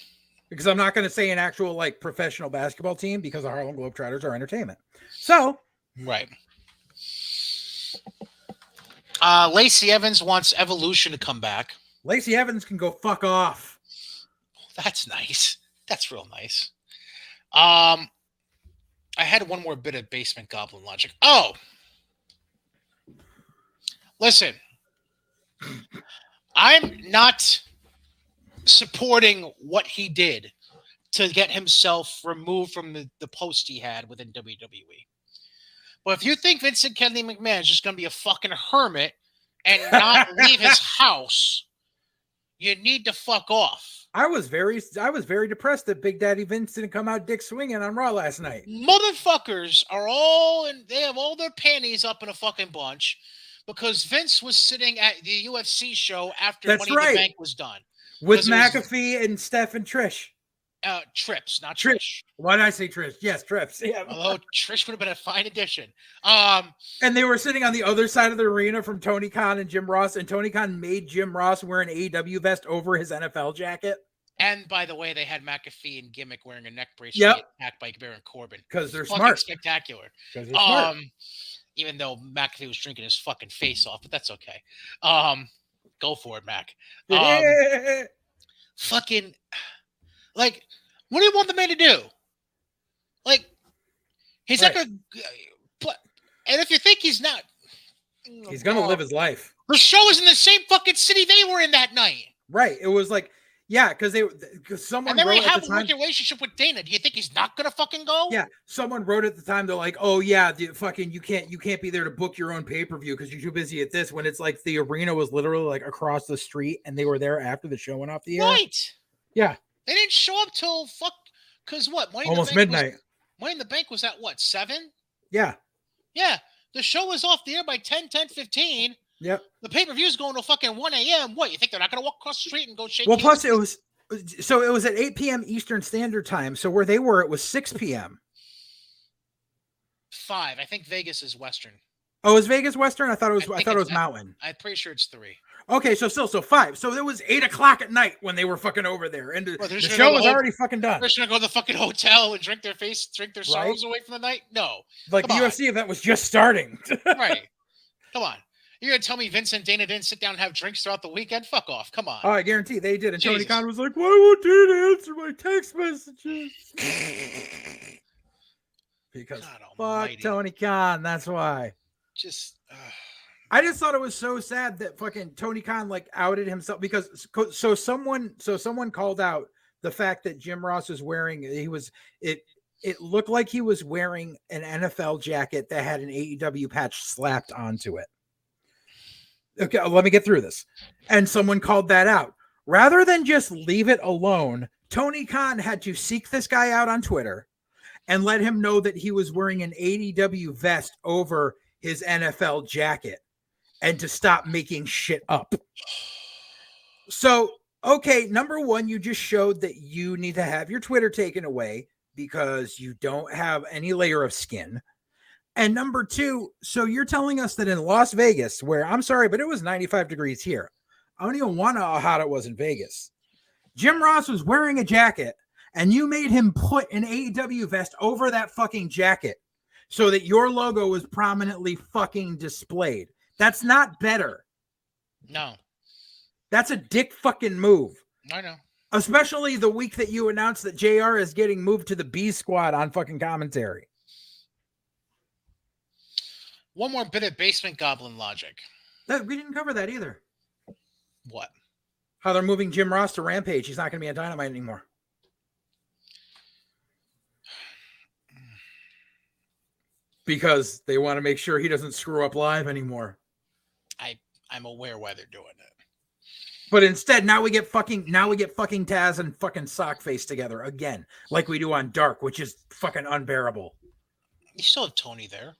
Because I'm not going to say an actual, like, professional basketball team because the Harlem Globetrotters are entertainment. So. Right. Lacey Evans wants Evolution to come back. Lacey Evans can go fuck off. That's nice. That's real nice. I had one more bit of basement goblin logic. Oh. Listen. I'm not supporting what he did to get himself removed from the post he had within WWE. But if you think Vincent Kennedy McMahon is just going to be a fucking hermit and not leave his house, you need to fuck off. I was very depressed that Big Daddy Vince didn't come out dick swinging on Raw last night. Motherfuckers are they have all their panties up in a fucking bunch because Vince was sitting at the UFC show after Money in the Bank was done. With McAfee and Steph and Trish. Trips, not Trish. Why did I say Trish? Yes, Trips. Yeah. Although Trish would have been a fine addition. And they were sitting on the other side of the arena from Tony Khan and Jim Ross, and Tony Khan made Jim Ross wear an AEW vest over his NFL jacket. And by the way, they had McAfee and Gimmick wearing a neck brace attacked by Baron Corbin. Because they're smart. Spectacular. Because they're smart. Even though McAfee was drinking his fucking face off, but that's okay. Go for it, Mac. Fucking, like, what do you want the man to do? Like, he's like a, and if you think he's not, he's gonna live his life. The show was in the same fucking city they were in that night. Right. It was like, yeah, because someone and then wrote we have at the time, a relationship with Dana. Do you think he's not gonna fucking go? Yeah, someone wrote at the time. They're like, "Oh yeah, you can't be there to book your own pay-per-view because you're too busy at this." When it's like the arena was literally like across the street, and they were there after the show went off the air. Right. Yeah. They didn't show up till because what? Almost midnight. Money in the Bank was at what, 7? Yeah. Yeah. The show was off the air by 10:15. Yep. The pay-per-view is going to fucking 1 a.m. What, you think they're not going to walk across the street and go shake? Well, plus it was at 8 p.m. Eastern Standard Time. So where they were, it was 6 p.m. 5. I think Vegas is Western. Oh, is Vegas Western? I thought it was Mountain. I'm pretty sure it's 3. Okay, so 5. So it was 8 o'clock at night when they were fucking over there, and the show was already fucking done. They're just gonna go to the fucking hotel and drink their sorrows away from the night. No, like the UFC event was just starting. Right? Come on, you're gonna tell me Vince and Dana didn't sit down and have drinks throughout the weekend? Fuck off! Come on. Oh, I guarantee they did. And Jesus. Tony Khan was like, "Why won't Dana answer my text messages?" Because fuck Tony Khan. That's why. I just thought it was so sad that fucking Tony Khan like outed himself because someone called out the fact that Jim Ross was wearing it looked like he was wearing an NFL jacket that had an AEW patch slapped onto it. Okay, let me get through this. And someone called that out. Rather than just leave it alone, Tony Khan had to seek this guy out on Twitter and let him know that he was wearing an AEW vest over his NFL jacket and to stop making shit up. So, okay, number one, you just showed that you need to have your Twitter taken away because you don't have any layer of skin. And number two, so you're telling us that in Las Vegas, where I'm sorry, but it was 95 degrees here. I don't even want to know how hot it was in Vegas. Jim Ross was wearing a jacket and you made him put an AEW vest over that fucking jacket so that your logo was prominently fucking displayed. That's not better. No. That's a dick fucking move. I know. Especially the week that you announced that JR is getting moved to the B squad on fucking commentary. One more bit of basement goblin logic. We didn't cover that either. What? How they're moving Jim Ross to Rampage. He's not going to be on Dynamite anymore. Because they want to make sure he doesn't screw up live anymore. I'm aware why they're doing it. But instead, now we get fucking Taz and fucking Sockface together again, like we do on Dark, which is fucking unbearable. You still have Tony there.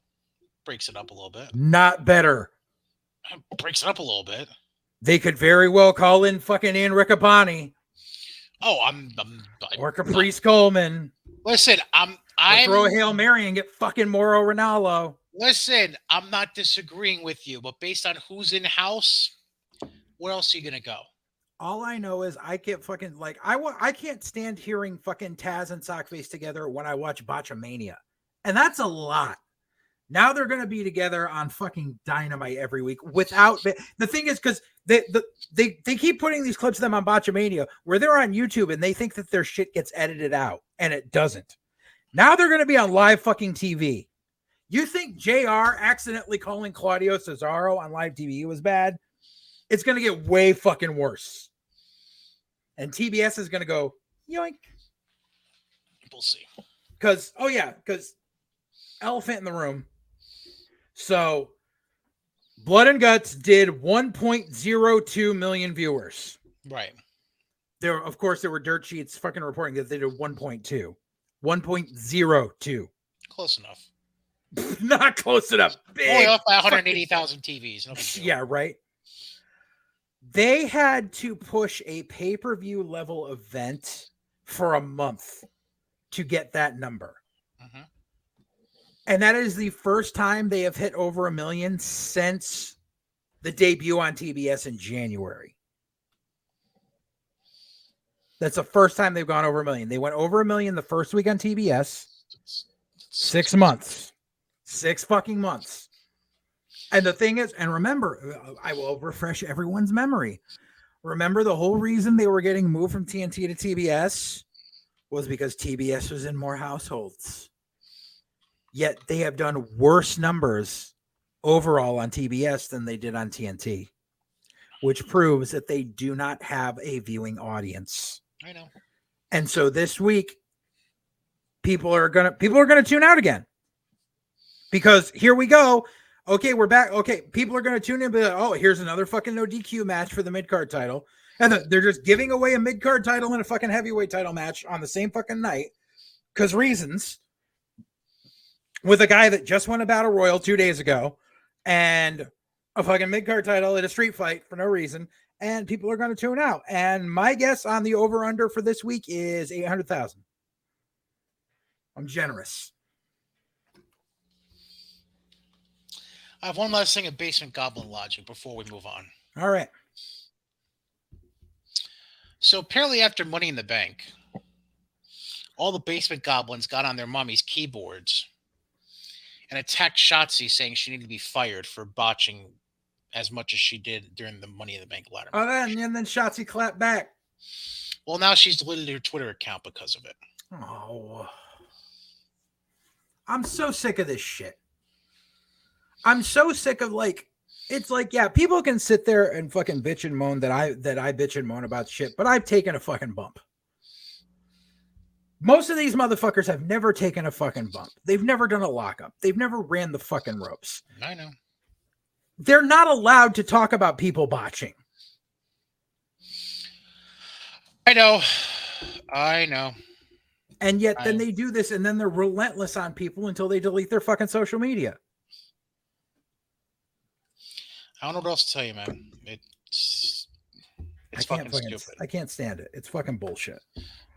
Breaks it up a little bit. Not better. Breaks it up a little bit. They could very well call in fucking Ian Riccaboni. Oh, or Caprice Coleman. Listen, I'm throw a Hail Mary and get fucking Mauro Ranallo. Listen, I'm not disagreeing with you, but based on who's in house, where else are you gonna go? All I know is I can't fucking I can't stand hearing fucking Taz and Sockface together when I watch Botchamania, and that's a lot. Now they're going to be together on fucking Dynamite every week without the thing is because they keep putting these clips of them on Botchamania where they're on YouTube and they think that their shit gets edited out and it doesn't. Now they're going to be on live fucking TV. You think JR accidentally calling Claudio Cesaro on live TV was bad? It's going to get way fucking worse. And TBS is going to go, yoink. We'll see. Because elephant in the room. So, Blood and Guts did 1.02 million viewers. Right. There were dirt sheets fucking reporting that they did 1.2. 1.02. Close enough. Not close enough. Only off by 180,000 TVs. No yeah, right. They had to push a pay-per-view level event for a month to get that number. Mm-hmm. And that is the first time they have hit over 1 million since the debut on TBS in January. That's the first time they've gone over 1 million. They went over 1 million the first week on TBS. 6 months. 6 fucking months. And the thing is, and remember, I will refresh everyone's memory. Remember the whole reason they were getting moved from TNT to TBS was because TBS was in more households. Yet they have done worse numbers overall on TBS than they did on TNT, which proves that they do not have a viewing audience. I know. And so this week, people are gonna tune out again. Because here we go. Okay, we're back. Okay, people are gonna tune in and be like, oh, here's another fucking no DQ match for the mid-card title. And they're just giving away a mid-card title and a fucking heavyweight title match on the same fucking night. Because reasons. With a guy that just won a battle royal 2 days ago and a fucking mid-card title at a street fight for no reason, and people are going to tune out. And my guess on the over-under for this week is 800,000. I'm generous. I have one last thing of basement goblin logic before we move on. All right. So apparently after Money in the Bank, all the basement goblins got on their mommy's keyboards and attacked Shotzi, saying she needed to be fired for botching as much as she did during the Money in the Bank ladder match. And then Shotzi clapped back. Well, now she's deleted her Twitter account because of it. Oh. I'm so sick of this shit. I'm so sick of like, it's like, yeah, people can sit there and fucking bitch and moan that I bitch and moan about shit, but I've taken a fucking bump. Most of these motherfuckers have never taken a fucking bump. They've never done a lockup. They've never ran the fucking ropes. I know. They're not allowed to talk about people botching. I know. And yet then they do this and then they're relentless on people until they delete their fucking social media. I don't know what else to tell you, man. It's fucking stupid. I can't stand it. It's fucking bullshit.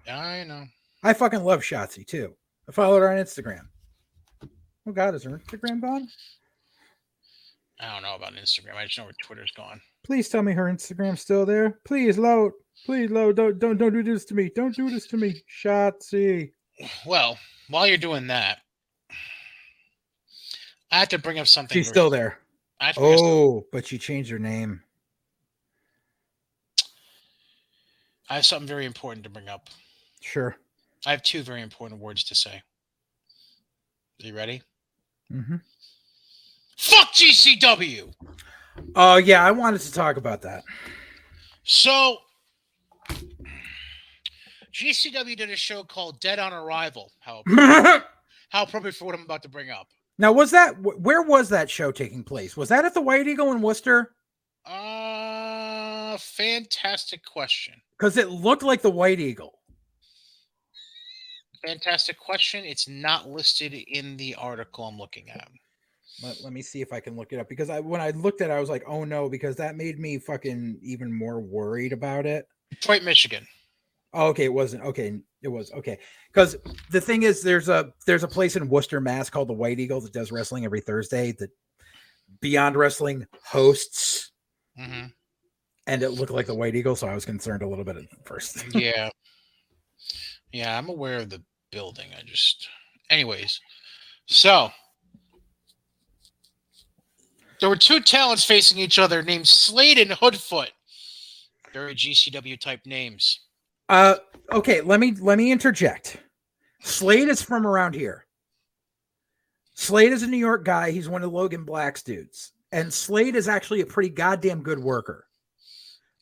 I know. I fucking love Shotzi too. I followed her on Instagram. Oh God, is her Instagram gone? I don't know about Instagram. I just know where Twitter's gone. Please tell me her Instagram's still there. Please load. Please load. Don't do this to me. Don't do this to me. Shotzi. Well, while you're doing that, I have to bring up something. She's still there. But she changed her name. I have something very important to bring up. Sure. I have two very important words to say. Are you ready? Mm-hmm. Fuck GCW! Oh, yeah, I wanted to talk about that. So, GCW did a show called Dead on Arrival. How appropriate for what I'm about to bring up. Now, where was that show taking place? Was that at the White Eagle in Worcester? Fantastic question. Because it looked like the White Eagle. Fantastic question. It's not listed in the article I'm looking at. Let me see if I can look it up. Because when I looked at it, I was like, oh no, because that made me fucking even more worried about it. Detroit, Michigan. Oh, okay, it wasn't. Okay, it was. Okay. Because the thing is, there's a place in Worcester, Mass called the White Eagle that does wrestling every Thursday that Beyond Wrestling hosts. Mm-hmm. And it looked like the White Eagle, so I was concerned a little bit at first. Yeah. Yeah, I'm aware of the building. Anyways. So, there were two talents facing each other named Slade and Hoodfoot. Very GCW type names. Okay, let me interject. Slade is from around here. Slade is a New York guy. He's one of Logan Black's dudes. And Slade is actually a pretty goddamn good worker,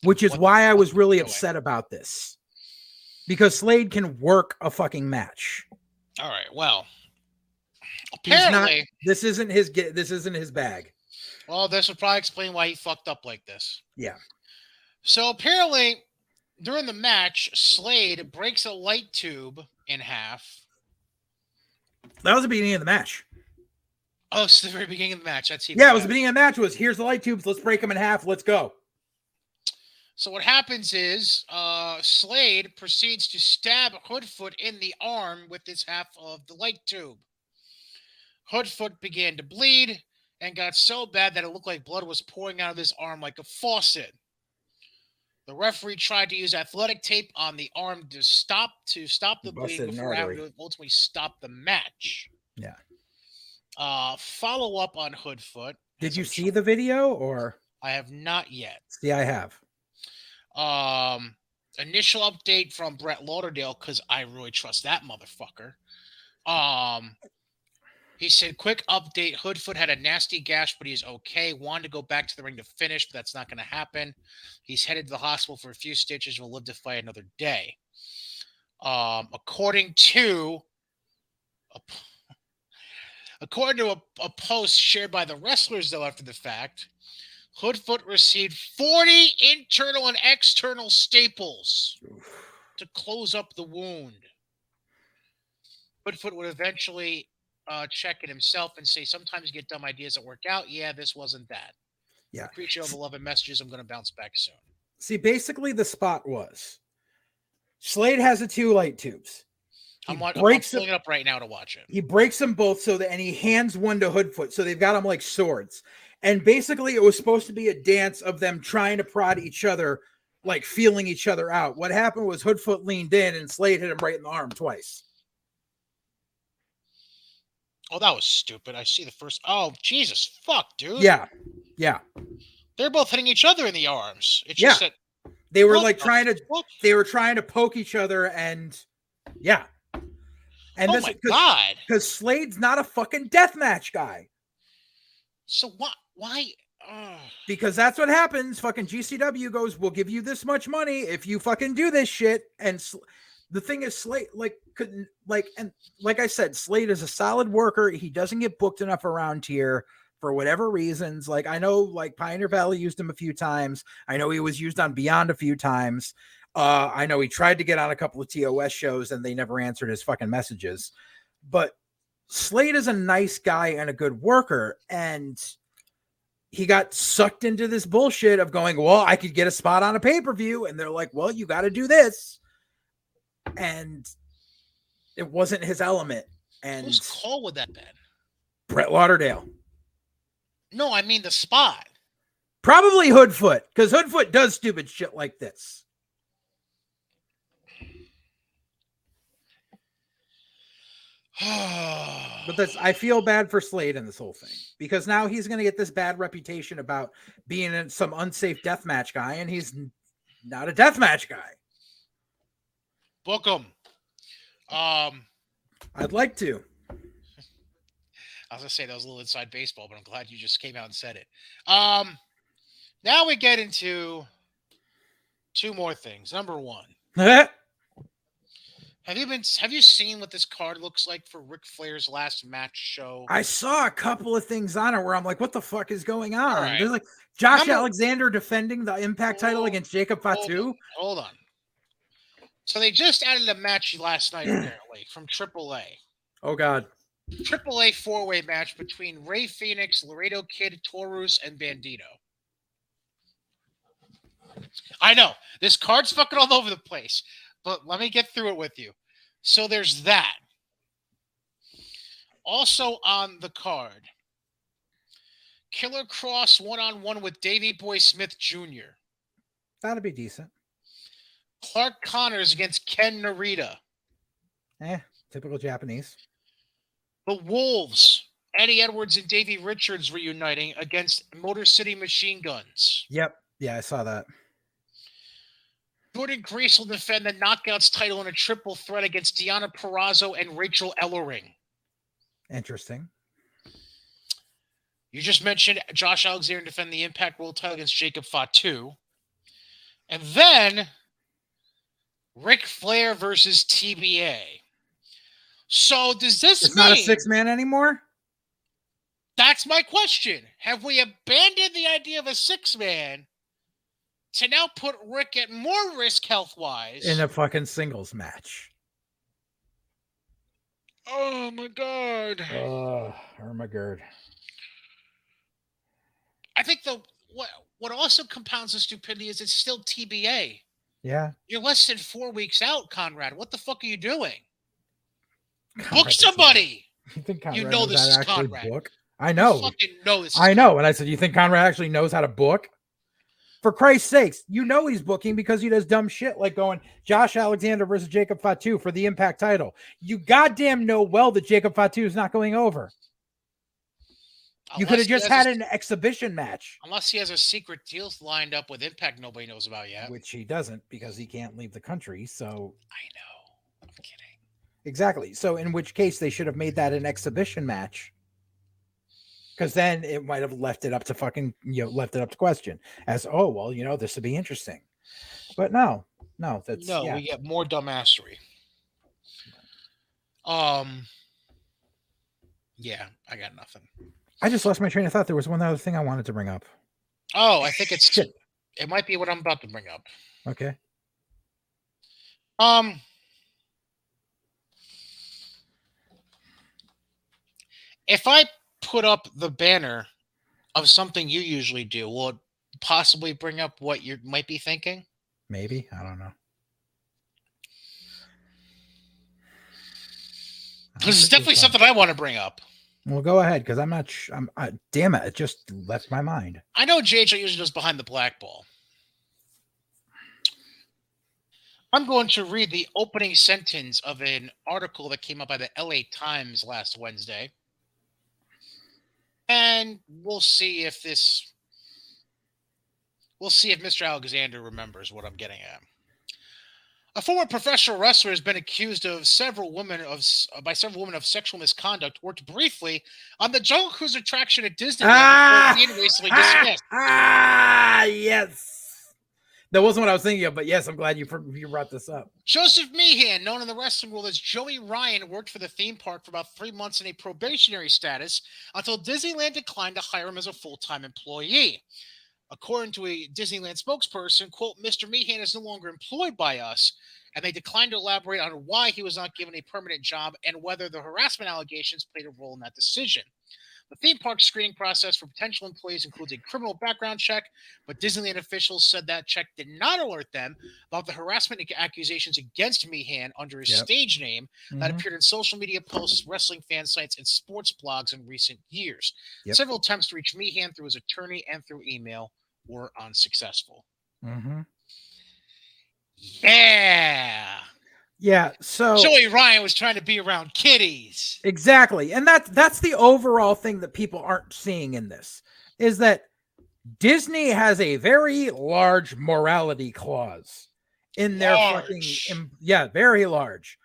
which is why I was really upset about this. Because Slade can work a fucking match. All right, well, apparently this isn't his bag. Well, this would probably explain why he fucked up like this. Yeah. So apparently, during the match, Slade breaks a light tube in half. That was the beginning of the match. Oh, it's the very beginning of the match. It was the beginning of the match. Here's the light tubes. Let's break them in half. Let's go. So what happens is Slade proceeds to stab Hoodfoot in the arm with this half of the light tube. Hoodfoot began to bleed and got so bad that it looked like blood was pouring out of his arm like a faucet. The referee tried to use athletic tape on the arm to stop the bleeding before having to ultimately stop the match. Yeah. Follow up on Hoodfoot. Did you see the video or? I have not yet. See, I have. Initial update from Brett Lauderdale, because I really trust that motherfucker. He said, quick update. Hoodfoot had a nasty gash, but he's okay. Wanted to go back to the ring to finish, but that's not going to happen. He's headed to the hospital for a few stitches and will live to fight another day. According to a post shared by the wrestlers, though, after the fact, Hoodfoot received 40 internal and external staples to close up the wound. Hoodfoot would eventually check it himself and say, sometimes you get dumb ideas that work out. Yeah, this wasn't that. Yeah. I appreciate all the love and messages. I'm going to bounce back soon. See, basically the spot was Slade has the two light tubes. I'm pulling it up right now to watch it. He breaks them both and he hands one to Hoodfoot. So they've got them like swords. And basically it was supposed to be a dance of them trying to prod each other, like feeling each other out. What happened was Hoodfoot leaned in and Slade hit him right in the arm twice. Oh, that was stupid. I see the first. Oh, Jesus, fuck, dude. Yeah. Yeah. They're both hitting each other in the arms. It's just that they were like trying to poke each other and yeah. And God. Because Slade's not a fucking deathmatch guy. So what? Why? Because that's what happens. Fucking GCW goes, we'll give you this much money if you fucking do this shit. And the thing is, Slade, and like I said, Slade is a solid worker. He doesn't get booked enough around here for whatever reasons. Like, I know, like, Pioneer Valley used him a few times. I know he was used on Beyond a few times. I know he tried to get on a couple of TOS shows and they never answered his fucking messages. But Slade is a nice guy and a good worker. And he got sucked into this bullshit of going, well, I could get a spot on a pay-per-view. And they're like, well, you got to do this. And it wasn't his element. And whose call would that been? Brett Lauderdale. No, I mean the spot. Probably Hoodfoot, because Hoodfoot does stupid shit like this. But I feel bad for Slade in this whole thing, because now he's going to get this bad reputation about being some unsafe deathmatch guy, and he's not a deathmatch guy. Book him. I'd like to. I was going to say that was a little inside baseball, but I'm glad you just came out and said it. Now we get into two more things. Number one. Have you seen what this card looks like for Ric Flair's last match show? I saw a couple of things on it where I'm like, what the fuck is going on? Right. There's like Josh Alexander defending the Impact title against Jacob Fatu. Hold on. So they just added a match last night, apparently, from AAA. Oh, God. AAA four-way match between Rey Fenix, Laredo Kid, Taurus, and Bandito. I know. This card's fucking all over the place. But let me get through it with you. So there's that. Also on the card, Killer Cross one-on-one with Davey Boy Smith Jr. That'd be decent. Clark Connors against Ken Narita. Typical Japanese. The Wolves, Eddie Edwards and Davey Richards reuniting against Motor City Machine Guns. Yep. Yeah, I saw that. Jordan Grace will defend the Knockouts title in a triple threat against Deonna Purrazzo and Rachel Ellering. Interesting. You just mentioned Josh Alexander defend the Impact World title against Jacob Fatu. And then Ric Flair versus TBA. So does this mean... It's not a 6-man anymore? That's my question. Have we abandoned the idea of a 6-man to now put Rick at more risk health-wise in a fucking singles match? Oh, my God. Oh, my God. I think what also compounds the stupidity is it's still TBA. Yeah. You're less than 4 weeks out, Conrad. What the fuck are you doing? Book somebody. You think Conrad you know this is Conrad. Book? I know. You fucking know this is I know. And I said, you think Conrad actually knows how to book? For Christ's sakes, you know he's booking because he does dumb shit like going Josh Alexander versus Jacob Fatu for the Impact title. You goddamn know well that Jacob Fatu is not going over. You could have just had an exhibition match. Unless he has a secret deal lined up with Impact nobody knows about yet. Which he doesn't, because he can't leave the country, so... I know. I'm kidding. Exactly. So in which case they should have made that an exhibition match. Because then it might have left it up to question. As, oh, well, this would be interesting. But no, we get more dumbassery. Yeah, I got nothing. I just lost my train of thought. There was one other thing I wanted to bring up. Oh, I think it might be what I'm about to bring up. Okay. If I put up the banner of something you usually do, will it possibly bring up what you might be thinking? Maybe. I don't know. This is definitely something I want to bring up. Well, go ahead, because I'm not. Damn it! It just left my mind. I know JJ usually does Behind the Black Ball. I'm going to read the opening sentence of an article that came up by the LA Times last Wednesday, and we'll see if Mr. Alexander remembers what I'm getting at. A former professional wrestler has been accused of by several women of sexual misconduct. Worked briefly on the Jungle Cruise attraction at Disneyland before being recently dismissed. Yes. That wasn't what I was thinking of, but yes, I'm glad you brought this up. Joseph Meehan, known in the wrestling world as Joey Ryan, worked for the theme park for about 3 months in a probationary status until Disneyland declined to hire him as a full-time employee. According to a Disneyland spokesperson, quote, Mr. Meehan is no longer employed by us, and they declined to elaborate on why he was not given a permanent job and whether the harassment allegations played a role in that decision. The theme park screening process for potential employees includes a criminal background check, but Disneyland officials said that check did not alert them about the harassment accusations against Meehan under his stage name that appeared in social media posts, wrestling fan sites, and sports blogs in recent years. Several attempts to reach Meehan through his attorney and through email were unsuccessful. Yeah, so Joey Ryan was trying to be around kiddies. Exactly. And that's the overall thing that people aren't seeing in this, is that Disney has a very large morality clause in their very large.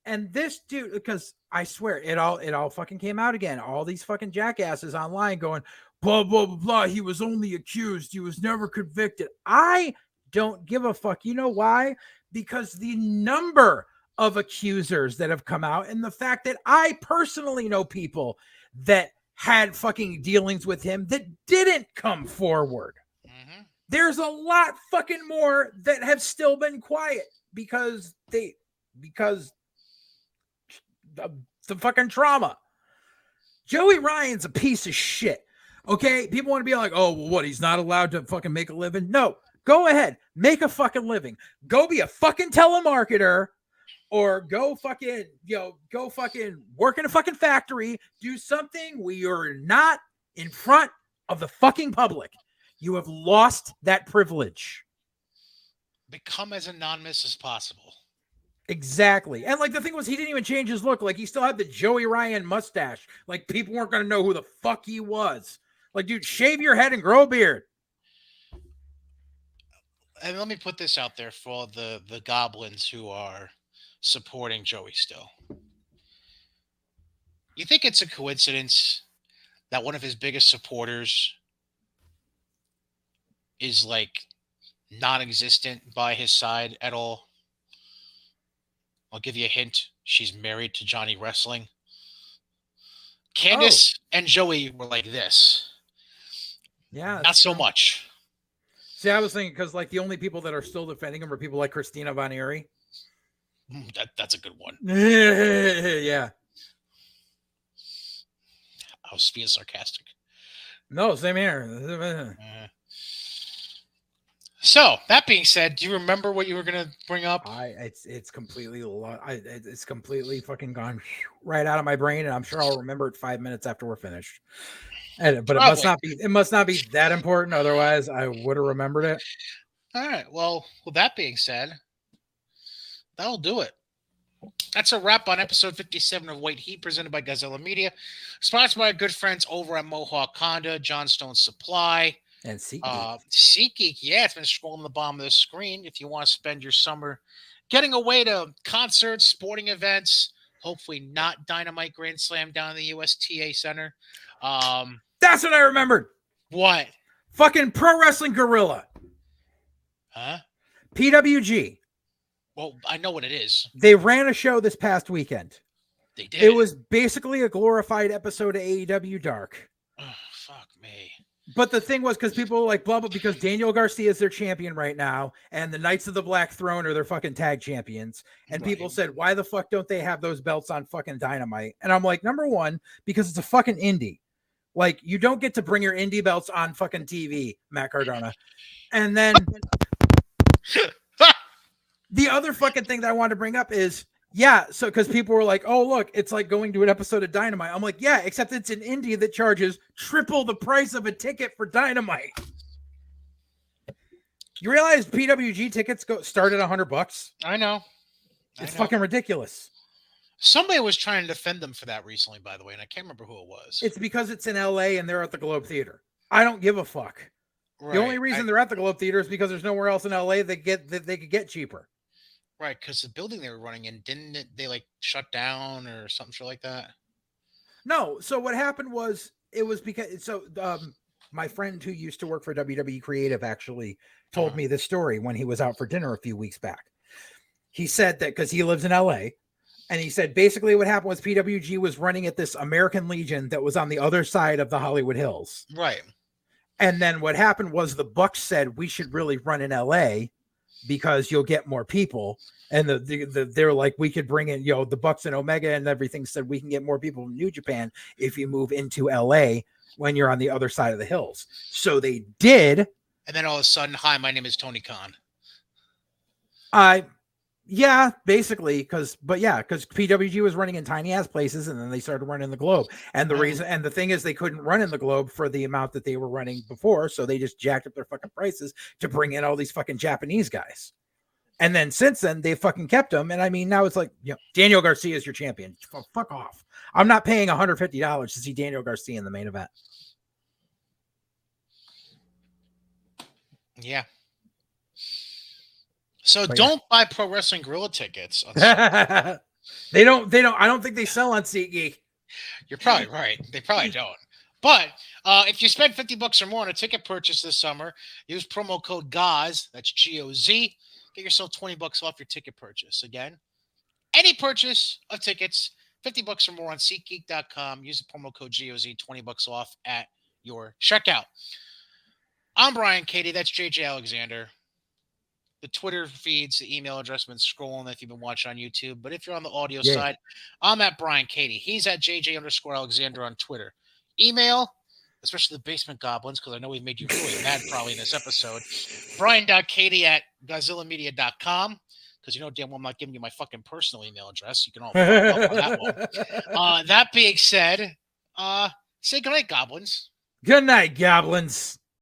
And this dude, because I swear it all fucking came out again. All these fucking jackasses online going, blah, blah, blah, blah. He was only accused. He was never convicted. I don't give a fuck. You know why? Because the number of accusers that have come out and the fact that I personally know people that had fucking dealings with him that didn't come forward. There's a lot fucking more that have still been quiet because the fucking trauma. Joey Ryan's a piece of shit. Okay. People want to be like, oh, well, what? He's not allowed to fucking make a living. No. Go ahead, make a fucking living. Go be a fucking telemarketer, or go fucking work in a fucking factory. Do something where you're not in front of the fucking public. You have lost that privilege. Become as anonymous as possible. Exactly. And like the thing was, he didn't even change his look. Like he still had the Joey Ryan mustache. Like people weren't going to know who the fuck he was. Like, dude, shave your head and grow a beard. And let me put this out there for all the goblins who are supporting Joey still. You think it's a coincidence that one of his biggest supporters is like non-existent by his side at all? I'll give you a hint. She's married to Johnny Wrestling. Candace and Joey were like this. Yeah. Not so much. See, I was thinking because like the only people that are still defending him are people like Christina Von Eerie. That's a good one. Yeah. I was being sarcastic. No, same here. So that being said, do you remember what you were gonna bring up? It's completely it's completely fucking gone right out of my brain, and I'm sure I'll remember it 5 minutes after we're finished. But it must not be that important. Otherwise, I would have remembered it. All right. Well, with that being said, that'll do it. That's a wrap on episode 57 of White Heat, presented by Gazella Media, sponsored by our good friends over at Mohawk Honda, Johnstone Supply, and SeatGeek. SeatGeek, yeah, it's been scrolling the bottom of the screen. If you want to spend your summer getting away to concerts, sporting events, hopefully not Dynamite Grand Slam down in the USTA Center. That's what I remembered. What? Fucking Pro Wrestling Guerrilla. Huh? PWG. Well, I know what it is. They ran a show this past weekend. They did. It was basically a glorified episode of AEW Dark. Oh, fuck me. But the thing was, because people were like, blah, blah, because Daniel Garcia is their champion right now, and the Knights of the Black Throne are their fucking tag champions. And people said, why the fuck don't they have those belts on fucking Dynamite? And I'm like, number one, because it's a fucking indie. Like, you don't get to bring your indie belts on fucking TV, Matt Cardona. And then the other fucking thing that I wanted to bring up is, so because people were like, oh, look, it's like going to an episode of Dynamite. I'm like, yeah, except it's an indie that charges triple the price of a ticket for Dynamite. You realize PWG tickets start at $100? I know. It's fucking ridiculous. Somebody was trying to defend them for that recently, by the way, and I can't remember who it was. It's because it's in LA and they're at the Globe Theater. I don't give a fuck. Right. The only reason they're at the Globe Theater is because there's nowhere else in LA they could get cheaper. Right, because the building they were running in, they like shut down or something shit like that? No. So what happened was it was because my friend who used to work for WWE Creative actually told me this story when he was out for dinner a few weeks back. He said that because he lives in LA, and he said basically what happened was PWG was running at this American Legion that was on the other side of the Hollywood Hills. Right. And then what happened was the Bucks said we should really run in LA because you'll get more people. And they're like, we could bring in, the Bucks and Omega and everything said we can get more people from New Japan if you move into LA when you're on the other side of the hills. So they did. And then all of a sudden, hi, my name is Tony Khan. Yeah, basically, because PWG was running in tiny ass places, and then they started running the Globe. And the thing is, they couldn't run in the Globe for the amount that they were running before, so they just jacked up their fucking prices to bring in all these fucking Japanese guys. And then since then, they fucking kept them. And I mean, now it's like, Daniel Garcia is your champion. Fuck off. I'm not paying $150 to see Daniel Garcia in the main event. Yeah. So don't buy Pro Wrestling Guerrilla tickets. They don't. I don't think they sell on SeatGeek. You're probably right. They probably don't. But if you spend $50 or more on a ticket purchase this summer, use promo code GOZ. That's GOZ. Get yourself $20 off your ticket purchase. Again, any purchase of tickets, $50 or more on SeatGeek.com. Use the promo code GOZ. $20 off at your checkout. I'm Brian Katie. That's JJ Alexander. The Twitter feeds, the email address been scrolling if you've been watching on YouTube. But if you're on the audio side, I'm at Brian Katie. He's at JJ_Alexander on Twitter. Email, especially the Basement Goblins, because I know we've made you really mad probably in this episode. Brian.Katie@GodzillaMedia.com, because you know damn well I'm not giving you my fucking personal email address. You can all fuck up on that one. That being said, say goodnight, Goblins. Good night, Goblins.